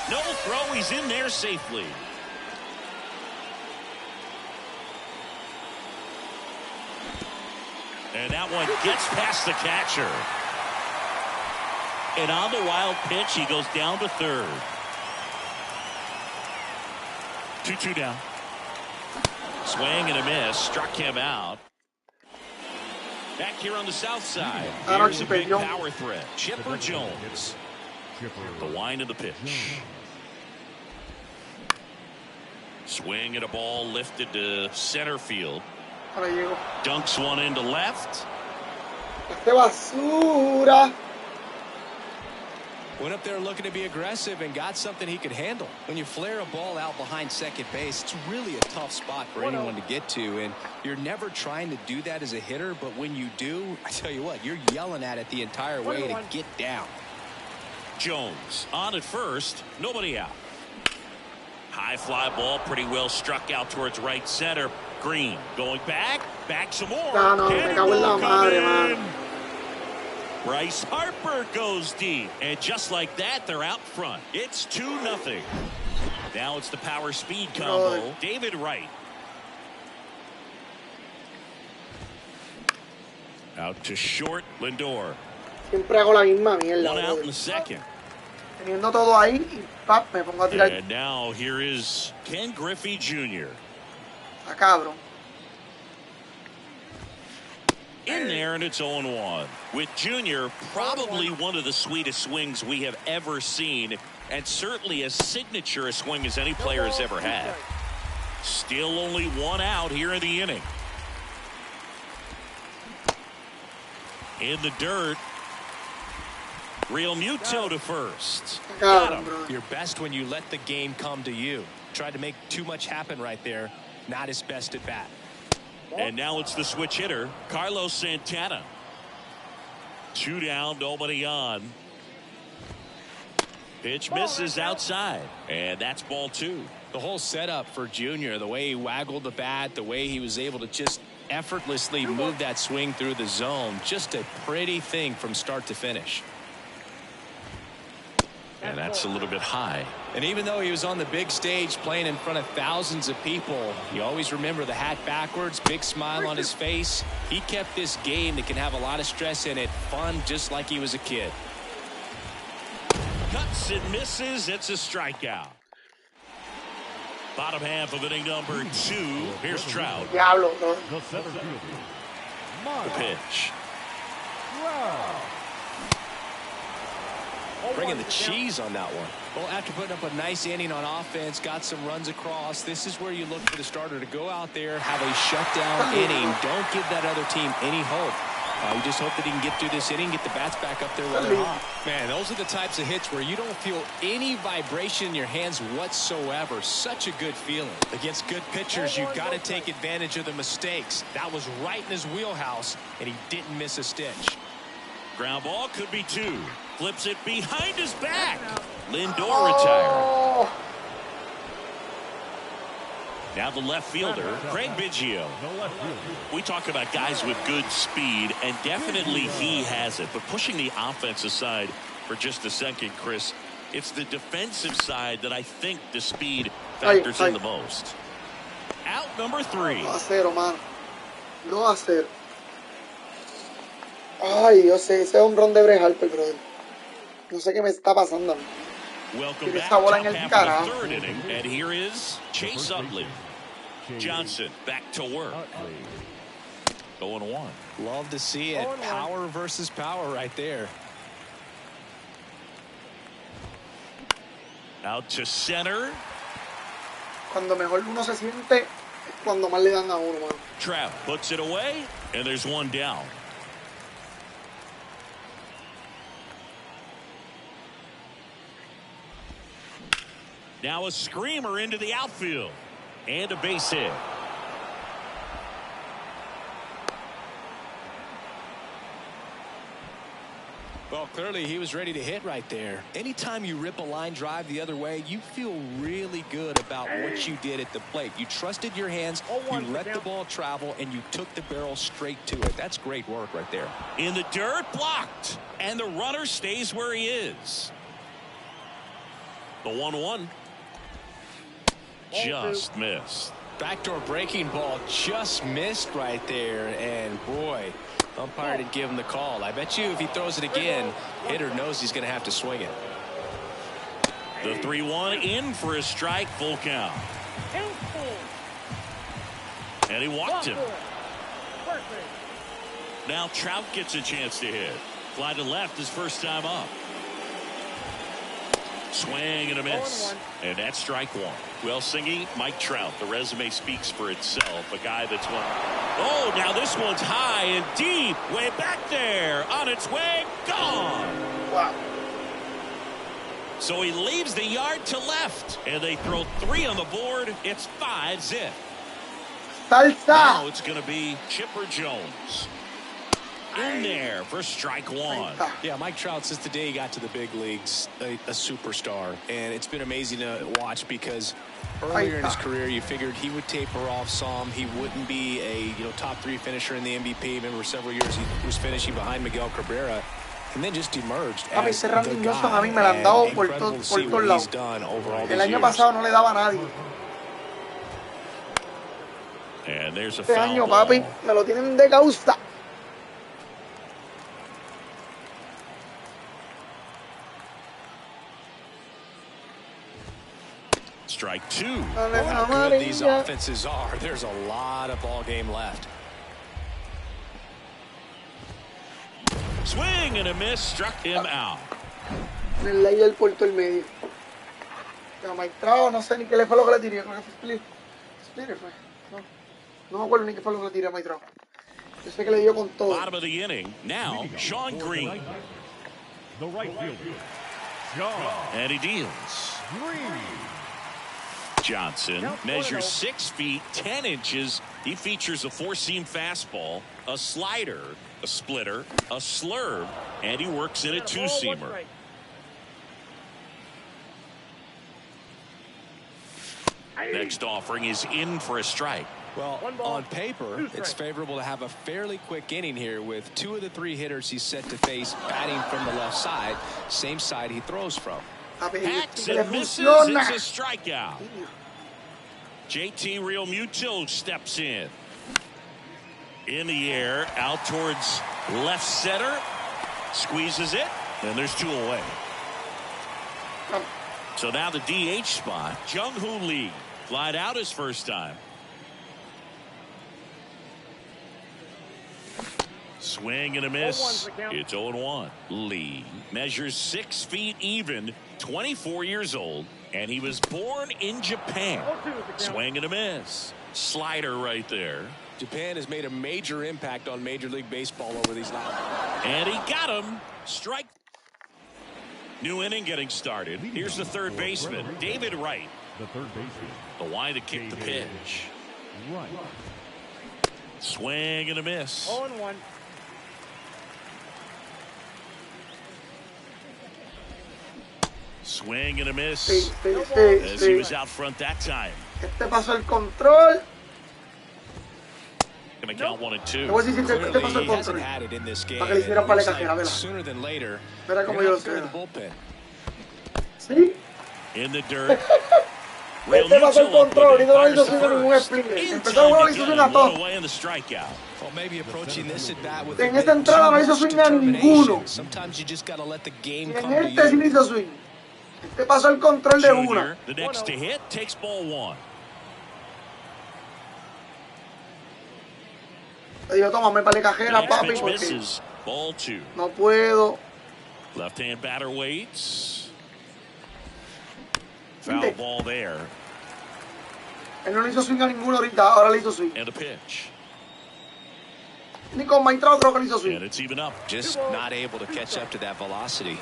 No throw. He's in there safely. And that one gets past the catcher. And on the wild pitch, he goes down to third. 2-2 down. Swing and a miss. Struck him out. Back here on the south side. Here's a big power threat. Chipper Jones. The wind of the pitch. Swing and a ball lifted to center field. Dunks one into left. ¡Qué basura! Went up there looking to be aggressive and got something he could handle. When you flare a ball out behind second base, it's really a tough spot for anyone to get to, and you're never trying to do that as a hitter, but when you do, I tell you what, you're yelling at it the entire way to get down. Jones on at first, nobody out. High fly ball, pretty well struck out towards right center. Green going back some more. No, me cago en la madre, man. Bryce Harper goes deep, and just like that, they're out front. It's 2-0. Now it's the power speed combo. David Wright. Out to short, Lindor. Siempre hago la misma mierda. One out in the second. Teniendo todo ahí, y pap, me pongo a tirar. And now here is Ken Griffey Jr. A cabrón. In there, and it's 0-1. With Junior, probably one of the sweetest swings we have ever seen, and certainly as signature a swing as any player has ever had. Still only one out here in the inning. In the dirt. Real Muto to first. Got him. You're best when you let the game come to you. Tried to make too much happen right there. Not his best at bat. And now it's the switch hitter, Carlos Santana. 2 down, nobody on. Pitch misses outside, and that's ball 2. The whole setup for Junior, the way he waggled the bat, the way he was able to just effortlessly move that swing through the zone, just a pretty thing from start to finish. And that's a little bit high. And even though he was on the big stage playing in front of thousands of people, you always remember the hat backwards, big smile on his face. He kept this game that can have a lot of stress in it fun, just like he was a kid. Cuts and misses. It's a strikeout. Bottom half of inning number 2. Here's Trout. Diablo, bro. The center fielder, The pitch. Bringing the cheese on that one. Well, after putting up a nice inning on offense, got some runs across, this is where you look for the starter to go out there, have a shutdown inning. Don't give that other team any hope. You just hope that he can get through this inning, get the bats back up there while they're hot. Man, those are the types of hits where you don't feel any vibration in your hands whatsoever. Such a good feeling. Against good pitchers, you've got to take advantage of the mistakes. That was right in his wheelhouse, and he didn't miss a stitch. Ground ball could be 2. Flips it behind his back. Lindor retired. Now the left fielder, Craig Biggio. We talk about guys with good speed, and definitely he has it. But pushing the offense aside for just a second, Chris, it's the defensive side that I think the speed factors in the most. Out number 3. 2-0, man. 2-0. Ay, yo sé, ese es un ron de Bryce Harper, brother. No sé qué me está pasando. Welcome back. Top half of the 3rd inning, and here is Chase Utley. Johnson back to work. 0-1. Love to see it. Power versus power right there. Out to center. Cuando mejor uno se siente es cuando más le dan a uno, man. Trout puts it away, and there's one down. Now a screamer into the outfield. And a base hit. Well, clearly he was ready to hit right there. Anytime you rip a line drive the other way, you feel really good about what you did at the plate. You trusted your hands, you let the ball travel, and you took the barrel straight to it. That's great work right there. In the dirt, blocked, and the runner stays where he is. The 1-1 just missed. Backdoor breaking ball just missed right there, and boy, umpire didn't give him the call. I bet you if he throws it again, hitter knows he's going to have to swing it. The 3-1 in for a strike, full count. And he walked him. Now Trout gets a chance to hit. Fly to left his first time up. Swing and a miss. And that's strike one. Well, Singy, Mike Trout, the resume speaks for itself. A guy that's won. Oh, now this one's high and deep. Way back there. On its way. Gone. Wow. So he leaves the yard to left. And they throw 3 on the board. It's 5-zip. Salsa. Now it's going to be Chipper Jones. In there for strike one. Yeah, Mike Trout, since the day he got to the big leagues, a superstar. And it's been amazing to watch because earlier in his career, you figured he would taper off some. He wouldn't be a top 3 finisher in the MVP. Remember, several years he was finishing behind Miguel Cabrera. And then just emerged as the guy. A mí me la han dado por todos lados. El año pasado no le daba a nadie. And there's a Este foul año, ball. papi, me lo tienen de causa. Strike 2. How good these offenses are. There's a lot of ball game left. Swing and a miss, struck him out. En el ley del puerto el medio. Ya, Maestrado, no sé ni qué le fue lo que le tiré. Creo que fue Split. Split fue. No me acuerdo ni qué fue lo que le tiré a Maestrado. Yo sé que le dio con todo. Bottom of the inning. Now, Sean Green. The right fielder, Sean And he deals. Johnson measures 6 feet 10 inches. He features a 4-seam fastball, a slider, a splitter, a slurve, and he works in a 2-seamer. Next offering is in for a strike. Well, on paper, it's favorable to have a fairly quick inning here with 2 of the 3 hitters he's set to face batting from the left side, same side he throws from. Hacks and misses. It's a strikeout. JT Realmuto steps in. In the air, out towards left center. Squeezes it, and there's 2 away. So now the DH spot, Jung-Hoo Lee. Flied out his first time. Swing and a miss. It's 0-1. Lee measures 6 feet even, 24 years old, and he was born in Japan. Swing and a miss. Slider right there. Japan has made a major impact on Major League Baseball over these last. And he got him. Strike. New inning getting started. Here's the third baseman, David Wright. The third baseman. The line to kick the pitch. Right. Swing and a miss. 0-1. Swing and a miss. Sí. As he was out front that time. Este pasó el control. Gonna count 1 and 2. Te voy a decir que este pasó el He hasn't control. had it in this game. Para que le hicieran para la cajera, vela. Sooner than later. Mira cómo You're yo lo not fair to sé. the bullpen. Sí. In the dirt. Este pasó el control. Ahorita no hizo swing a ningún split. Empezó el juego y hizo swing a todo. Away in the strikeout. Well, maybe approaching this at bat with En esta entrada no hizo swing a ninguno. Sometimes you just got to let the game Y come en to este sí you. le hizo swing. Este pasó el control de Junior, una. the next to hit, takes ball 1. Le digo, tómame para la The cajera, next papi, pitch porque misses. Ball 2. no puedo. Left-hand batter waits. Foul ball there. Él no le hizo swing a ninguno ahorita, ahora le hizo swing. And a pitch. Ni con Maestrado creo que le hizo And swing. it's even up. Just not able to catch up to that velocity.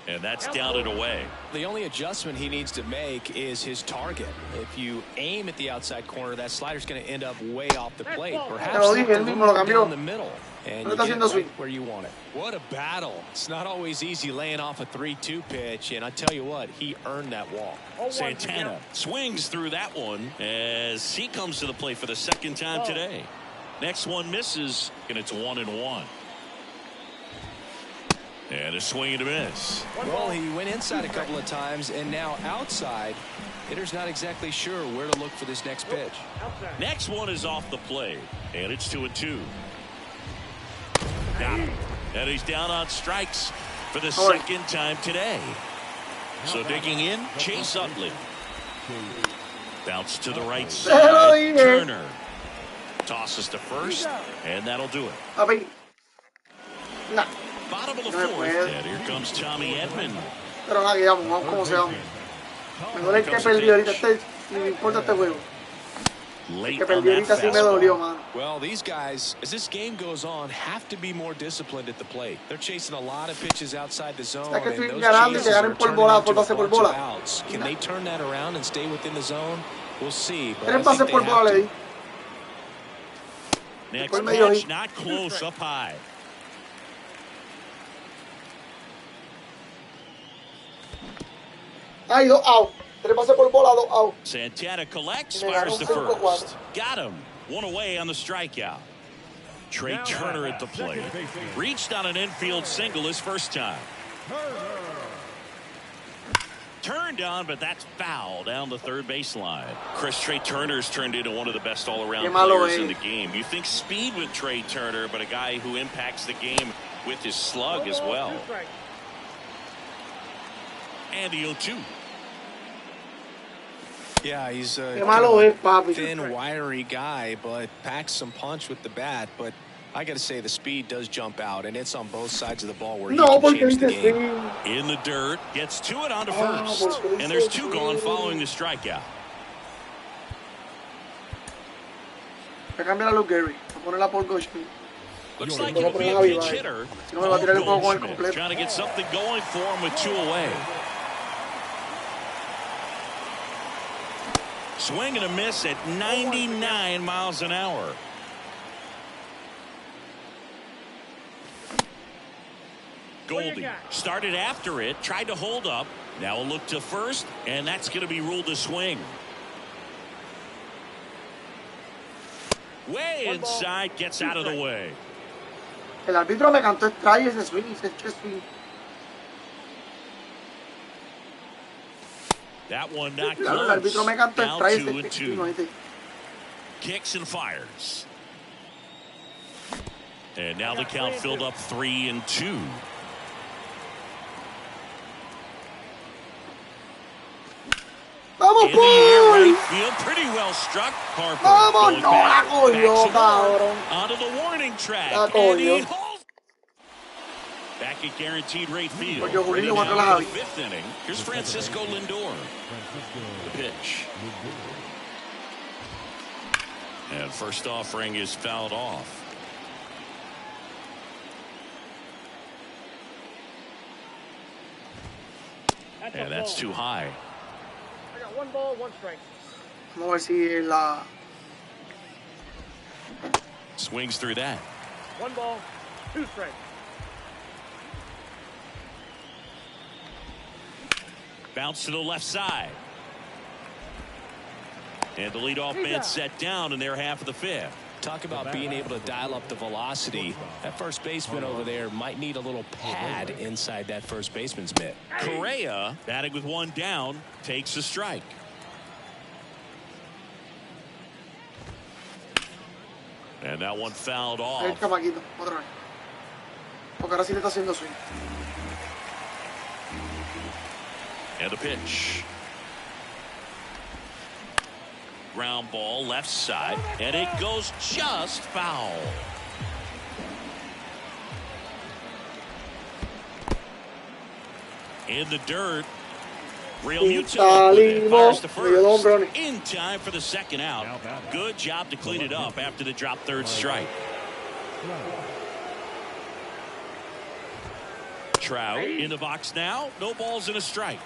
And that's down and away. The only adjustment he needs to make is his target. If you aim at the outside corner, that slider's going to end up way off the plate. Perhaps down the middle. And you get it right where you want it. What a battle. It's not always easy laying off a 3-2 pitch. And I tell you what, he earned that walk. Santana swings through that one as he comes to the plate for the second time today. Next one misses, and it's 1-1. And a swing and a miss. Well, he went inside a couple of times, and now outside. Hitter's not exactly sure where to look for this next pitch. Next one is off the plate, and it's 2-2. Got him. And he's down on strikes for the second time today. So digging in, Chase Utley. Bounce to the right side. Turner tosses to first, and that'll do it. Bottom of the fourth, and here comes Tommy Edman. Pero nada, que vamos cómo se vamos. Mejor el que perdió ahorita, ni me importa este juego. El que perdió ahorita sí me dolió, man. Well, these guys, as this game goes on, have to be more disciplined at the plate. They're chasing a lot of pitches outside the zone, and those chases are turning into a bunch of outs. Can they turn that around and stay within the zone? We'll see, but I think they have to. Next pitch, not close, up high. Ay, 2 out. 3 pases por bola, 2 out. Santana collects, fires to first. Got him. 1 away on the strikeout. Trey Turner at the plate. Reached on an infield single his first time. Turned on, but that's foul down the third baseline. Trey Turner's turned into one of the best all-around players in the game. You think speed with Trey Turner, but a guy who impacts the game with his slug as well. And the 0-2. Yeah, he's a thin, wiry guy, but packs some punch with the bat. But I got to say, the speed does jump out, and it's on both sides of the ball where he can change the game. In the dirt, gets to it onto first, and there's 2 gone following the strikeout. Looks like it'll be a pinch hitter. Trying to get something going for him with 2 away. Swing and a miss at 99 miles an hour. Goldie started after it, tried to hold up. Now a look to first, and that's going to be ruled a swing. Way inside, gets out of the way. El árbitro me cantó strike ese swing, ese swing. That one not close. Down 2-2. Kicks and fires. And now the count filled up 3-2. Vamos, in the air, right field, pretty well struck. Harper vamos, no la cogió, cabrón. Onto the warning track. And he holds. Back at guaranteed rate field. Ready now for the 5th inning. Here's Francisco Lindor. The pitch. And first offering is fouled off. And that's too high. I got 1 ball, 1 strike. Vamos a ver si la... Swings through that. 1 ball, 2 strikes. Bounce to the left side. And the leadoff man set down in their half of the 5th. Talk about being able to dial up the velocity. That first baseman over there might need a little pad inside that first baseman's mitt. Correa, batting with 1 down, takes a strike. And that one fouled off. El chamaquito, otra vez. Porque ahora sí le está haciendo swing. And a pitch. Ground ball left side, and it goes just foul. In the dirt, Real Muto fires to first in time for the 2nd out. Good job to clean it up after the drop 3rd strike. Trout in the box now. No balls and a strike.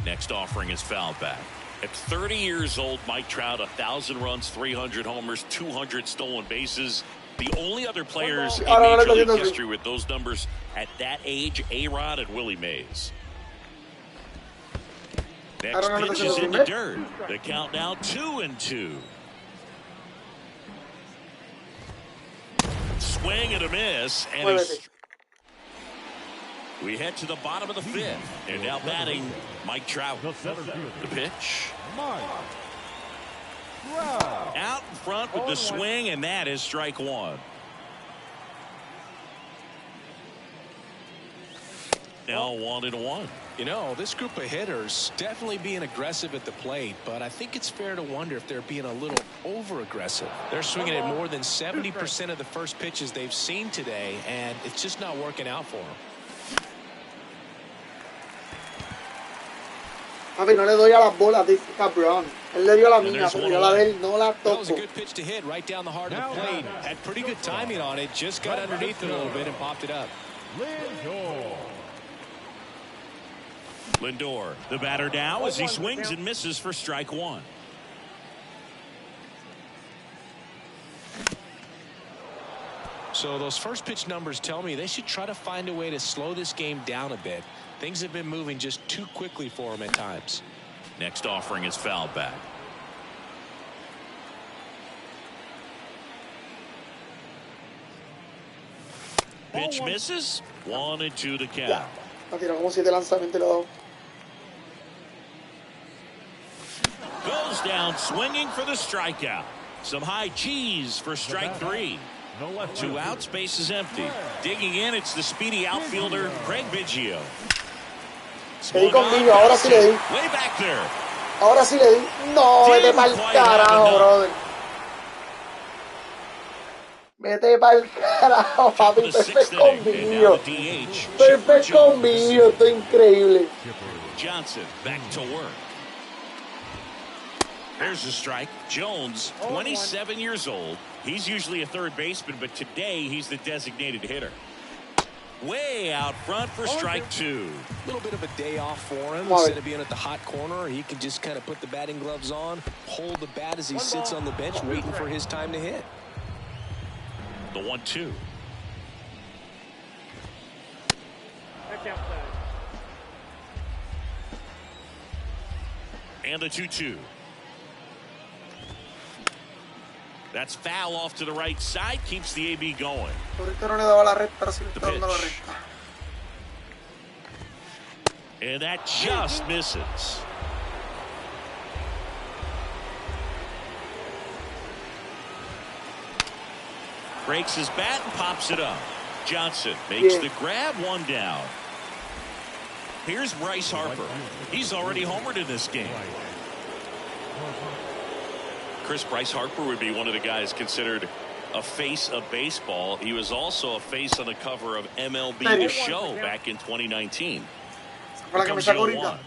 Next offering is fouled back. At 30 years old, Mike Trout, 1,000 runs, 300 homers, 200 stolen bases. The only other players in Major League history with those numbers at that age, A-Rod and Willie Mays. Next pitch is in the dirt. The count now 2-2. Swing and a miss. And we head to the bottom of the fifth. And now batting Mike Trout. The pitch. Out in front with the swing, and that is strike one. Now 1-1. You know, this group of hitters definitely being aggressive at the plate, but I think it's fair to wonder if they're being a little over-aggressive. They're swinging at more than 70% of the first pitches they've seen today, and it's just not working out for them. Papi, no le doy a las bolas, dice cabrón. Él le dio la mía, pero yo la de él no la toco. That was a good pitch to hit right down the heart of the plate. Had pretty good timing on it. Just got underneath it a little bit and popped it up. Lindor, the batter now as he swings and misses for strike one. So those first pitch numbers tell me they should try to find a way to slow this game down a bit. Things have been moving just too quickly for them at times. Next offering is fouled back. Pitch misses. 1-2 to count. Ya, ha tirado como 7 lanzamientos y lo hago. Goes down swinging for the strikeout. Some high cheese for strike three. 2 outs, base is empty. Digging in, it's the speedy outfielder Craig Biggio. Le di con Biggio, ahora sí le di. Way back there. Ahora sí le di. No, vete pa'l carajo, brother. Vete pa'l carajo, papi. Perfecto con Biggio. Perfecto con Biggio, esto es increíble. Johnson back to work. There's a strike. Jones, 27 years old. He's usually a third baseman, but today he's the designated hitter. Way out front for strike two. A little bit of a day off for him. Instead of being at the hot corner, he can just kind of put the batting gloves on, hold the bat as he sits on the bench, waiting for his time to hit. The 1-2. And the 2-2. That's foul off to the right side. Keeps the AB going. The pitch. And that just misses. Breaks his bat and pops it up. Johnson makes the grab, 1 down. Here's Bryce Harper. He's already homered in this game. Bryce Harper would be one of the guys considered a face of baseball. He was also a face on the cover of MLB The Show back in 2019. Here comes 0-1.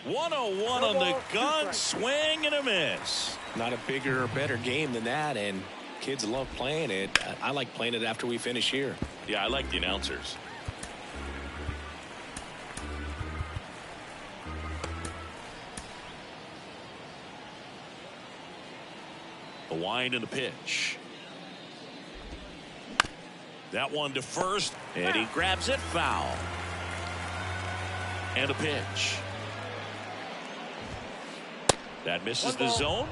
101 on the gun, swing and a miss. Not a bigger or better game than that, and kids love playing it. I like playing it after we finish here. Yeah, I like the announcers. The wind and the pitch. That one to first, and he grabs it, foul. And a pitch. That misses the zone.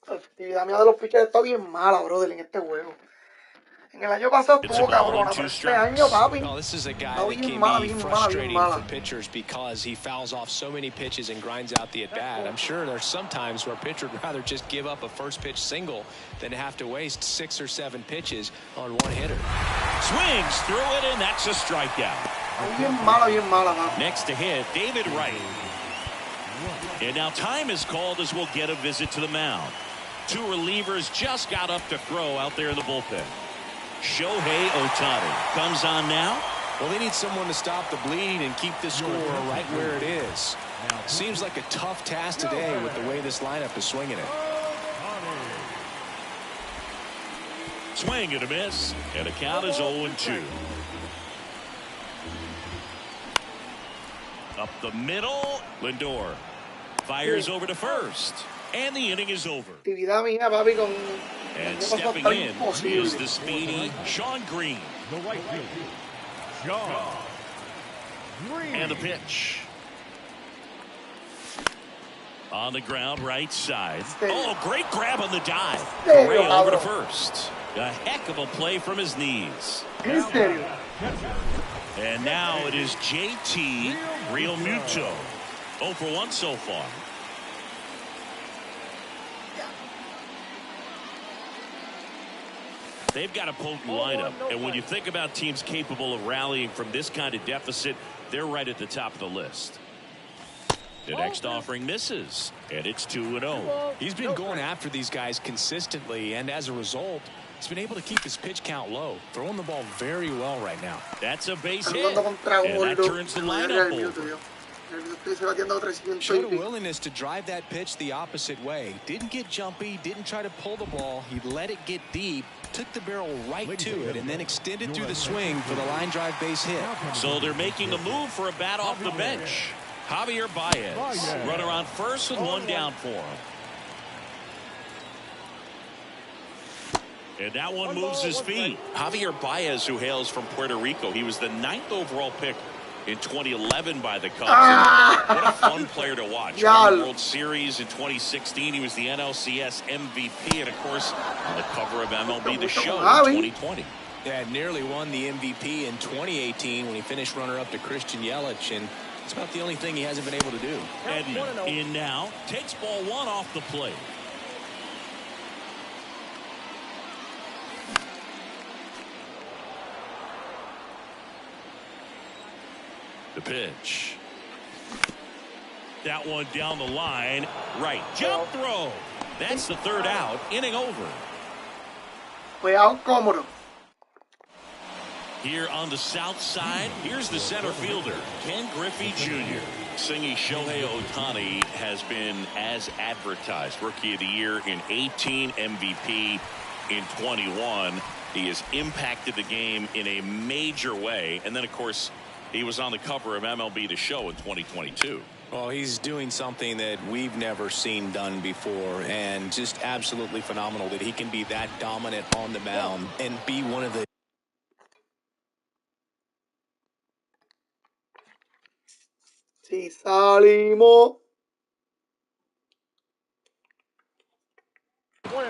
La efectividad mía de los pitchers está bien mala, brother, en este juego. En el año pasado estuvo cabrona, pero este año, papi, this is a guy está that bien can mala, be bien mala, bien frustrating mala. for pitchers because he fouls off so many pitches and grinds out the at-bat. I'm sure there's some times where a pitcher would rather just give up a first pitch single than have to waste 6 or 7 pitches on one hitter. Swings through it, and that's a strikeout. Bien mala, bien mala, man. Next to hit, David Wright. And now time is called as we'll get a visit to the mound. 2 relievers just got up to throw out there in the bullpen. Shohei Ohtani comes on now. Well, they need someone to stop the bleed and keep the score right where it is. Seems like a tough task today with the way this lineup is swinging it. Swing and a miss, and the count is 0-2. Up the middle, Lindor fires over to first, and the inning is over. And stepping in is the speedy Sean Green. The right fielder, Sean Green. And the pitch. On the ground, right side. Oh, great grab on the dive. Correa over to first. A heck of a play from his knees. And now it is JT Realmuto. 0 for 1 so far. They've got a potent lineup, and when you think about teams capable of rallying from this kind of deficit, they're right at the top of the list. The next offering misses, and it's 2-0. He's been going after these guys consistently, and as a result, he's been able to keep his pitch count low, throwing the ball very well right now. That's a base hit, and that turns the lineup over. Showed a willingness to drive that pitch the opposite way. Didn't get jumpy, didn't try to pull the ball. He let it get deep, took the barrel right to it, and then extended through the swing for the line drive base hit. So they're making a move for a bat off the bench. Javier Baez, runner on first with one down for him. And that one moves his feet. Javier Baez, who hails from Puerto Rico, he was the 9th overall pick in 2011 by the Cubs. What a fun player to watch. Won the World Series in 2016. He was the NLCS MVP, and of course, on the cover of MLB The Show in 2020. Yeah, nearly won the MVP in 2018 when he finished runner-up to Christian Yelich, and it's about the only thing he hasn't been able to do. Edman in now, takes ball 1 off the plate. The pitch. That one down the line. Right. Jump throw. That's the 3rd out. Inning over. Here on the south side, here's the center fielder, Ken Griffey Jr. Singing Shohei Ohtani has been as advertised. Rookie of the Year in 18, MVP in 21. He has impacted the game in a major way. And then, of course, he was on the cover of MLB The Show in 2022. Well, he's doing something that we've never seen done before, and just absolutely phenomenal that he can be that dominant on the mound and be one of the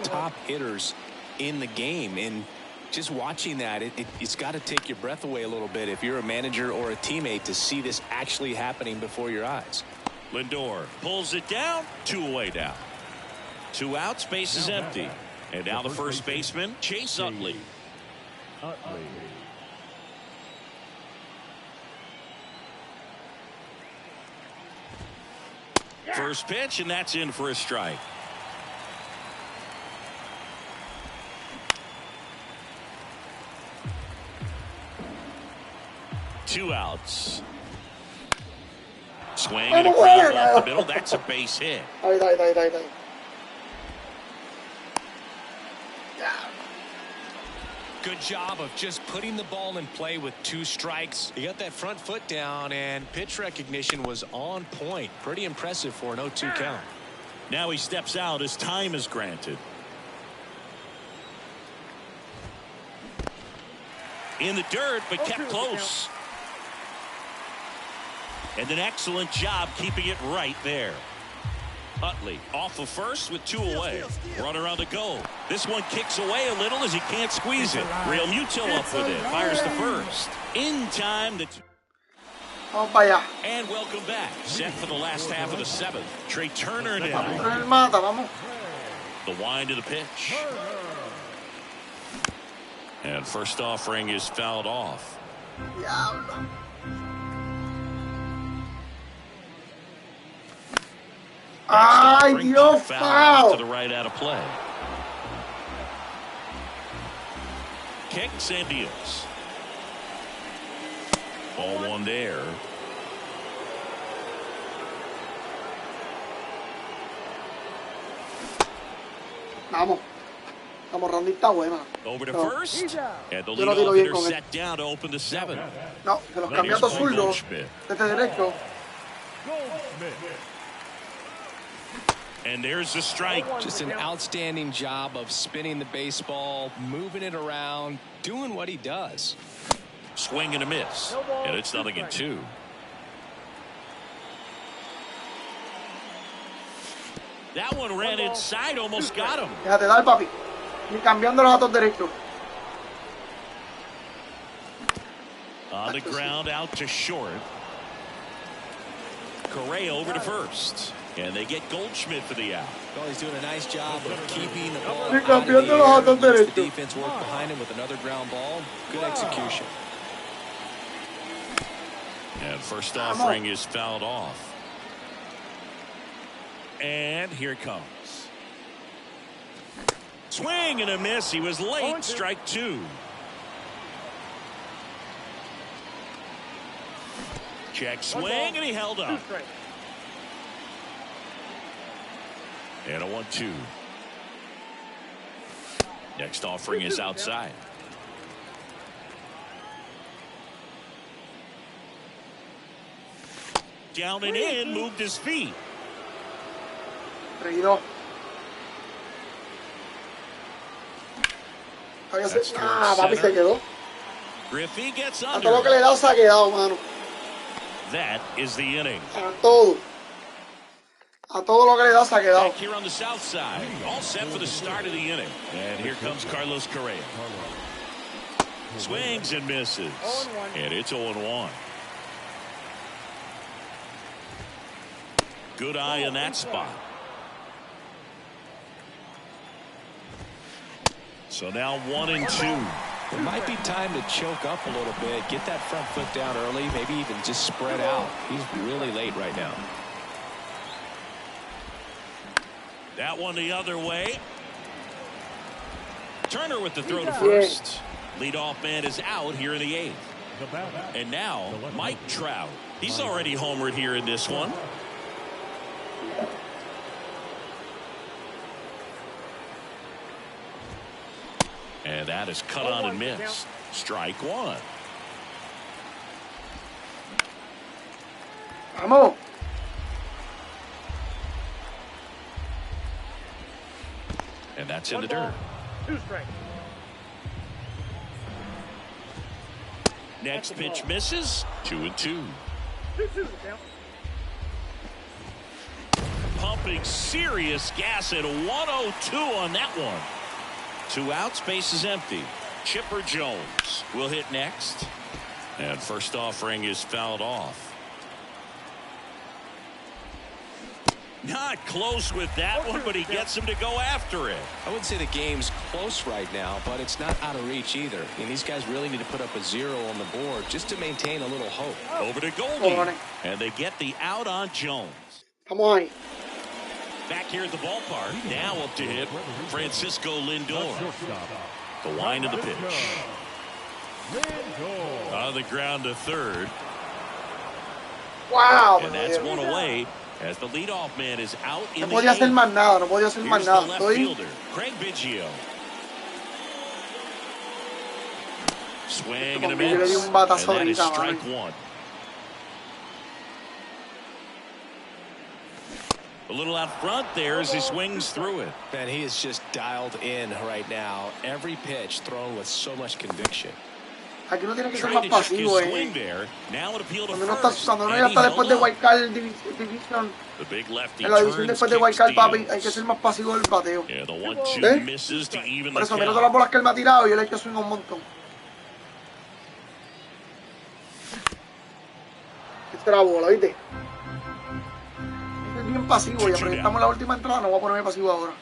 top hitters in the game. And just watching that, it's got to take your breath away a little bit if you're a manager or a teammate to see this actually happening before your eyes. Lindor pulls it down, 2 away down. 2 outs, base is empty. And now the first baseman, Chase Utley. First pitch, and that's in for a strike. Two outs. Swing and a ground off the middle. That's a base hit. Good job of just putting the ball in play with 2 strikes. He got that front foot down, and pitch recognition was on point. Pretty impressive for an 0-2 count. Now he steps out as time is granted. In the dirt, but kept close. And an excellent job keeping it right there. Utley off of first with 2 away. Runner on the go. This one kicks away a little as he can't squeeze it. Realmuto up with it. Fires to first. In time. And welcome back. Set for the last half of the 7th. Trey Turner down. The wind of the pitch. And first offering is fouled off. Ay, Dios, foul. To the right out of play. Kicks and deals. Ball one there. Vamos. Vamos, rondita buena. Over to No. first. And the Yo no tiro leadoff bien hitter con él. set down to open the 7th. No, de los cambiatos zurdos. Goldschmidt. Desde derecho. Goldschmidt. And there's the strike. Just an outstanding job of spinning the baseball, moving it around, doing what he does. Swing and a miss. And it's 0-2. That one ran inside, almost got him. Déjate dar, papi. Y cambiando los datos derechos. On the ground, out to short. Correa over to first. And they get Goldschmidt for the out. Well, he's doing a nice job of keeping the ball Y out of the cambiando los air. datos Lets the derechos. defense work behind him with another ground ball. Good execution. And first offering is fouled off. And here it comes. Swing and a miss. He was late. Strike 2. Check swing, and he held up. And a 1-2. Next offering is outside. Down and in, moved his feet. 3-2. Papi se quedó. Griffey gets A todo lo que le he under. dado se ha quedado, mano. That is the inning. A todo. A todo lo que le he dado se ha quedado. Back here on the south side. All set for the start of the inning. And here comes Carlos Correa. Swings and misses. And it's 0-1. Good eye in that spot. So now 1-2. It might be time to choke up a little bit, get that front foot down early, maybe even just spread out. He's really late right now. That one the other way. Turner with the throw to first. Leadoff man is out here in the 8th. And now Mike Trout. He's already homered here in this one. And that is cut on and missed. Strike 1. Vamos. And that's in the dirt. 2 strikes. Next pitch misses. 2-2. 2-2 count. Pumping serious gas at 102 on that one. 2 outs, base is empty. Chipper Jones will hit next. And first offering is fouled off. Not close with that one, but he gets him to go after it. I wouldn't say the game's close right now, but it's not out of reach either. I mean, these guys really need to put up a 0 on the board just to maintain a little hope. Over to Goldie. And they get the out on Jones. Vamos ahí. Back here at the ballpark. Now up to hit Francisco Lindor. The wind of the pitch. On the ground to third. Wow. And that's one away as the leadoff man is out in No the podía hacer 8th. más nada. No podía hacer más Here's the nada. left Estoy. fielder, Craig Biggio. Swing and a Como que yo le di miss. un batazo And that is ahorita, strike mano. 1. A little out front there as he swings through it. Man, he is just dialed in right now. Every pitch thrown with so much conviction. Aquí no tiene que ser Trying más to check his pasivo, swing there. Now an appeal to Cuando uno first. cuando uno And ya he está después de held up. Wild Card Division, The big lefty en la división turns, después de Wild kicks Card, the papi, ends. hay que ser más pasivo del bateo. Yeah, the 1-2 ¿Eh? misses to even Por the eso, mira todas las count. bolas que él me ha tirado y yo le he hecho swing un montón. Esta es la bola, ¿viste? Este es bien pasivo, ya presentamos la última entrada, no voy a ponerme pasivo ahora.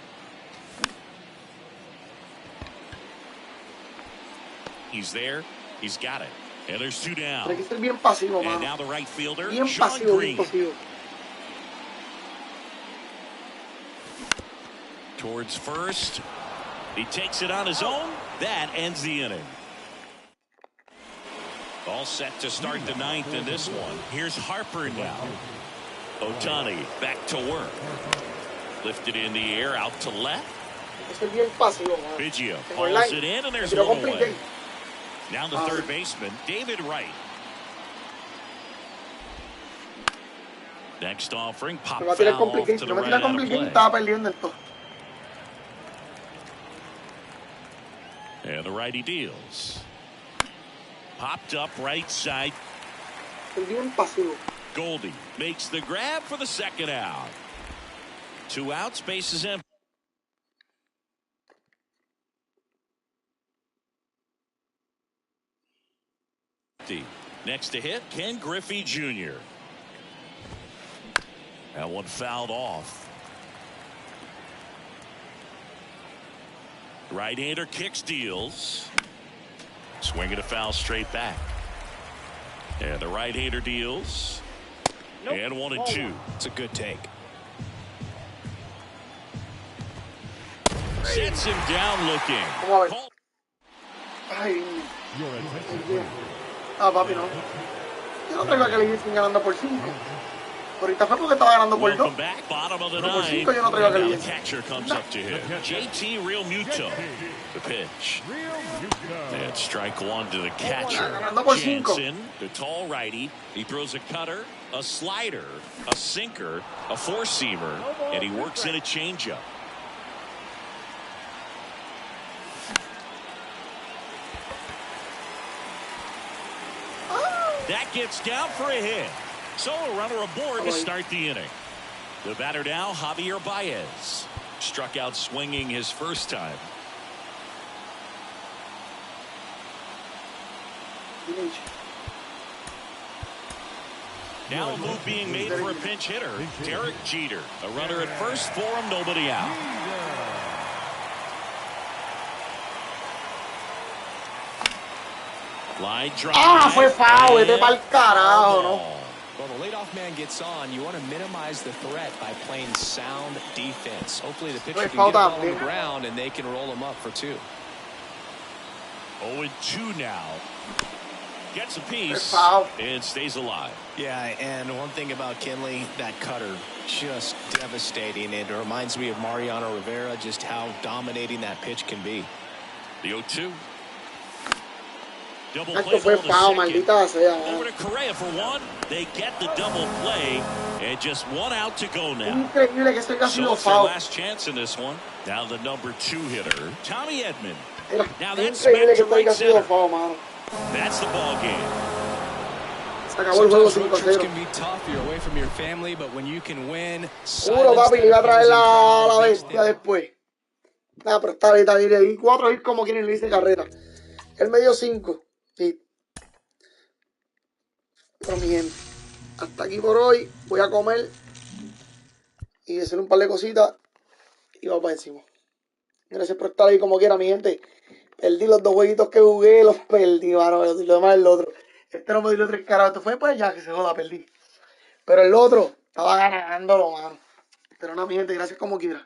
He's there. He's got it. And there's 2 Pero down. hay que ser bien pasivo, And mano. now the right fielder, Bien Sean pasivo, bien Green. pasivo. Towards first. He takes it on his own. That ends the inning. All set to start the ninth in this one. Here's Harper now. Ohtani back to work. Lifted in the air out to left. Biggio hauls it in, and there's one away. Now the third baseman, David Wright. Next offering, pop foul off to the right out of play. And the righty deals. Popped up right side. Goldie makes the grab for the second out. 2 outs, bases empty. Next to hit, Ken Griffey Jr. That one fouled off. Right-hander kicks, deals. Swinging a foul straight back. And the right-hander deals. Nope. And 1-2. It's a good take. Sets him down looking. Papi, no. Yo no traigo a que le dicen ganando por 5. Ahorita fue porque estaba ganando por 2. Pero por 5 yo no traigo a que le dicen. Catcher comes up to him. JT Real Muto. The pitch. And strike one to the catcher. Jansen, the tall righty. He throws a cutter, a slider, a sinker, a four-seamer, and he works in a changeup. That gets down for a hit. So a runner aboard to start the inning. The batter now, Javier Baez. Struck out swinging his first time. Now a move being made for a pinch hitter. Derek Jeter. A runner at first for him, nobody out. Fue foul, vete pa'l carajo, ¿no? Well, the leadoff man gets on. You want to minimize the threat by playing sound defense. Hopefully the pitcher can get the ball on the ground and they can roll him up for 2. 0-2 now. Gets a piece and stays alive. Yeah, and one thing about Kenley, that cutter, just devastating. It reminds me of Mariano Rivera, just how dominating that pitch can be. The 0-2. Double Esto fue foul, maldita sea. Over to Correa for one. They get the double play, and just 1 out to go now. Increíble que estoy casi So it's foul. their last chance in this one. Now the number 2 hitter, Tommy Edman. Now that's increíble que back to right estoy casi center. foul, mano. That's the ball game. Se acabó el juego Sometimes road trips 5-0. can be tough. You're away from your family, but when you can win, Seguro, papi, le iba a traer la bestia después. Nada, pero está bien, está bien. Y 4 hits como quien le dice carrera. Él me dio 5. Sí. Pero mi gente, hasta aquí por hoy. Voy a comer y hacer un par de cositas y vamos para encima. Gracias por estar ahí como quiera, mi gente. Perdí los 2 jueguitos que jugué, los perdí, mano. Lo demás el otro. Este no me dio 3 carajos. Esto fue pues ya que se joda, perdí. Pero el otro estaba ganándolo, mano. Pero no, mi gente, gracias como quiera.